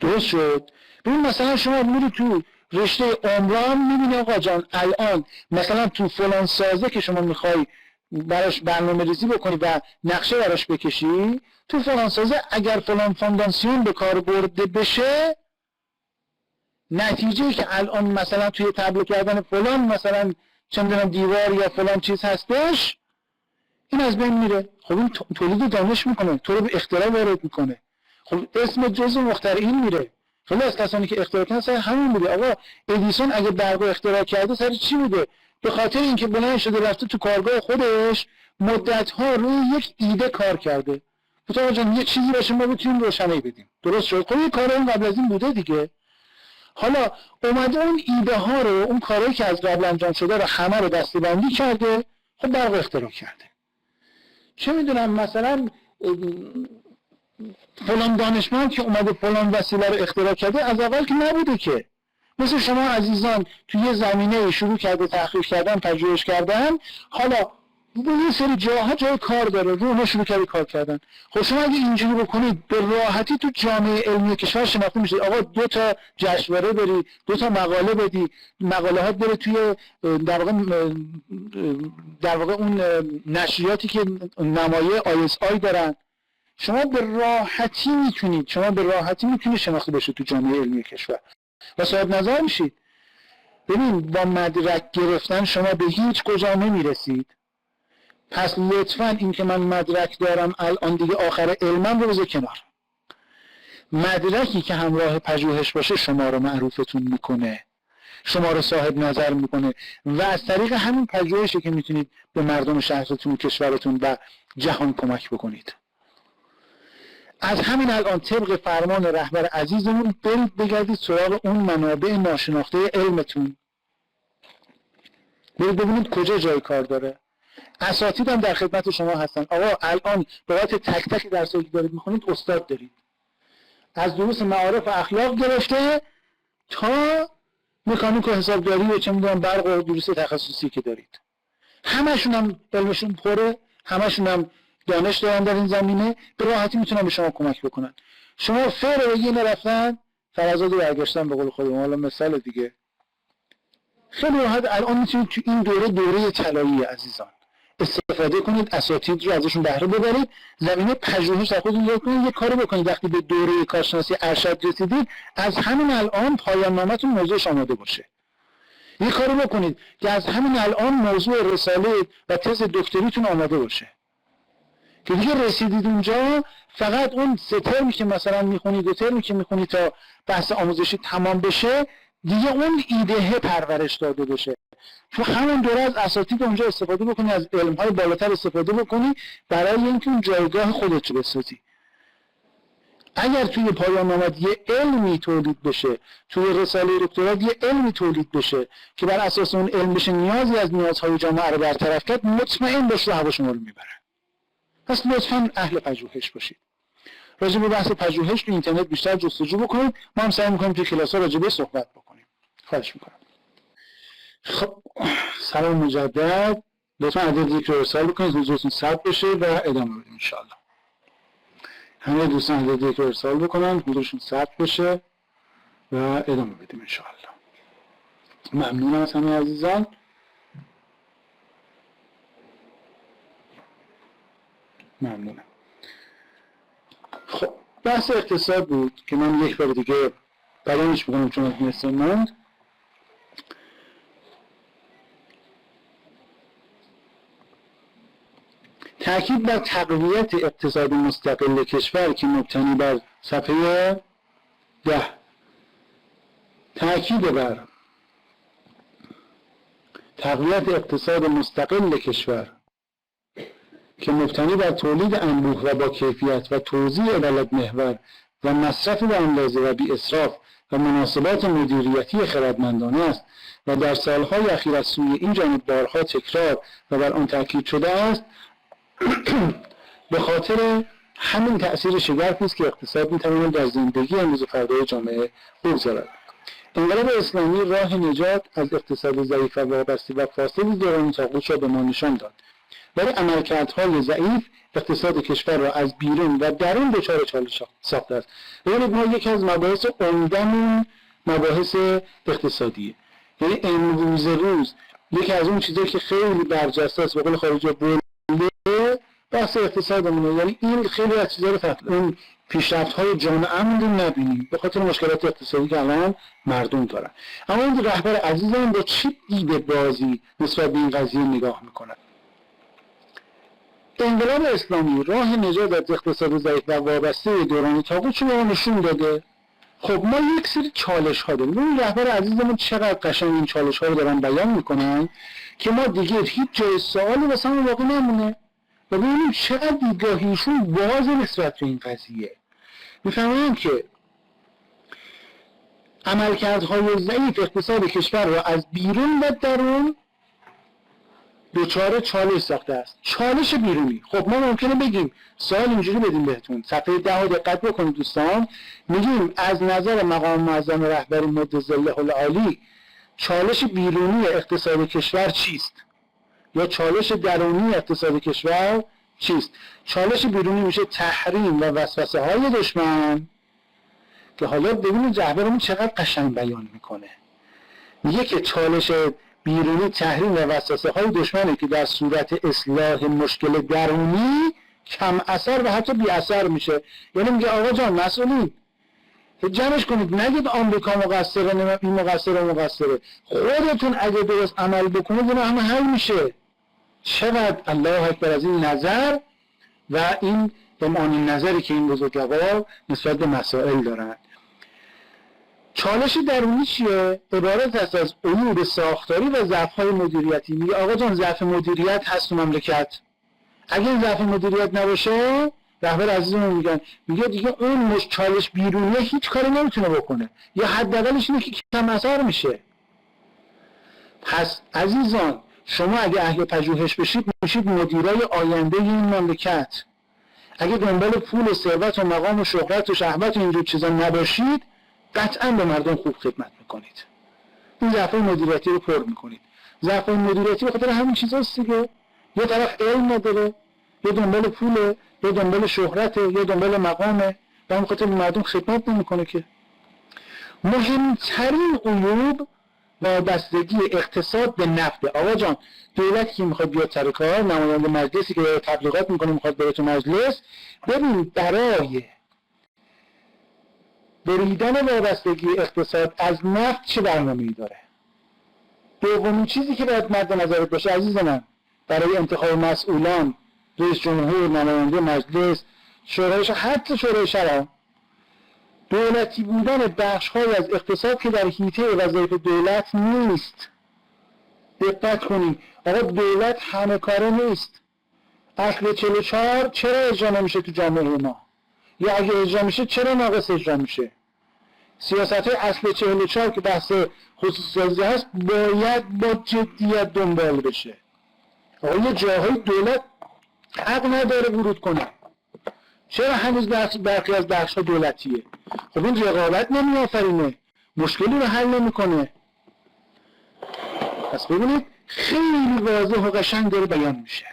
درست شد؟ ببین مثلا شما میرید تو رشته عمران میبینی آقا جان الان مثلا تو فلان سازه که شما میخوای براش برنامه ریزی بکنی و نقشه براش بکشی، تو فلان سازه اگر فلان فانداسیون به کار برده بشه، نتیجه که الان مثلا توی تبلیغ کردن فلان مثلا چه میدونم دیوار یا فلان چیز هستش، این از بین میره. خب این تولید دانش میکنه، تو رو به اختراع وارد میکنه. خب اسم جزء مخترعین میره. خیلی از کسانی که اختراع کردن سر همین بوده. آقا ادیسون اگه برق اختراع کرده سر چی بوده؟ به خاطر اینکه بلند شده رفته تو کارگاه خودش مدت‌ها روی یک ایده کار کرده. گفت جان یه چیزی باشه ما بتونیم روشنایی بدیم. درست شد؟ خب این کارا اون قبل از این بوده دیگه. حالا اومده اون ایده ها رو، اون کارهایی که از قبل انجام شده رو همه رو دسته‌بندی کرده، خب برق اختراع کرده. چه میدونم مثلا فلان دانشمند که اومده فلان وسیله رو اختراع کرده از اول که نبوده که. مثل شما عزیزان توی یه زمینه شروع کرده تحقیق کردن، پژوهش کردن، حالا به یه سری جاها جای کار داره، رو اونها شروع کرده کار کردن. خب شما اگه اینجوری بکنید به راحتی تو جامعه علمی کشور شناخته میشید. آقا 2 تا جشنواره بری، 2 تا مقاله بدی، مقاله ها بره توی در واقع اون نشریاتی که نمایه ISI دارن، شما به راحتی میتونید شناخته بشید تو جامعه علمی کشور و صاحب نظر میشید. ببین با مدرک گرفتن شما به هیچ کجا نمیرسید. پس لطفاً این که من مدرک دارم الان دیگه آخر علمم رو بذار کنار. مدرکی که همراه پژوهش باشه شما رو معروفتون میکنه، شما رو صاحب نظر میکنه و از طریق همین پژوهشی که میتونید به مردم شهرتون، کشورتون و جهان کمک بکنید. از همین الان طبق فرمان رهبر عزیزمون برید بگردید سراغ اون منابع ناشناخته علمتون، برید ببینید کجا جای کار داره. اساتید هم در خدمت شما هستن. آقا الان بابت تک تک درسایی که دارید میخونید استاد دارید، از دروس معارف و اخلاق گرفته تا مکانیک و حسابداری و چه میدونم برق و دروس تخصصی که دارید. همشون هم علمشون پره، همشون هم دانش دارن در این زمینه، به راحتی میتونن به شما کمک بکنن. شما فعلا بگی نرفتن فرزاد برگشتن به قول خودمون، حالا مثال دیگه خیلی راحت الان میتونید تو این دوره طلایی عزیزان استفاده کنید، اساتید رو ازشون بهره ببرید، زمینه پژوهش در خودتون یاد کنید، یه کاری بکنید وقتی به دوره کارشناسی ارشد رسیدید از همین الان پایان نامه‌تون موضوعش آماده باشه. یه کاری بکنید که از همین الان موضوع رساله و تز دکتریتون آماده باشه که دیگه رسیدید اونجا فقط اون 3 ترمی که مثلا میخونید، 2 ترمی که میخونید تا بحث آموزشی تمام بشه دیگه اون ایده پرورش داده بشه. تو همون دوره از اساتید اونجا استفاده بکنی، از علم‌های بالاتر استفاده بکنی برای اینکه اون جایگاه خودت رو بسازی. اگر توی پایان نامه یه علمی تولید بشه، توی رساله دکترا یه علمی تولید بشه که بر اساس اون علم بشه نیازی از نیازهای جامعه رو برطرف کرد، مطمئن باش رو هوا شما رو میبرن. پس لطفاً اهل پژوهش باشید. راجع به بحث پژوهش تو اینترنت بیشتر جستجو بکنید. ما هم سعی می‌کنیم توی کلاس‌ها راجع به صحبت بکنیم. خواهش می‌کنم. خب سلام مجدد، لطفا عدد یک رو ارسال بکنید، حضورتون ثبت بشه و ادامه بدیم انشاءالله. همه دوستان عدد یک رو ارسال بکنن، حضورشون ثبت بشه و ادامه بدیم انشاءالله. ممنونم از همه عزیزان. ممنونم. خب بحث اقتصاد بود که من یک بار دیگه بیانش می‌کنم چون از نصف ماند. تأکید بر تقویت اقتصاد مستقل کشور که مبتنی بر صفحه 10. تأکید بر تقویت اقتصاد مستقل کشور که مبتنی بر تولید انبوه و با کیفیت و توزیع بلد محور و مصرف به اندازه و بی اسراف و مناسبات مدیریتی خردمندانه است و در سالهای اخیر از سوی این جانب بارها تکرار و بر آن تأکید شده است، به خاطر همین تأثیر شگرفی است که اقتصاد می‌تواند در زندگی امروز و فردای جامعه بگذارد. انقلاب اسلامی راه نجات از اقتصاد ضعیف و وابسته و فاسد دوران طاغوت را به ما نشان داد، ولی عملکردهای ضعیف اقتصاد کشور را از بیرون و درون دچار چالش ساخته است. ببینید ما یکی از مباحث عمده‌مون مباحث اقتصادیه، یعنی امروز روز یکی از اون چیزایی که خیلی برجسته است به قول خارجی بوله بحث اقتصادمونه. یعنی این خیلی از چیزا رو اون پیشرفت‌های جامعه‌مون رو نبینیم به خاطر مشکلات اقتصادی که الان مردم دارن. اما این رهبر عزیزم با چه دیده بازی نسبت به این قضیه نگاه میکنه؟ انقلاب اسلامی راه نجات از اقتصاد ضعیف و وابسته دوران طاغوت رو نشون داده. خب ما یک سری چالش ها داریم. این رهبر عزیزمون چقدر قشنگ این چالش ها رو دارن بیان میکنن که ما دیگه هیچ جای سوالی واسه ما باقی نمونه و ببینیم چقدر دیدگاهیشون باز نسبت به این قضیه. میفهمیم که عملکردهای ضعیف اقتصاد کشور را از بیرون و درون دچار چالش ساخته است. چالش بیرونی. خب ما ممکنه بگیم سوال اینجوری بدیم بهتون، صفحه 10 رو دقت بکنید دوستان، میگیم از نظر مقام معظم رهبری مد ظله العالی چالش بیرونی اقتصاد کشور چیست؟ یا چالش درونی اقتصاد کشور چیست؟ چالش بیرونی میشه تحریم و وسوسه های دشمن که حالا ببینید رهبرمون چقدر قشنگ بیان میکنه. میگه که چالش بیرونی تحریم و وسوسه های دشمنه که در صورت اصلاح مشکل درونی کم اثر و حتی بی اثر میشه. یعنی میگه آقا جان مسئولین جمعش کنید، نگید آمریکا مقصره، این مقصره و مقصره، خودتون اگه درست عمل بکنید اینا همه حل میشه. چقدر الله اکبر از این نظر و این امان نظری که این بزرگوار نسبت به مسائل دارند. چالش درونی چیه؟ عبارت است از عیوب ساختاری و ضعف‌های مدیریتی. میگه آقا جان ضعف مدیریت هست تو مملکت، اگه این ضعف مدیریت نباشه رهبر عزیزمون میگه دیگه اون چالش بیرونیه هیچ کاری نمیتونه بکنه، یا حداقلش اینه که کم اثر میشه. پس عزیزان شما اگه اهل پژوهش بشید میشید مدیرای آینده این مملکت. اگه دنبال پول و ثروت و مقام و شهرت و شهوت و اینجور چیزا نباشید قطعا به مردم خوب خدمت میکنید. این ضعف‌های مدیریتی رو پر میکنید. ضعف‌های مدیریتی به خاطر همین چیزاست دیگه. یه طرف علم نداره، یه دنبال پوله، یه دنبال شهرته، یه دنبال مقامه، و همین خاطر مردم خدمت نمیکنه که. مهمترین عیوب وابستگی اقتصاد به نفت. آقا جان دولتی که میخواد بیاد سر کار، نماینده مجلسی که تبلیغات میکنه میخواد بره تو مجلس، ببین برای بریدن وابستگی اقتصاد از نفت چه برنامه‌ای داره. دومین چیزی که باید مد نظرت باشه عزیز من برای انتخاب مسئولان، رئیس جمهور، نماینده مجلس، شورای، حتی شورای شورا، دولتی بودن بخش‌های از اقتصاد که در حیطه وظایف دولت نیست. دقت کنید آقا دولت همه کاره نیست. اصل 44 چرا اجرا نمیشه تو جامعه ما؟ یا اگه اجرا میشه چرا ناقص اجرا میشه؟ سیاست اصل 44 که بحث خصوصی هست باید با جدیت دنبال بشه. آقا یه جاهای دولت حق نداره ورود کنه. چرا هنوز برخی از بخش‌ها دولتیه؟ خب این رقابت نمی‌آفرینه، مشکلی رو حل نمی‌کنه. پس ببینید خیلی واضح و قشنگ داره بیان میشه.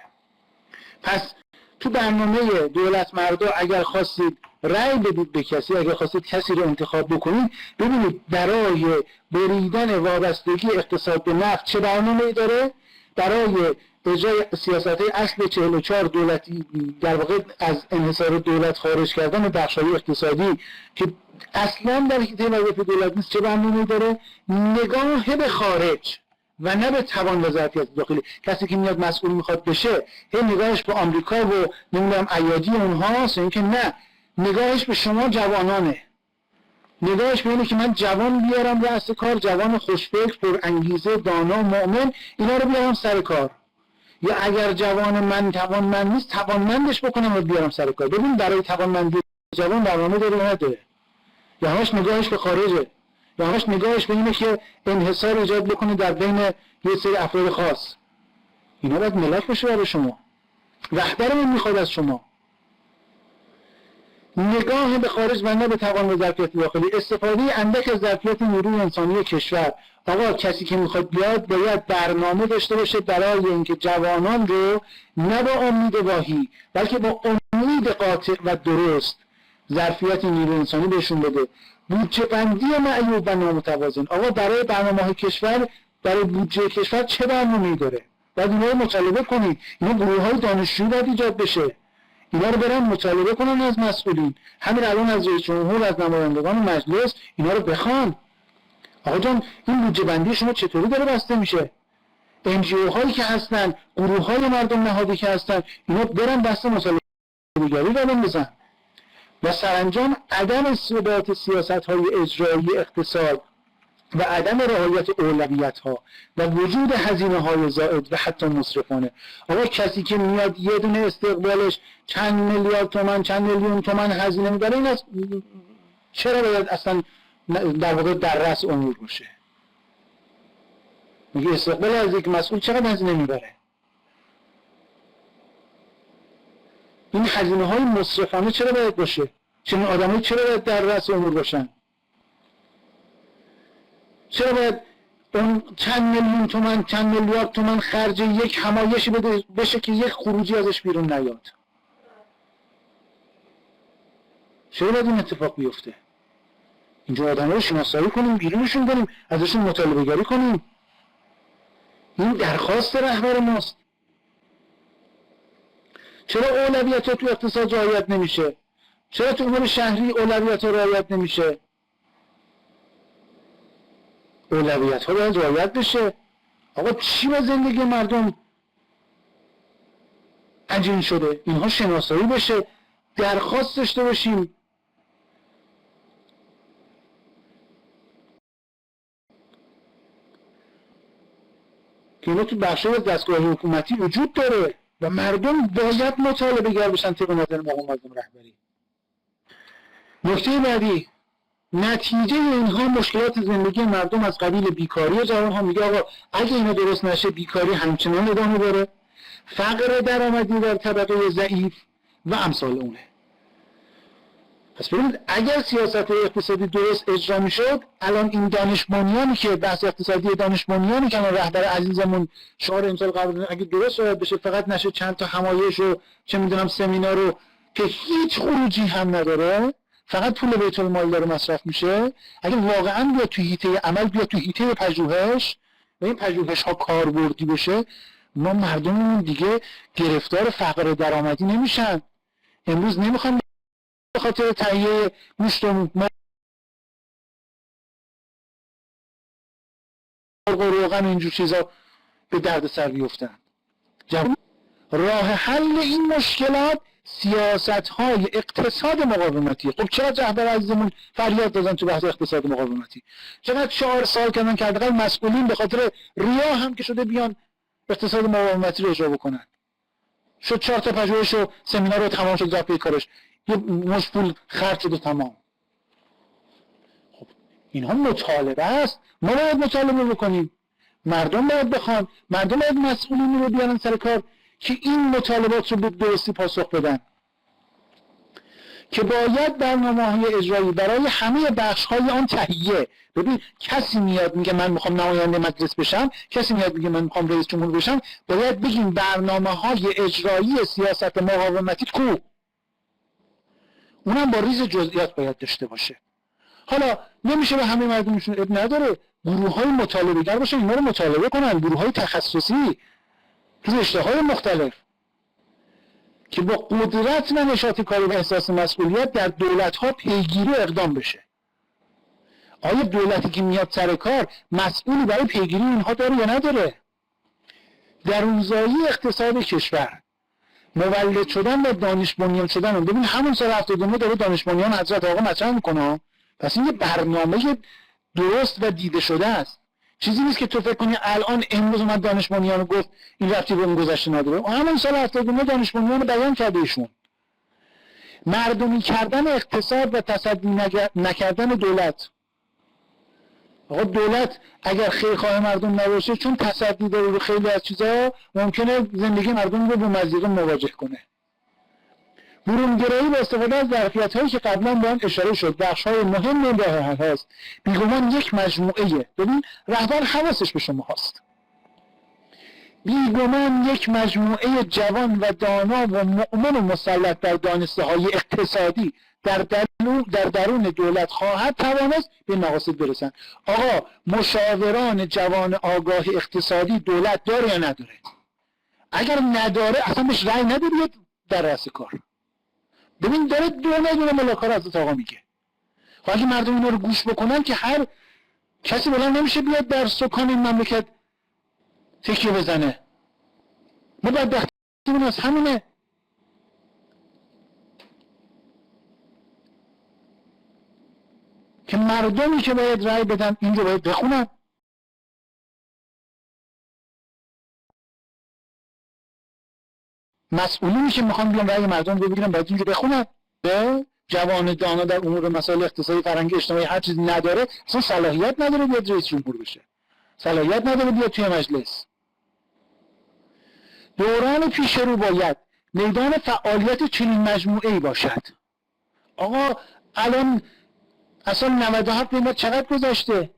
پس تو برنامه دولت مردا اگر خواستید رأی بدید به کسی، اگر خواستید کسی رو انتخاب بکنید، ببینید برای بریدن وابستگی اقتصاد به نفت چه برنامه‌ای داره، برای اجرای سیاست‌های اصل 44 دولتی، در واقع از انحصار دولت خارج کردن بخش‌های اقتصادی که اصلاً در حیطه وظایف دولت نیست چه برنامه‌ای داره، نگاه به خارج و نه به توان و ظرفیت داخلی. کسی که میاد مسئول میخواد بشه هی نگاهش به آمریکا و نمیدونم ایادی اونهاست، اینکه نه، نگاهش به شما جوانانه. نگاهش به اینه که من جوان بیارم رأس کار، جوان خوشفکر، پر انگیزه، دانا، مؤمن، اینا رو بیارم سر کار. یا اگر جوان من توانمند نیست توانمندش بکنم و بیارم سر کار. ببین برای توانمندی جوان برنامه داره نداره. یا همش نگاهش به خارجه، یا همش نگاهش به اینه که انحصار ایجاد بکنه در بین یه سری افراد خاص. اینا باید ملاک بشه برای شما. رهبرمون میخواد از شما نگاه به خارج و نه به توان و ظرفیت داخلی، استفاده اندک از ظرفیت نیروی انسانی کشور. آقا کسی که میخواد بیاد باید برنامه داشته باشه برای اینکه جوانان رو نه با امید واهی بلکه با امید قاطع و درست ظرفیت نیروی انسانی بهشون بده. بودجه بندی معیوب و نامتوازن. آقا برای برنامه‌های کشور، برای بودجه کشور چه برنامه‌ای داره؟ باید اینا رو مطالبه کنید. اینا گروه‌های دانشجویی باید ایجاد بشه. اینا رو برن مطالبه کنن از مسئولین. همین الان از رئیس جمهور، از نمایندگان مجلس اینا رو بخوان. آقا جان این بودجه بندی شما چطوری داره بسته میشه؟ NGO هایی که هستن، گروه های مردم نهادی که هستن، اینا برن بسته مطالبه گری رو بزن. و سرانجام عدم ثبات سیاست های اجرایی اقتصاد و عدم رعایت اولویت ها و وجود هزینه های زائد و حتی مصرفانه. آقا کسی که میاد یه دونه استقبالش چند میلیارد تومان، چند میلیون تومان هزینه میبره، این از چرا باید اصلا در واقع در رأس امور باشه؟ میگه استقبال از یک مسئول چقدر هزینه میبره؟ این هزینه های مصرفانه چرا باید باشه؟ چنین آدمایی چرا باید در رأس امور باشن؟ چرا باید اون چند میلیون تومان، چند میلیارد تومان خرج یک همایشی بشه که یک خروجی ازش بیرون نیاد؟ چرا باید این اتفاق بیفته؟ اینجا آدم‌ها رو شناسایی کنیم، بیرونشون کنیم، ازشون مطالبه گری کنیم. این درخواست رهبر ماست. چرا اولویت ها تو اقتصاد رعایت نمیشه؟ چرا تو امور شهری اولویت ها رعایت نمیشه؟ اولویت ها باید رعایت بشه. آقا چی با زندگی مردم عجین شده؟ اینها شناسایی بشه، درخواست داشته باشیم. که اینا تو بخشای از دستگاه حکومتی وجود داره و مردم باید مطالبه گر بشن طبق نظر مقام رهبری. نکته بعدی، نتیجه اینها مشکلات زندگی مردم از قبیل بیکاری جوان ها. میگه آقا اگه اینا درست نشه بیکاری همچنان ادامه داره، فقر درآمدی در طبقه ضعیف و امثال اونه. پس ببینید اگر سیاست اقتصادی درست اجرا میشد، الان این دانشمندانی که بحث اقتصادی دانشمندانی که رهبر عزیزمون شعار امسال قبل اگه درست رعایت بشه، فقط نشه چند تا همایش و چه میدونم سمینار رو که هیچ خروجی هم نداره، فقط پول بیت المال داره مصرف میشه، اگه واقعا بیاد تو حیطه عمل، بیاد تو حیطه پژوهش و این پژوهش ها کاربردی بشه، ما مردممون دیگه گرفتار فقر درآمدی نمیشن. امروز نمیخوام به خاطر تهیه گوشت و مرغ و روغن و اینجور چیزا به درد سر بیفتن. راه حل این مشکلات سیاست‌های اقتصاد مقاومتی. خب چرا رهبر عزیزمون فریاد دادن تو بحث اقتصاد مقاومتی؟ چقدر 4 سال کردن که حداقل مسئولین به خاطر ریا هم که شده بیان اقتصاد مقاومتی رو اجرا بکنن. شد 4 تا پژوهش و سمینار رو تمام شد رفت کارش، یه مش پول خرج شد و تمام. خب اینها مطالبه است، ما باید مطالبه بکنیم، مردم باید بخوان، مردم باید مسئولین رو بیارن سر کار که این مطالبات رو به درستی پاسخ بدن، که باید برنامه‌های اجرایی برای همه بخش‌های آن تهیه. ببین کسی میاد میگه من میخوام نماینده مجلس بشم، کسی میاد میگه من میخوام رئیس جمهور بشم، باید بگیم برنامه‌های اجرایی سیاست مقاومتی کو، اونم با ریز جزئیات باید داشته باشه. حالا نمیشه به همه مردمشون اب نداره، گروه‌های مطالبه‌گر باشن اینا رو مطالبه کنن، گروه‌های تخصصی تو رشته‌های مختلف که با قدرت و نشاط کاری و احساس مسئولیت در دولت‌ها پیگیری و اقدام بشه. آیا دولتی که میاد سر کار مسئولی برای پیگیری اینها داره یا نداره؟ درونزایی اقتصاد کشور، مولد شدن و دانش بنیان شدن. ببین همون سال 79 داره دانش بنیان حضرت آقا مطرح میکنه، پس این یه برنامه درست و دیده شده است. چیزی نیست که تو فکر کنی الان امروز اومد دانش بنیان رو گفت این ربطی به اون گذشته نداره. همون سال 79 دانش بنیان رو بیان کرده ایشون. مردمی کردن اقتصاد و تصدی نکردن دولت. آقا دولت اگر خیرخواه مردم نباشه، چون تصدی داره رو خیلی از چیزا، ممکنه زندگی مردم رو با مضیقه مواجه کنه. برونگرایی با استفاده از ظرفیت‌هایی که قبلا به آن اشاره شد، بخش‌های مهم این راه حل هاست. بیگمان یک مجموعه، ببین رهبر حواسش به شما هست، بیگمان یک مجموعه جوان و دانا و مؤمن و مسلط در دانسته‌های اقتصادی در درون دولت خواهد توانست به مقاصد برسن. آقا مشاوران جوان آگاه اقتصادی دولت داره یا نداره؟ اگر نداره اصلا بهش رأی نده بیاد در رأس کار. ببین داره دونه ملاکار از آقا میگه. خب اگه مردم اینا رو گوش بکنن که هر کسی بلند نمیشه بیاد در سکان این مملکت تکیه بزنه. ما بدبختیمون از همینه. که مردمی که باید رأی بدن این رو باید بخونن. مسئولینی که میخوان بیان رأی مردم رو بگیرن باید این رو بخونن. جوان دانا در امور مسائل اقتصادی، فرهنگی، اجتماعی هر چیزی نداره، اصلا صلاحیت نداره بیاد رئیس جمهور بشه، صلاحیت نداره بیاد توی مجلس. دوران پیش رو باید میدان فعالیت چنین مجموعه‌ای باشد. آقا الان اصلا 97 ما چقدر گذشته؟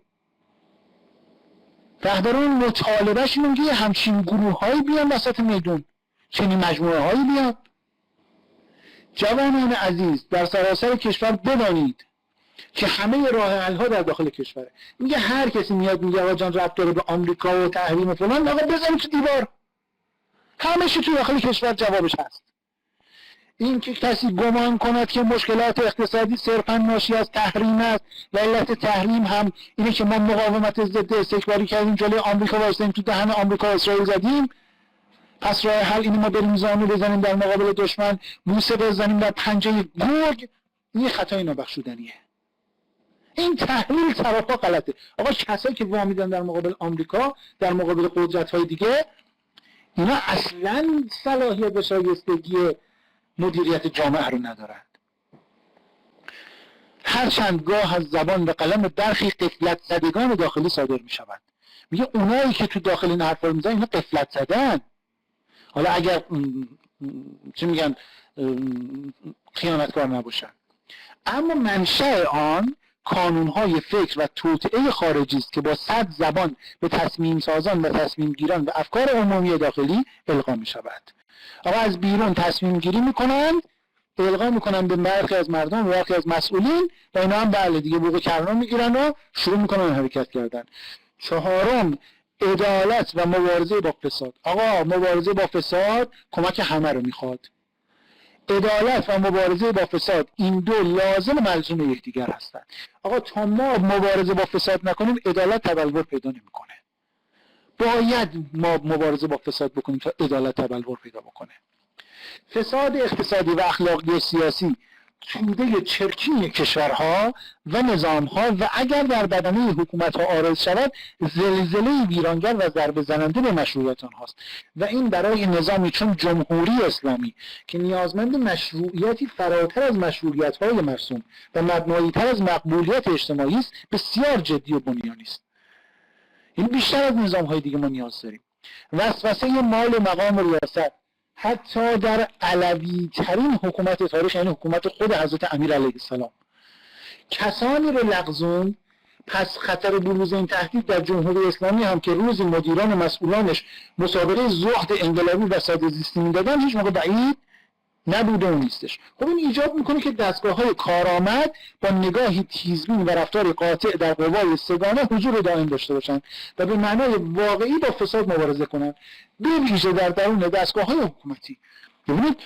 رهبران مطالبهش اینه که همچین گروه‌هایی بیان وسط میدون، چنین مجموعه‌هایی بیان. جوانان عزیز در سراسر کشور بدانید که همه راه حل‌ها در داخل کشوره. میگه هر کسی میاد میگه آقا جان ربط داره به آمریکا و تحریم فلان، آقا بزنید تو دیوار. همه چی تو داخل کشور جوابش هست. این که کسی گمان کند که مشکلات اقتصادی صرفا ناشی از تحریم است و علت تحریم هم اینه که ما مقاومت ضد استکباری کردیم، جلوی آمریکا وایسادیم، تو دهن آمریکا و اسرائیل زدیم، پس راه حل اینه ما بریم زانو بزنیم در مقابل دشمن، بوسه بزنیم در پنجه گرگ. این خطای نابخشودنیه. این تحلیل سراپا غلطه. آقا کسایی که وام میدن در مقابل آمریکا، در مقابل قدرت‌های دیگه، اینا اصلاً صلاحیت و شایستگی مدیریت جامعه رو ندارند. هرچند گاه از زبان به قلم برخی غفلت زدگان داخلی صادر می شود. میگه اونایی که تو داخل این حرفا رو میزنن اینا غفلت زدن. حالا اگر چی میگن خیانتکار نباشن، اما منشأ آن کانونهای فکر و توطئه خارجی است که با صد زبان به تصمیم سازان و تصمیم گیران و افکار عمومی داخلی القا می شود. آقا از بیرون تصمیم گیری میکنند، القا میکنن به برخی از مردم و برخی از مسئولین و اینا هم بله دیگه بوق کرنا میگیرن و شروع میکنن حرکت کردن. چهارم، عدالت و مبارزه با فساد. آقا مبارزه با فساد کمک همه رو میخواد. عدالت و مبارزه با فساد این دو لازم و ملزوم یکدیگر هستند. آقا تا ما مبارزه با فساد نکنیم عدالت تبلور پیدا نمیکنه. باید ما مبارزه با فساد بکنیم تا عدالت تبلور پیدا بکنه. فساد اقتصادی و اخلاقی و سیاسی توده چرکین کشورها و نظامها و اگر در بدنه حکومت‌ها عارض شود زلزله ویرانگر و ضربه زننده به مشروعیت آنهاست و این برای نظامی چون جمهوری اسلامی که نیازمند مشروعیتی فراتر از مشروعیت‌های مرسوم و مبنایی‌تر از مقبولیت اجتماعی است بسیار جدی و بنیانی است. این بیشتر از نظام‌های دیگه ما نیاز داریم. وسوسه مال و مقام و ریاست حتی در علوی ترین حکومت تاریخ، یعنی حکومت خود حضرت امیر علیه السلام، کسانی رو لغزون. پس خطر بروز این تهدید در جمهوری اسلامی هم که روز مدیران و مسئولانش مسابقه زهد انقلابی و ساده زیستی میدادن هیچ موقع بعید نبوده و نیستش. خب این ایجاب میکنه که دستگاه‌های کارآمد با نگاهی تیزبین و رفتار قاطع در قوای سگانه حضور دائم داشته باشند و به معنای واقعی با فساد مبارزه کنند، به ویژه در درون دستگاه‌های حکومتی. ببینید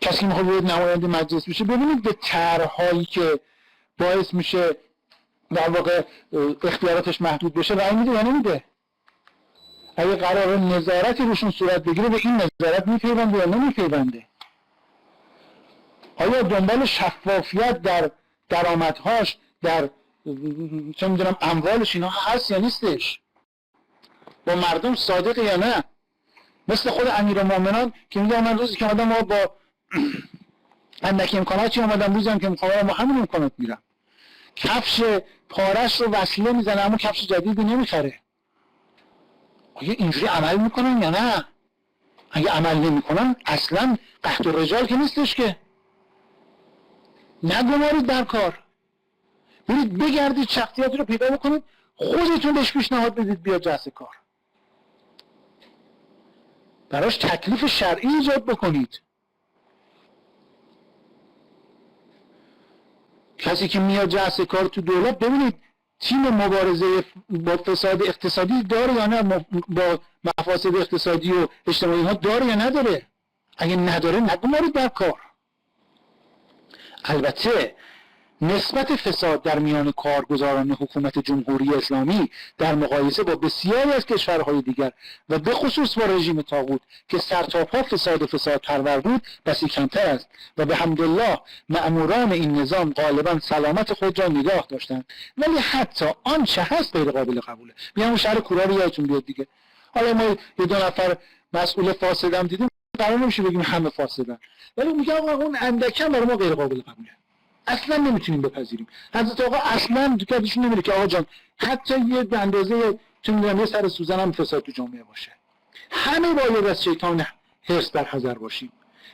کسی که میخواد باید نماینده مجلس بشه، ببینید به طرح‌هایی که باعث میشه در واقع اختیاراتش محدود بشه رأی میده یا نمیده. اگه قرار نظارتی روشون صورت بگیره به این نظارت میپیونده یا نمیپیونده. آیا دنبال شفافیت در درآمدهاش، در چه میدونم اموالش اینا هست یا نیستش؟ با مردم صادق یا نه؟ مثل خود امیرالمومنان که میگه من روزی که آمدم ما با اندکی امکاناتی اومدم، روزی هم که میخوام ما همین امکانات میرم. کفش پارش رو وسیله میزنه اما کفش جدیدی نمیخره. آیا اینجوری عمل میکنن یا نه؟ اگه عمل نمیکنن اصلا قحط الرجال که نیستش که. نگمارید در کار. برید بگردید شخصیتی رو پیدا بکنید، خودتون بهش پیشنهاد بدید بیاد جلسه کار. براش تکلیف شرعی ایجاد بکنید. کسی که میاد جلسه کار تو دولت، ببینید تیم مبارزه با فساد اقتصادی داره یا نه، با مفاسد اقتصادی و اجتماعی ها داره یا نداره. اگه نداره نگمارید در کار. البته نسبت فساد در میان کارگزاران حکومت جمهوری اسلامی در مقایسه با بسیاری از کشورهای دیگر و به خصوص با رژیم طاغوت که سرتاپا فساد پرور بود بسی کمتر است و به حمدالله مأموران این نظام غالبا سلامت خود را نگاه داشتند، ولی حتی آنچه هست غیر قابل قبوله. بیان شهر کورا رو یادتون بیاد دیگه. حالا ما یه دو نفر مسئول فاسدم دیدیم، قرار نمیشه بگیم همه فاسدن، ولی میگم آقا اون اندکم برای ما غیر قابل قبوله، اصلا نمیتونیم بپذیریم. حضرت آقا اصلا دکترشون نمیره که آقا جان حتی یه اندازه چه میدونم یه سر سوزن هم فساد تو جامعه باشه. همه باید از شیطان حرص در حذر باشیم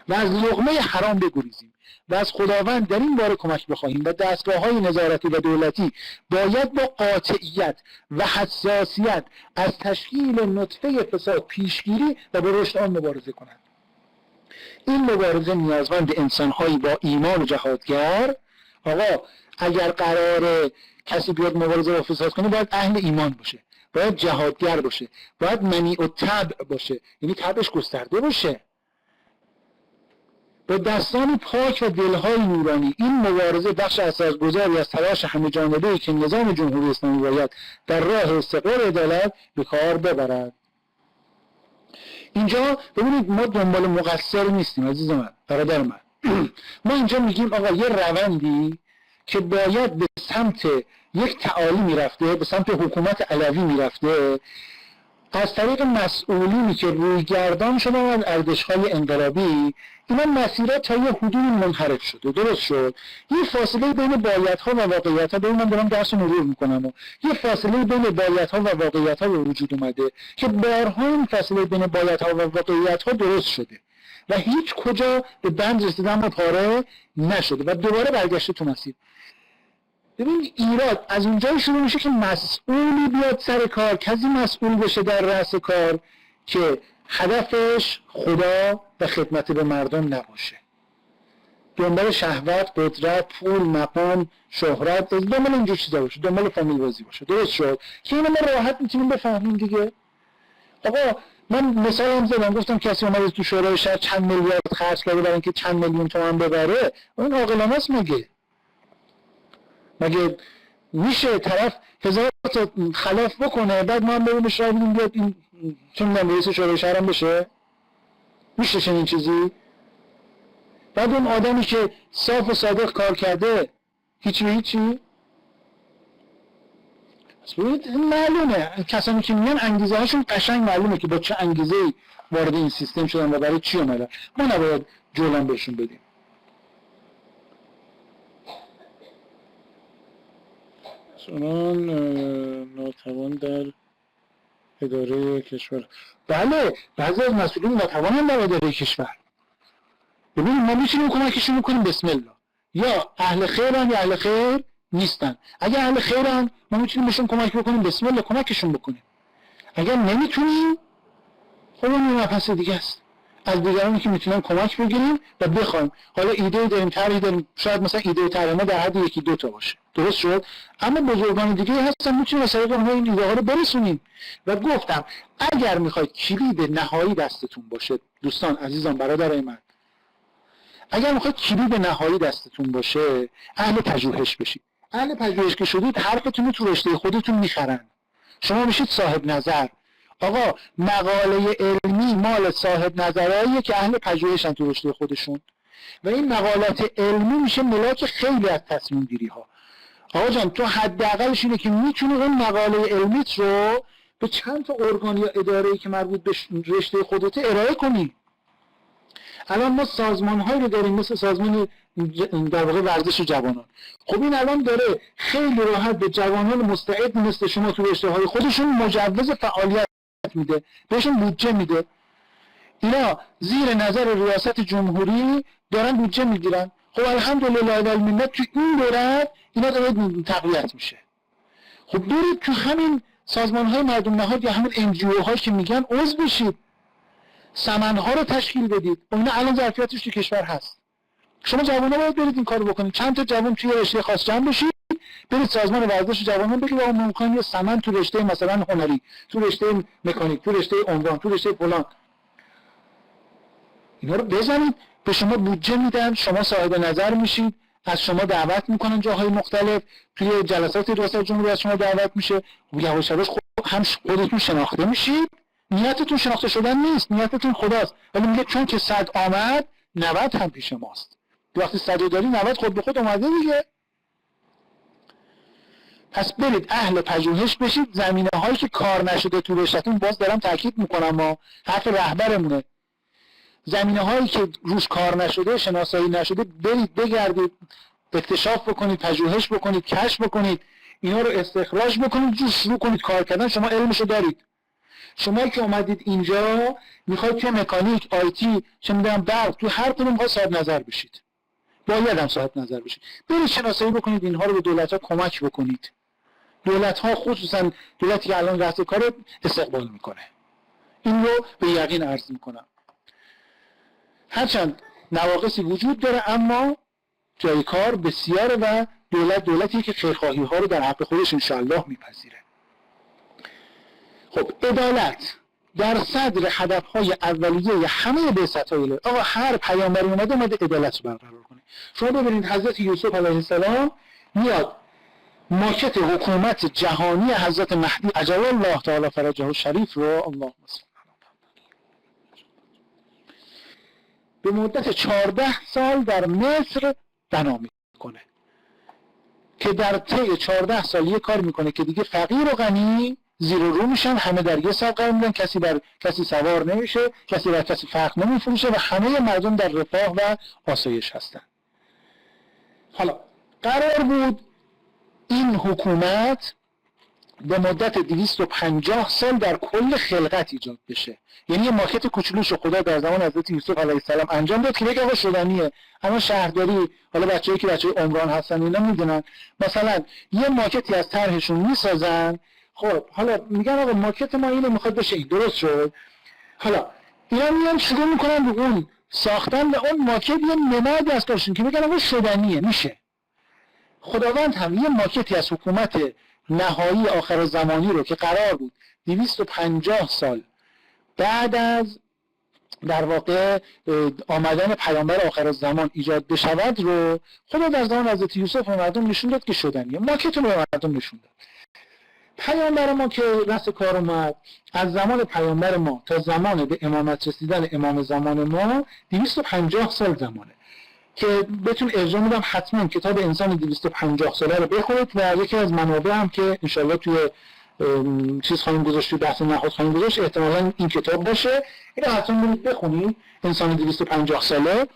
و از لقمه حرام بگریزیم و از خداوند در این باره کمک بخواهیم و دستگاه‌های نظارتی و دولتی باید با قاطعیت و حساسیت از تشکیل نطفه فساد پیشگیری و به رشد آن مبارزه کنند. این مبارزه نیازمند انسان‌هایی با ایمان و جهادگر. آقا اگر قراره کسی بیاد مبارزه با فساد کنه باید اهل ایمان باشه، باید جهادگر باشه، باید منیع الطبع باشه، یعنی طبعش گسترده باشه. با دستان پاک و دلهای نورانی این مبارزه بخش اثرگذاری از تلاش همه جانبه‌ای که نظام جمهوری اسلامی باید در راه استقرار عدالت به کار ببرد. اینجا ببینید ما دنبال مقصر نیستیم عزیز من، برادر من. ما اینجا میگیم آقا یه روندی که باید به سمت یک تعالی میرفته، به سمت حکومت علوی میرفته، از طریق مسئولینی که رویگردان شدن از ارزش‌های انقلابی، اینا مسیرها تا یه حدودی منحرف شده. درست شد. یه فاصله بین بایدها و واقعیت‌ها، ببین من دارم درس رو مرور میکنم و یه فاصله بین بایدها و واقعیت‌ها به وجود اومده که بارها این فاصله بین بایدها و واقعیت‌ها درست شده و هیچ کجا به بند رسیدن و پاره نشده و دوباره برگشته تو مسیر. ببین ایراد از اونجایی شروع میشه که مسئولی بیاد سر کار، کسی مسئول بشه در رأس کار که هدفش خدا و خدمت به مردم نباشه، دنبال شهوت، قدرت، پول، مقام، شهرت، دنبال اینجور چیزا باشه، دنبال فامیل بازی باشه. درست شد که اینو ما راحت میتونیم بفهمیم دیگه. آقا من مثال هم زدم، گفتم کسی اومده تو شورای شهر چند میلیارد خرج کرده برای اینکه چند میلیون تومان ببره، اون عاقلانه است مگه میشه طرف هزار تا خلاف بکنه بعد ما هم ببینش رای بدیم بیاد این چه میدونم رئیس شورای شهر هم بشه؟ میشه چنین چیزی؟ بعد اون آدمی که صاف و صادق کار کرده هیچی؟ معلومه کسانی که میگن انگیزه هاشون قشنگ معلومه که با چه انگیزه‌ای وارد این سیستم شدن و برای چی اومدن. ما نباید جولان بهشون بدیم. مسئولان ناتوان در اداره کشور. بله بعضی از مسئولین ناتوان هم در اداره کشور. ببینید ما میتونیم کمکشون کنیم بسم الله، یا اهل خیرن یا اهل خیر نیستن. اگر اهل خیرن ما میتونیم بهشون کمک بکنیم بسم الله کمکشون بکنیم. اگر نمیتونیم خب اون مبحث دیگه است، از دیگرانی که میتونن کمک بگیریم و بخوایم. حالا ایده داریم، طرحی داریم، شاید مثلا ایده طرح ما در حد یکی دو تا باشه، درست شد، اما بزرگان دیگه هستن میتونیم از طریق اونها این ایده ها رو برسونیم. و گفتم اگر میخواید کلید نهایی دستتون باشه دوستان عزیزان برادرای من، اگر میخواید کلید نهایی دستتون باشه اهل پژوهش بشید. اهل پژوهش که شدید حرفتون رو تو رشته خودتون میخرن، شما میشید صاحب نظر. آقا مقاله علمی مال صاحب نظرهاییه که اهل پژوهشن تو رشته خودشون و این مقالات علمی میشه ملاک خیلی از تصمیم گیری ها. آقا جان تو حداقلش اینه که میتونی اون مقاله علمیت رو به چند تا ارگان یا اداره‌ای که مربوط به رشته خودت ارائه کنی. الان ما سازمان‌هایی رو داریم مثل سازمان در واقع ورزش جوانان. خب این الان داره خیلی راحت به جوانان مستعد مثل شما تو رشته‌های خودشون مجوز فعالیت میده، بهشون بودجه میده. اینا زیر نظر ریاست جمهوری دارن بودجه میگیرن. خب الحمدلله والمنت تو این دوران اینا داره تقویت میشه. خب برید تو همین سازمان‌های مردم نهاد یا همین NGO ها که میگن عضو بشید، سمن‌ها رو تشکیل بدید. اینا الان ظرفیتش تو کشور هست. شما جوونا باید برید این کارو بکنید. چند تا جوان توی رشته خاص جمع بشید، برید سازمان ورزش جوانان بگید آقا ما می‌خوایم یه سمن تو رشته مثلا هنری، تو رشته مکانیک، تو رشته عمران، تو رشته فلان، اینا رو بزنید. به شما بودجه میدن، شما صاحب نظر میشید، از شما دعوت میکنن جاهای مختلف، توی جلسات ریاست جمهوری از شما دعوت میشه. یواش یواش هم خودتون شناخته میشید. نیتتون شناخته شدن نیست، نیتتون خداست، ولی میگه چون که 100 آمد 90 هم پیش ماست. وقتی 100 داری 90 خود به خود اومده دیگه. پس برید اهل پژوهش بشید. زمینه هایی که کار نشده تو رشته‌تون، باز دارم تاکید میکنم ما حرف رهبرمونه، زمینه هایی که روش کار نشده، شناسایی نشده، برید بگردید، اکتشاف بکنید، پژوهش بکنید، کشف بکنید، اینا رو استخراج بکنید، شروع کنید کار کردن. شما علمشو دارید. شما که اومدید اینجا میخواید توی مکانیک، آیتی، چه میدونم برق، تو هر کدوم میخواید صاحب نظر بشید. باید هم صاحب نظر بشید. برید شناسایی بکنید، اینها رو به دولت‌ها کمک بکنید. دولت‌ها خصوصا دولتی که الان رأس کار استقبال میکنه. این رو به یقین عرض میکنم. هرچند نواقصی وجود داره اما جای کار بسیاره و دولتی که خیرخواهی ها رو در حق خودش انشالله میپذیره. خب عدالت در صدر هدفهای اولیه همه بعثت‌های الهی. آقا هر پیامبری اومده عدالت رو برقرار کنه. شما ببینید حضرت یوسف علیه السلام میاد ماکت حکومت جهانی حضرت مهدی عجل الله تعالی فرجه الشریف رو اللهم صل به مدت 14 سال در مصر بنا میکنه که در طی 14 سال یه کار میکنه که دیگه فقیر و غنی زیر و رو میشن، همه در یه سر قرار میدن، کسی بر کسی سوار نمیشه، کسی بر کسی فرق نمیفروشه و همه مردم در رفاه و آسایش هستن. حالا قرار بود این حکومت به مدت 250 سال در کل خلقت ایجاد بشه. یعنی یه ماکت کوچولوش خدا در زمان حضرت یوسف علیه السلام انجام داد که بگه آقا شدنیه. اما شهرداری، حالا بچه‌ای که بچه‌ی عمران هستن اینا میدونن، مثلا یه ماکتی از طرحشون میسازن، خب حالا میگن آقا ماکت ما اینو میخواد بشه، این درست شد. حالا اینا میان شروع میکنن به اون ساختن به اون ماکت یه نمادی از کارشون که میگن آقا شدنیه، میشه. خداوند هم یه ماکتی از حکومت نهایی آخر زمانی رو که قرار بود 250 سال بعد از در واقع آمدن پیامبر آخر زمان ایجاد بشود رو خدا در زمان حضرت یوسف به مردم نشون داد که شدنیه. ماکت رو به مردم نشون داد. پیامبر ما که رأس کار اومد، از زمان پیامبر ما تا زمان به امامت رسیدن امام زمان ما 250 سال زمانه که بهتون ارجاع میدم حتما کتاب انسان 250 ساله رو بخونید و یکی از منابع هم که انشالله توی چیز خواهیم گذاشت، توی بحث نهاد خواهیم گذاشت، احتمالاً این کتاب باشه. اینو حتما برید بخونید، انسان 250 ساله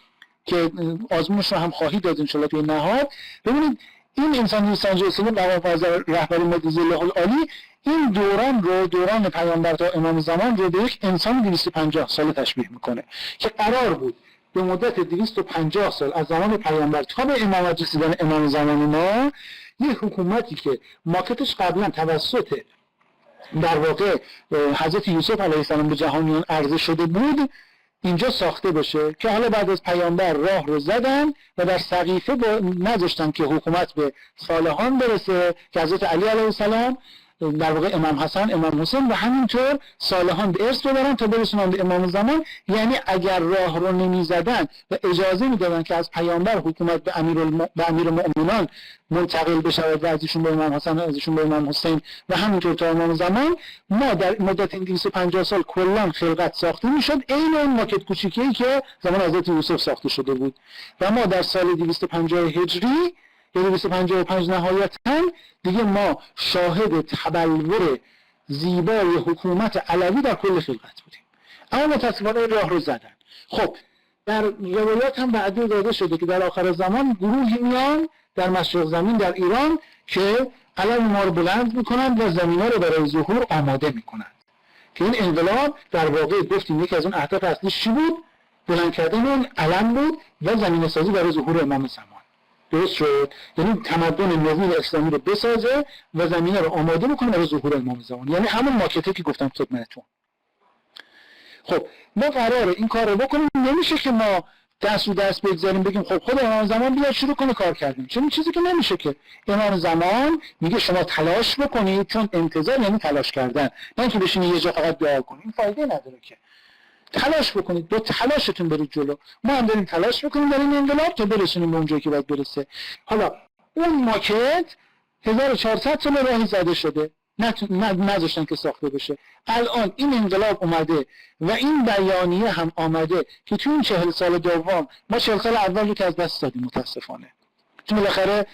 که آزمونش رو هم خواهید داد انشالله توی نهاد. ببینید این انسان 250 ساله در واقع رهبری مجلس الله العالی این دوران رو، دوران پیامبر تا امام زمان رو به یک انسان 250 ساله تشبیه میکنه که قرار بود به مدت 250 سال از زمان پیامبر تا به امامت رسیدن امام زمان ما یک حکومتی که ماکتش قبلا توسط در واقع حضرت یوسف علیه السلام به جهانیان عرضه شده بود اینجا ساخته بشه که حالا بعد از پیامبر راه رو زدن و در سقیفه نذاشتن که حکومت به صالحان برسه که حضرت علی علیه السلام در واقع امام حسن، امام حسین و همینطور صالحان به ارث ببرن تا برسونن به امام زمان. یعنی اگر راه رو نمیزدن و اجازه میدادن که از پیامبر حکومت به امیر المؤمنان منتقل بشه و ازشون به امام حسن و ازشون به امام حسین و همینطور تا امام زمان، ما در مدت 250 سال کلا خلقت ساخته میشد عین اون ماکت کوچیکی که زمان حضرت یوسف ساخته شده بود و ما در سال 250 هجری یا 255 نهایتاً دیگه ما شاهد تبلور زیبای حکومت علوی در کل خلقت بودیم. اما متاسفانه راه رو زدن. خب در روایات هم بعدی داده شده که در آخر زمان گروهی میان در مشرق زمین در ایران که علم ما رو بلند میکنند و زمینه رو برای ظهور آماده میکنند که این انقلاب در واقع گفتیم یکی از اون اهداف اصلیش چی بود؟ بلند کردن اون علم بود و زمینه سازی برای ظهور امام زمان. درست شد؟ یعنی تمدن نوین اسلامی رو بسازه و زمینه رو آماده بکنه برای ظهور امام زمان، یعنی همون ماکتی که گفتم خدمتتون. خب ما قراره این کار رو بکنیم. نمیشه که ما دست رو دست بگذاریم بگیم خب خود امام زمان بیاد شروع کنه کار کردیم، چون چیزی که نمیشه که. امام زمان میگه شما تلاش بکنید، چون انتظار یعنی تلاش کردن، نه اینکه بشینید یه جا فقط دعا کنید، این فایده نداره که. تلاش بکنید، با تلاشتون برید جلو. ما هم داریم تلاش بکنیم در این انقلاب تا برسونیم به اونجایی که باید برسه. حالا اون ماکت 1400 سال راهی زده شده، نذاشتن که ساخته بشه. الان این انقلاب اومده و این بیانیه هم آمده که تو این 40 سال دوم، ما 40 سال اول رو که از دست دادیم متاسفانه، چون بالاخره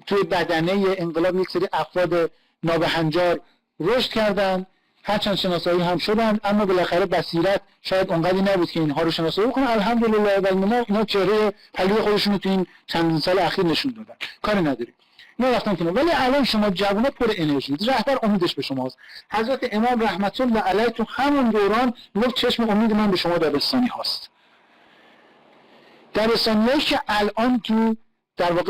توی بدنه انقلاب یک سری افراد نابهنجار رشد کردن، هرچند شناسایی هم شدن، اما بالاخره بصیرت شاید اونقدری نبود که اینها رو شناسایی کنن. الحمدلله و اینا چهره پلوی خودشون رو تو این چند سال اخیر نشون دادن، کاری نداریم، نه رفتن کنه. ولی الان شما جوونا پر انرژی، رهبر امیدش به شماست. حضرت امام رحمت الله علیه تو همون دوران میگفت چشم امید من به شما دبستانی هاست. دبستانیایی که الان تو در واقع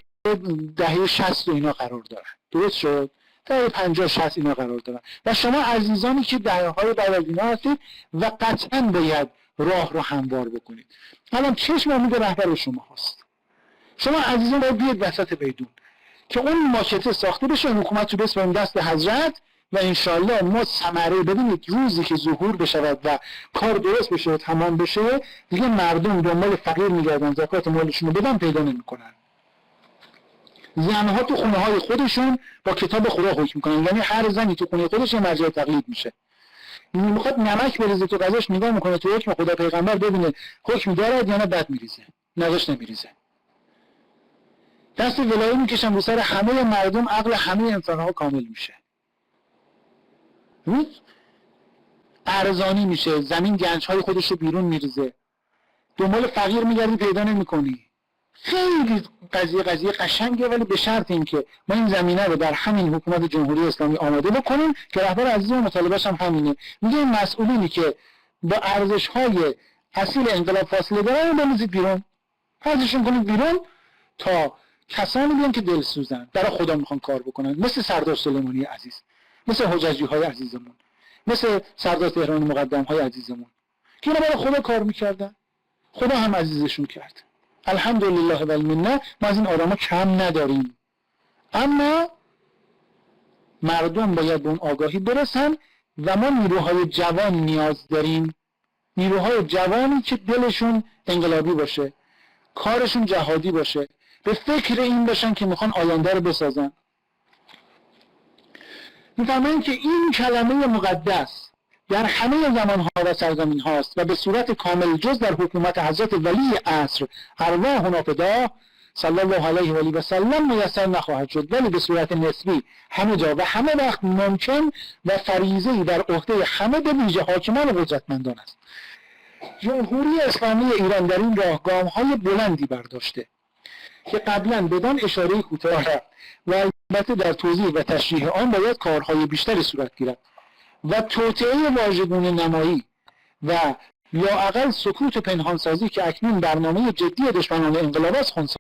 دهه 60 اینا قرار دارن، درست شد؟ دهه 50 60 اینا قرار دارن و شما عزیزانی که دهه‌های بعد از اینا هستید و قطعاً باید راه رو هموار بکنید. الان چشم امید رهبر به شما هست. شما عزیزان باید بیاید وسط میدون که اون ماکت ساخته بشه، حکومت رو بسپاریم دست حضرت و انشالله ما ثمره ببینید روزی که ظهور بشود و کار درست بشه و تمام بشه دیگه مردم دنبال فقیر میگردن زکات مالشون رو بدن پیدا نمیکنن. زنها تو خونه های خودشون با کتاب خدا حکم میکنن، یعنی هر زنی تو خونه خودش مرجع تقلید میشه. میخواد نمک بریزه تو غذاش نگاه میکنه تو حکم خدا پیغمبر ببینه حکم دارد یا نه بد میریزه، نقش نمیریزه. دست ولایی میکشن رو سر همه مردم، عقل همه انسانها کامل میشه. ارزانی میشه، زمین گنجهای خودش رو بیرون میریزه، دنبال فقیر میگردی پیدا نمیکنی. خیلی قضیه قشنگه، ولی به شرط اینکه ما این زمینه رو در همین حکومت جمهوری اسلامی آماده بکنیم که رهبر عزیز و مطالبه‌اش هم همینه. میگه این مسئولینی که با ارزش‌های اصیل انقلاب فاصله دارن رو بندازید بیرون، ازشون کنید بیرون تا کسانی بیان که دلسوزن، برای خدا میخوان کار بکنن، مثل سردار سلیمانی عزیز، مثل حججی‌های عزیزمون، مثل سردار تهران مقدم‌های عزیزمون که اینا برای خدا کار میکردن، خدا هم عزیزشون کرد. الحمدلله و المنه ما از این آدما کم نداریم، اما مردم باید به اون آگاهی برسن و ما نیروهای جوان نیاز داریم، نیروهای جوانی که دلشون انقلابی باشه، کارشون جهادی باشه، به فکر این باشن که میخوان آینده رو بسازن. میفهمن که این کلمه مقدس در همه زمانها و سرزمین هاست و به صورت کامل جز در حکومت حضرت ولی عصر ارواحنا فداه صلی الله علیه و آله و سلم میسر نخواهد شد، ولی به صورت نسبی همه جا و همه وقت ممکن و فریضه‌ای در عهده همه به ویژه حاکمان و قدرتمندان است. جمهوری اسلامی ایران در این راه گام‌های بلندی برداشته که قبلا بدان اشاره کوتاه و البته در توضیح و تشریح آن باید کارهای بیشتری صورت گیرد و توطئه واژگون نمایی و یا اقل سکوت پنهانسازی که اکنون برنامه جدی دشمنان انقلاب است خنثی.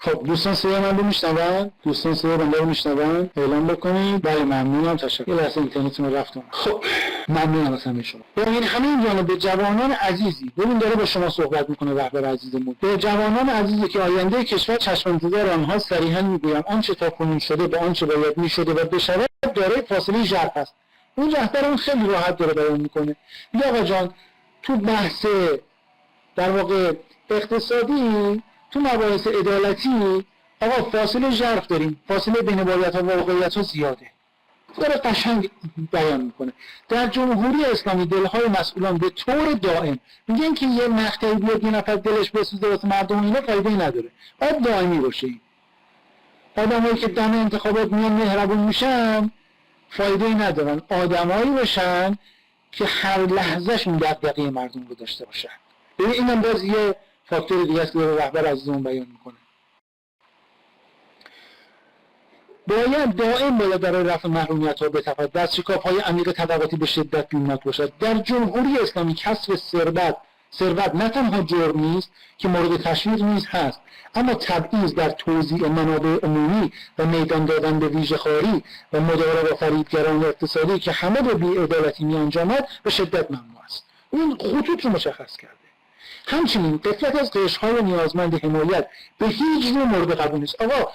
خب دوستان صدای من رو میشنون؟ دوستان صدای من رو میشنون؟ اعلام بکنید. بله ممنونم، تشکر. یه لحظه اینترنتتون رو رفتم. خب ممنونم از همه شما. ببین همین جانب جوانان عزیزی، ببین داره با شما صحبت میکنه رهبر عزیزمون. به جوانان عزیزی که آینده کشور چشم انتظار آنها، صریحا میگویم آنچه تاکنون شده به آنچه باید میشده و بشود دارای فاصله ژرف است. اون رهبر اون خیلی راحت داره بیان میکنه. میگه آقا جان تو بحث در واقع اقتصادی، تو مباحث عدالتی آقا فاصله ژرف داریم، فاصله بین واقعیت و واقعیت ها زیاده. داره قشنگ بیان میکنه. در جمهوری اسلامی دلهای مسئولان به طور دائم میگن که یه مقطعی بیاد یه نفر دلش بسوزه واسه مردم اینا فایده‌ای نداره، باید دائمی باشه. آدمایی که دم انتخابات میان مهربون میشن فایده‌ای ندارن، آدمایی باشن که هر لحظهشون دغدغه مردم رو داشته باشن. ببین اینم باز یه فاکتور دیگه است که رهبر عزیزمون بیان میکنه. باید دائم برای رفع محرومیت ها بتفاوت، دستشکاف‌های عمیق تبعاتی به شدت بیمناک باشد. در جمهوری اسلامی کسب ثروت نه تنها جرم نیست که مورد تشویق نیز هست، اما تبعیض در توزیع منابع عمومی و میدان دادن به ویژه‌خواری و مدارا و فریبگران اقتصادی که همه به بی‌عدالتی می‌انجامد به شدت ممنوع است. این خطوط رو مشخص کرده. همچنین غفلت از قشرهای نیازمند حمایت به هیچ جور مورد قبول نیست. آقا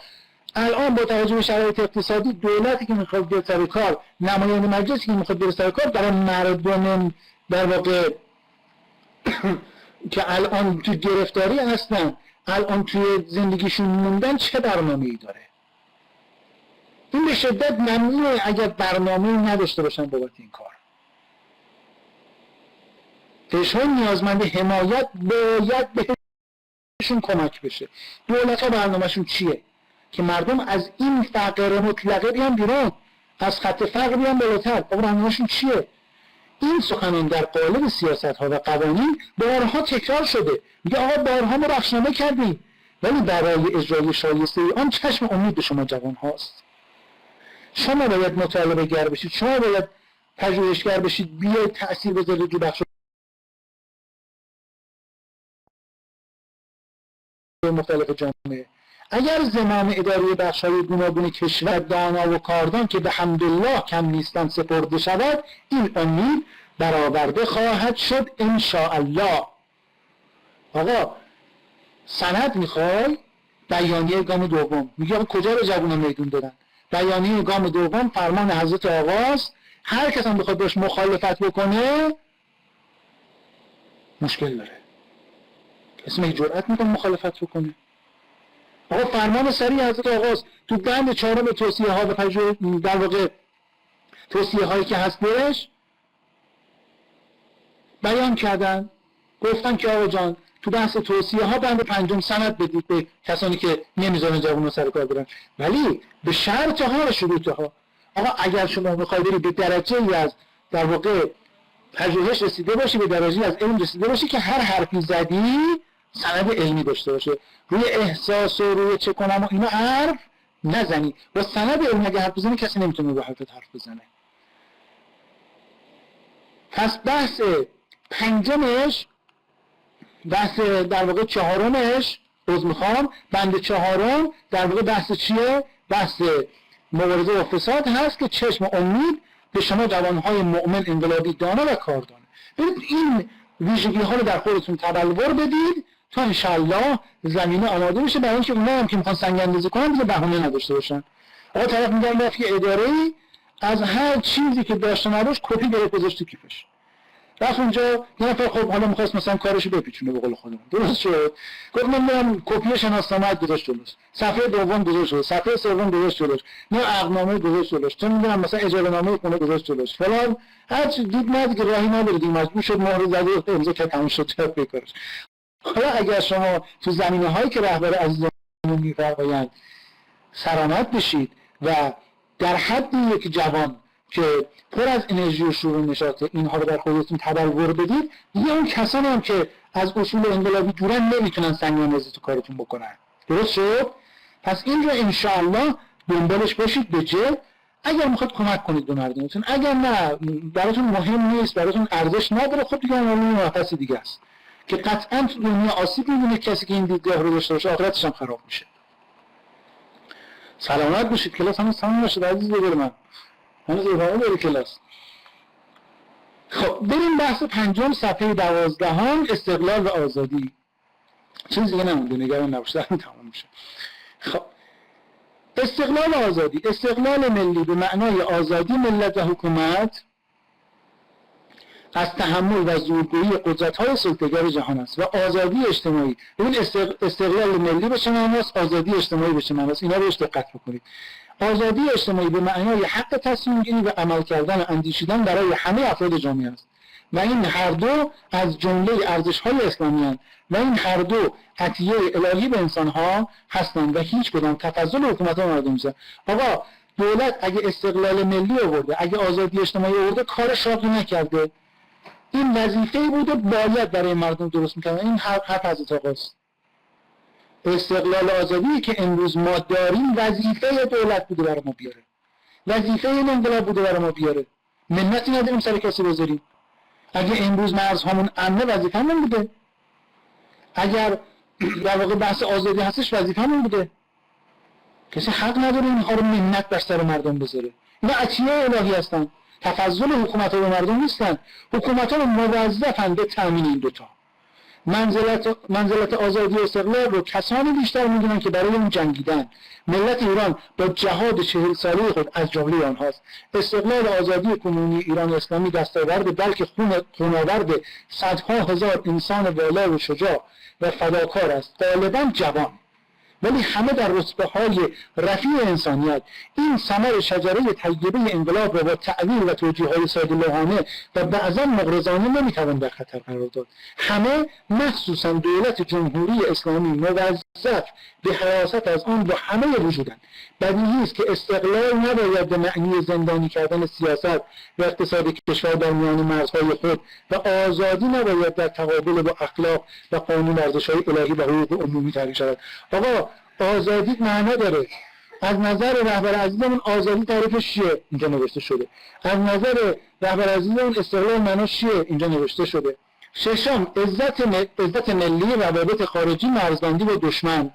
الان با توجه به شرایط اقتصادی دولتی که میخواد بیاد سر کار، نماینده مجلسی که میخواد بیاد سر کار، برای مردم در واقع که الان تو گرفتاری هستن، الان توی زندگیشون موندن، چه برنامه‌ای داره؟ این به شدت ممنوعه اگر برنامه‌ای نداشته باشن بابت این کار. قشرهای نیازمند حمایت باید بهشون کمک بشه. دولت برنامه‌شون چیه؟ که مردم از این فقر مطلقه بیان بیرون، از خط فقر بیان بالاتر. برنامه‌شون چیه؟ این سخنان در قالب سیاست‌ها و قوانین بارها تکرار شده. میگه آقا بارها ما بخشنامه کردیم، ولی برای اجرای شایسته آن چشم امید به شما جوان هاست. شما باید مطالبه گر بشید، شما باید پژوهشگر بشید، بیاید تأثیر بذارید رو بخش مختلف جامعه. اگر زمام اداره بخش‌های گوناگون کشور دانا و کاردان که به حمدالله کم نیستند سپرده شود، این امید برآورده خواهد شد ان شاء الله. آقا سند میخوای؟ بیانیه گام دوم میگه کجا به جوونا میدون دادن؟ بیانیه گام دوم فرمان حضرت آقاست، هر کس هم بخواد باش مخالفت بکنه مشکل داره. کسی میگه جرأت میکنه مخالفت بکنه؟ آقا فرمان سریع حضرت آقاست. تو بند 4 توصیه ها و در واقع توصیه هایی که هست بهش بیان کردن، گفتن که آقا جان تو بحث توصیه ها بند 5 سند بدید به کسانی که نمیذارن جوونا سر کار برن، ولی به شرط ها و شروط ها. آقا اگر شما بخواید بری به درجه ای از در واقع پژوهش رسیده باشی، به درجه از علم رسیده باشی که هر حرفی زدی سند علمی داشته باشه، روی احساس و روی چه کنم و اینا حرف نزنی. با سند علمی اگه حرف بزنی کسی نمیتونه با حرفت حرف بزنه. پس بحث 5مش، بحث در واقع 4مش میخوام بند 4 در واقع بحث چیه؟ بحث مبارزه با فساد هست که چشم امید به شما جوانهای مؤمن انقلابی دانه و کاردانه. ببینید این ویژگی ها رو در خودتون تبلور بدید تا انشالله زمینه آماده بشه برای اینکه اونا هم که میخوان سنگ اندازی کنن دیگه بهونه نداشته باشن. آقا طرف میگن رفت یه اداره‌ای از هر چیزی که داشته نداشت کپی گرفت گذاشت تو کیفش. رفت اونجا یه نفر خب حالا می‌خواست مثلا کارشو بپیچونه به قول خودمون. درست شد. گفت من میرم کپی شناسنامه گذاشت جلوش. صفحه دوم گذاشت جلوش. صفحه سوم گذاشت جلوش. نه عقدنامه گذاشت جلوش. چون می‌دونم مثلا اجاره نامه خونه گذاشت جلوش. فلان هر چی دید ندید که راهی نداره دیگه مجبور شد مهر زده امضا کرد تموم شد چپ بکارش. حالا اگر شما تو زمینه‌هایی که رهبر عزیزمون می‌فرمایند سرآمد بشید و در حد یک جوان که پر از انرژی و شور و نشاطه اینها رو در خودتون تبلور بدید، دیگه اون کسانی هم که از اصول انقلابی دورن نمیتونن سنگ اندازی تو کارتون بکنن. درست شد؟ پس این رو انشاءالله دنبالش باشید به جد. اگر میخواد کمک کنید به مردمتون، اگر نه براتون مهم نیست، براتون ارزش نداره، خب دیگه اون مبحث دیگه است که قطعاً تو دنیا آسیب می‌بینه کسی که این دیدگاه رو داشته باشه، آخرتش هم خراب میشه. سلامت باشید. کلاس هم تموم نشد عزیز دل من. هنوز ادامه داره کلاس. خب بریم بحث 5 صفحه 12 استقلال و آزادی. چیزی دیگه نمونده، نگران نباشید تمام میشه. خب استقلال و آزادی. استقلال ملی به معنای آزادی ملت و حکومت از تحمل و زورگویی قدرت‌های سلطه‌گر جهان است و آزادی اجتماعی. ببین استقلال ملی به چه معناست، آزادی اجتماعی به چه معناست، اینا رو دقت بکنید. آزادی اجتماعی به معنای حق تصمیم گیری و عمل کردن و اندیشیدن برای همه افراد جامعه است و این هر دو از جمله ارزش‌های اسلامی هستند و این هر دو عطیه الهی به انسان‌ها هستند و هیچ کدام تفضل حکومت‌ها مردم نیست. آقا دولت اگه استقلال ملی آورده، اگه آزادی اجتماعی آورده، کار شاقی نکرده. این وظیفه‌ای بوده باید برای مردم درست می‌کنه. این حرف حضرت آقاست. استقلال آزادی که امروز ما داریم وظیفه دولت بوده برای ما بیاره، وظیفه این انقلاب بوده برای ما بیاره. منتی نداریم سر کسی بذاریم. اگه امروز مرزهامون امنه وظیفه‌مون بوده، اگر در واقع بحث آزادی هستش وظیفه‌مون بوده. کسی حق نداره اینها رو منت بر سر مردم بذاره. اینا عطیه الهی هستن، تفضل حکومت‌ها به مردم نیستن. حکومت‌ها موظفن به تامین این دوتا. منزلت آزادی و استقلال رو کسانی بیشتر می‌دونن که برای اون جنگیدن. ملت ایران با جهاد 40 ساله خود از جمله آنهاست. استقلال آزادی کنونی ایران اسلامی دستاورد بلکه خوناورد صدها هزار انسان والا و شجاع و فداکار است، غالباً جوان، ولی همه در رتبه‌های رفیع انسانیت. این ثمر شجره طیبه انقلاب را با تعبیر و توجیه‌های صادقانه و بعضاً مغرضانه نمی‌توان در خطر قرار داد. همه مخصوصاً دولت جمهوری اسلامی موظف به حراست از آن با همه وجودند. بدیهی است که استقلال نباید به معنی زندانی کردن سیاست و اقتصاد کشور در میان مرزهای خود و آزادی نباید در تقابل با اخلاق و قانون ارزش‌های الهی و حقوق عمومی تعریف شود. آقا آزادی معنا داره. از نظر رهبر عزیزمون آزادی تعریفش چیه؟ اینجا نوشته شده. از نظر رهبر عزیزمون استقلال معناش چیه؟ اینجا نوشته شده. ششم، عزت ملی، روابط خارجی، مرزبندی با دشمن.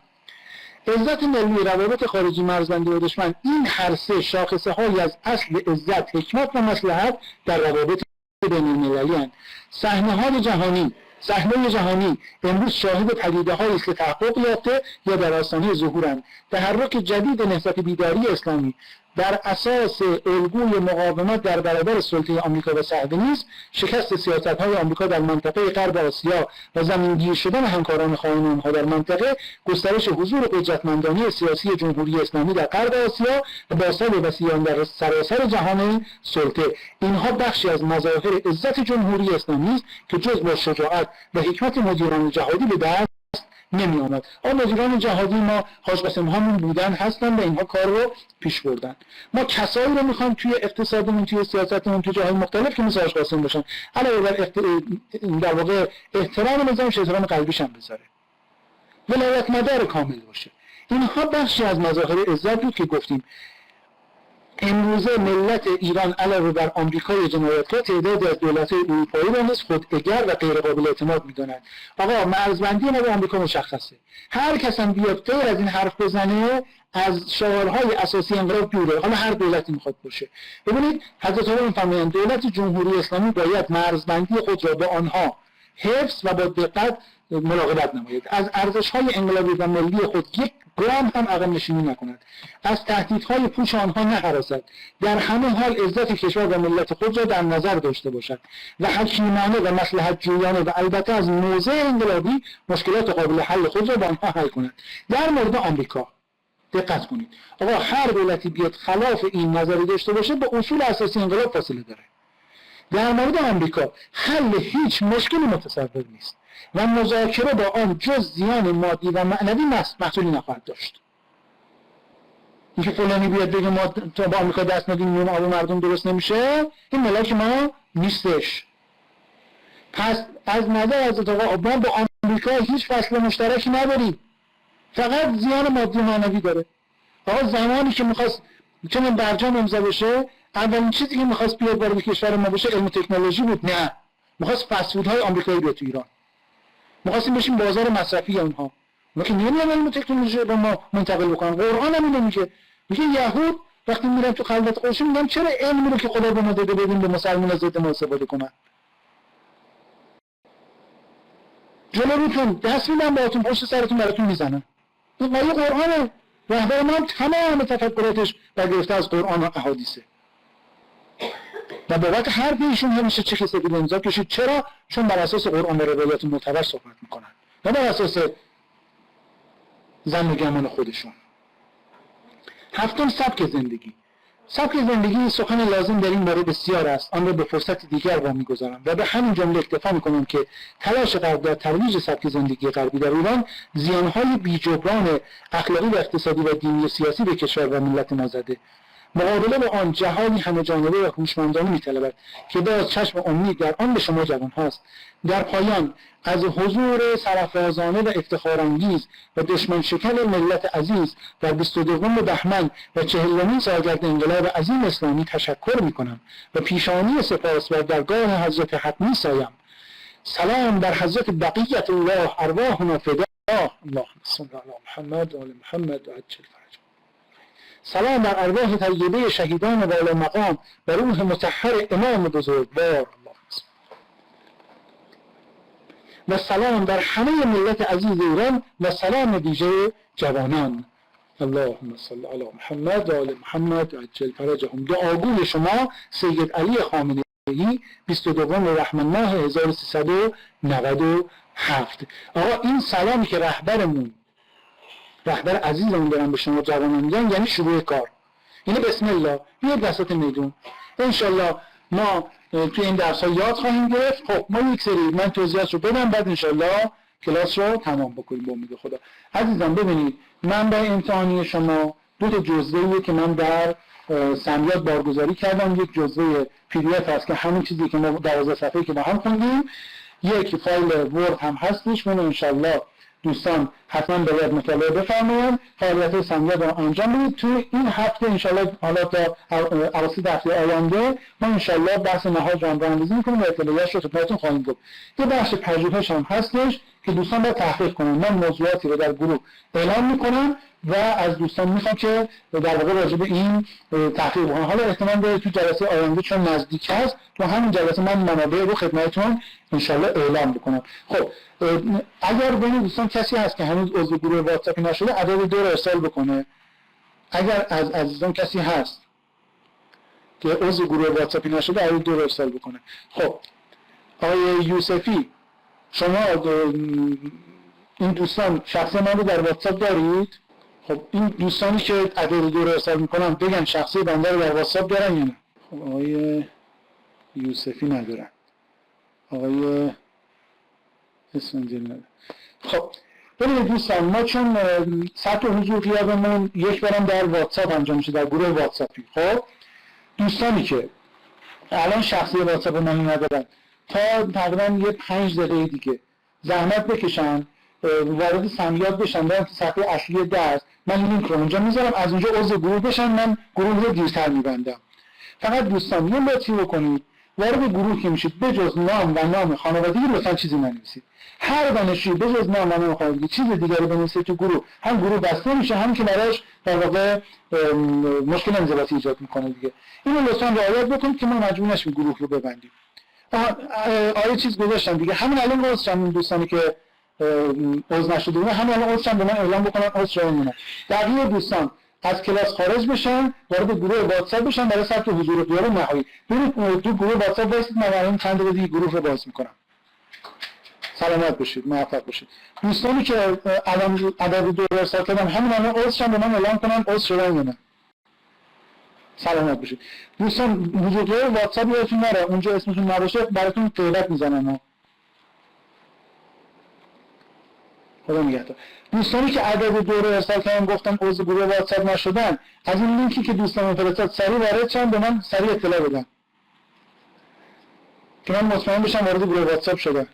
عزت ملی، روابط خارجی، مرزبندی با دشمن، این هر سه شاخصه های از اصل عزت، حکمت و مصلحت در روابط بین المللی هستند. صحنه‌های جهانی صحنه جهانی امروز شاهد پدیده‌هایی است که تحقق یافته یا در آستانه ظهورند. تحرک جدید نهضت بیداری اسلامی در اساس الگوی مقاومت در برابر سلطه آمریکا و صهیونیسم، شکست سیاست‌های آمریکا در منطقه غرب آسیا و زمینگیر شدن همکاران خائن آنها در منطقه، گسترش حضور قدرتمندانه سیاسی جمهوری اسلامی در غرب آسیا و بازتاب وسیعان در سراسر جهان سلطه، اینها بخشی از مظاهر عزت جمهوری اسلامی است که جز با شجاعت و حکمت مدیران جهادی به دست نمی آمد. مدیران جهادی ما حاج قاسم همون بودن هستن و اینها کار رو پیش بردن. ما کسایی رو میخوایم توی اقتصادمون، توی سیاستمون، توی جاهای مختلف که مثل حاج قاسم باشن، علاوه بر در واقع احترام نظامش احترام قلبیش هم بذاره، ولایت مدار کامل باشه. اینها بخشی از مظاهر عزت بود که گفتیم. امروزه ملت ایران علاوه بر آمریکای جنایتکار تعدادی از دولت‌های اروپایی را نیز خوداگر و غیر قابل اعتماد می‌دانند. آقا مرزبندی ما با آمریکا مشخصه. هر کس هم بیاد غیر از این حرف بزنه از شعارهای اساسی انقلاب دوره. حالا هر دولتی میخواد باشه. ببینید حضرت عمر می‌فرمایند دولت جمهوری اسلامی باید مرزبندی خود را به آنها حفظ و با دقت مراقبت نماید. از ارزش‌های انقلابی و ملی خود یک گرام هم عقب نشینی نکند، از تهدیدهای پوچ آنها نهراسد، در همه حال عزت کشور و ملت خود را در نظر داشته باشد و حکیمانه و مصلحت جویانه و البته از موضع انقلابی مشکلات قابل حل خود را با آنها حل کند. در مورد آمریکا دقت کنید. آقا هر دولتی بیاد خلاف این نظری داشته باشه با اصول اساسی انقلاب فاصله داره. در مورد آمریکا حل هیچ مشکلی متصور نیست و مذاکره با آن جز زیان مادی و معنوی محصولی نخواهد داشت. اینکه فلانی بیاد بگه ما تا با آمریکا دست ندیم نون آب مردم درست نمیشه، این ملاک ما نیستش. پس از نظر حضرت آقا ما با آمریکا هیچ فصل مشترکی نداریم، فقط زیان مادی و معنوی داره. آقا زمانی که میخواست چون برجام امضا بشه، اولین چیزی که میخواست بیاد وارد کشور ما بشه علم تکنولوژی بود. نه، میخواست فسفودهای آمریکایی بیاد تو ایران. می‌خواستیم بشیم بازار مصرفی اونها. ما که نمی‌دونیم علم تکنولوژی رو ما منتقل بکنن. قرآن هم اینو میگه یهود وقتی میرن تو خلوت خودشون میگن چرا علمی رو که خدا به ما داده بدیم به مسلمان ضد ما استفاده کنن. جلوتون دست میدن باهاتون پشت سرتون براتون میزنن. این آیه قرآنه. رهبر ما هم تمام تفکراتش برگرفته از قرآن و احادیثه. و بابت حرف ایشون همیشه چه کسی به امضا کشید. چرا؟ چون بر اساس قرآن و روایات معتبر صحبت میکنن نه بر اساس زن و گمان خودشون. هفتم، سبک زندگی. سبک زندگی سخن لازم در این باره بسیار است، آن را به فرصت دیگر وامیگذارم و به همین جمله اکتفا میکنم که تلاش غرب در ترویج سبک زندگی غربی در ایران زیانهای بی‌جبران اخلاقی و اقتصادی و دینی و سیاسی به کشور و ملت ما زده. مقابله با آن جهانی همه جانبه و هوشمندانه می‌طلبد که باز چشم امید در آن به شما جوان هاست. در پایان از حضور سرافرازانه و افتخارانگیز و دشمن شکن ملت عزیز در 22 بهمن و 40مین سالگرد انقلاب عظیم اسلامی تشکر می‌کنم و پیشانی سپاس و درگاه حضرت حق می‌سایم. سلام در حضرت بقیت الله ارواحنا فدا. اللهم صل علی محمد و آل محمد و عجل فرج. سلام بر ارواح طیبه شهیدان والا مقام و روح مطهر امام بزرگوار. و سلام بر همه ملت عزیز ایران و سلام ویژه جوانان. اللهم صل علی محمد و آل محمد و عجل فرجهم. دعاگوی شما سید علی خامنه‌ای 22 بهمن ماه 1397. آقا این سلامی که رهبر عزیزمون دارن به شما جوانان میگن یعنی شروع کار. اینه بسم الله بیاید وسط میدون. انشالله ما توی این درس ها یاد خواهیم گرفت. خب ما یک سری من توضیحات رو بدم بعد انشالله کلاس رو تمام بکنیم با امید خدا. عزیزان ببینید من به امتحانی شما دو تا جزوه‌ای که من در سمیاد بارگذاری کردم، یک جزوه PDF هست که همین چیزی که ما 12 صفحه‌ای که با هم خوندیم، یک فایل ورد هم هستش. من انشالله دوستان حتما باید مطالعه بفرمایید، فعالیت سمیاد رو انجام بدید. توی این هفته انشالله حالا تا اواسط هفته آینده ما انشالله بحث نهاد رو راه‌اندازی می‌کنیم و اطلاعاتش رو خدمتتون خواهیم گفت. یه بخش پژوهش هم هستش که دوستان باید تحقیق کنن. من موضوعاتی رو در گروه اعلام می‌کنم و از دوستان میخوام که در واقع راجع به این تحقیق بکنم. حالا احتمال داره تو جلسه آینده چون نزدیک هست تو همین جلسه من منابع رو خدمتتون انشالله اعلام بکنم. خب اگر بین دوستان کسی هست که هنوز عضو گروه واتساپی نشده عدد 2 رو ارسال بکنه. اگر از عزیزان کسی هست که عضو گروه واتساپی نشده عدد 2 رو ارسال بکنه. خب آقای یوسفی شما این دوستان شخصی من رو در واتساپ دارید؟ خب این دوستانی که عدد 2 رو ارسال میکنم بگن شخصی بنده رو در واتساپ دارن یا نه؟ خب آقای یوسفی ندارن. آقای اسفندیاری ندارن. خب ببینید دوستان ما چون ثبت حضور غیابمون یک بارم در واتساپ انجام میشه در گروه واتساپی. خب دوستانی که الان شخصی واتساپ من ندارن تا تقریبا یه 5 دقیقه دیگه زحمت بکشن وارد سمیات بشن برن تو صفحه اصلی درس من این لینک رو اونجا میذارم از اونجا عضو گروه بشن من گروه رو دیرتر میبندم. فقط دوستان یه لطفی بکنید وارد گروه که میشید بجز نام و نام خانوادگی لطفا چیزی ننویسید. هر دانشجوی بجز نام و نام خانوادگی چیز دیگری بنویسه تو گروه هم گروه بسته میشه هم که براش در واقع مشکل انضباطی ایجاد میکنه دیگه. اینو لطفا رعایت بکنید که ما مجبور نشیم گروه رو ببندیم. آره چیز گذاشتم دیگه همین الان گذاشتم این دوستانی که عضو نشده بودن همین الان عضوشن به من اعلام بکنن عضو شدن یا نه. بقیه دوستان از کلاس خارج بشن وارد گروه واتساپ بشن برای ثبت حضور غیاب نهایی. برید تو گروه واتساپ وایسید من الان چند دقیقه دیگه گروه رو باز میکنم. سلامت باشید موفق باشید. دوستانی که الان عدد 2 رو ارسال کردن همین الان عضوشن به من اعلام کنن عضو شدن یا نه. سلامت باشید. دوستان حضور غیاب واتساپ یادتون نره اونجا اسمتون نباشه براتون غیبت میزنن. خدا نگهدار. دوستانی که عدد 2 رو ارسال کردن گفتن عضو گروه واتساپ نشدن از این لینکی که دوستان فرستاد سریع وارد شن به من سریع اطلاع بدن که من مطمئن بشم وارد گروه واتساپ شدن.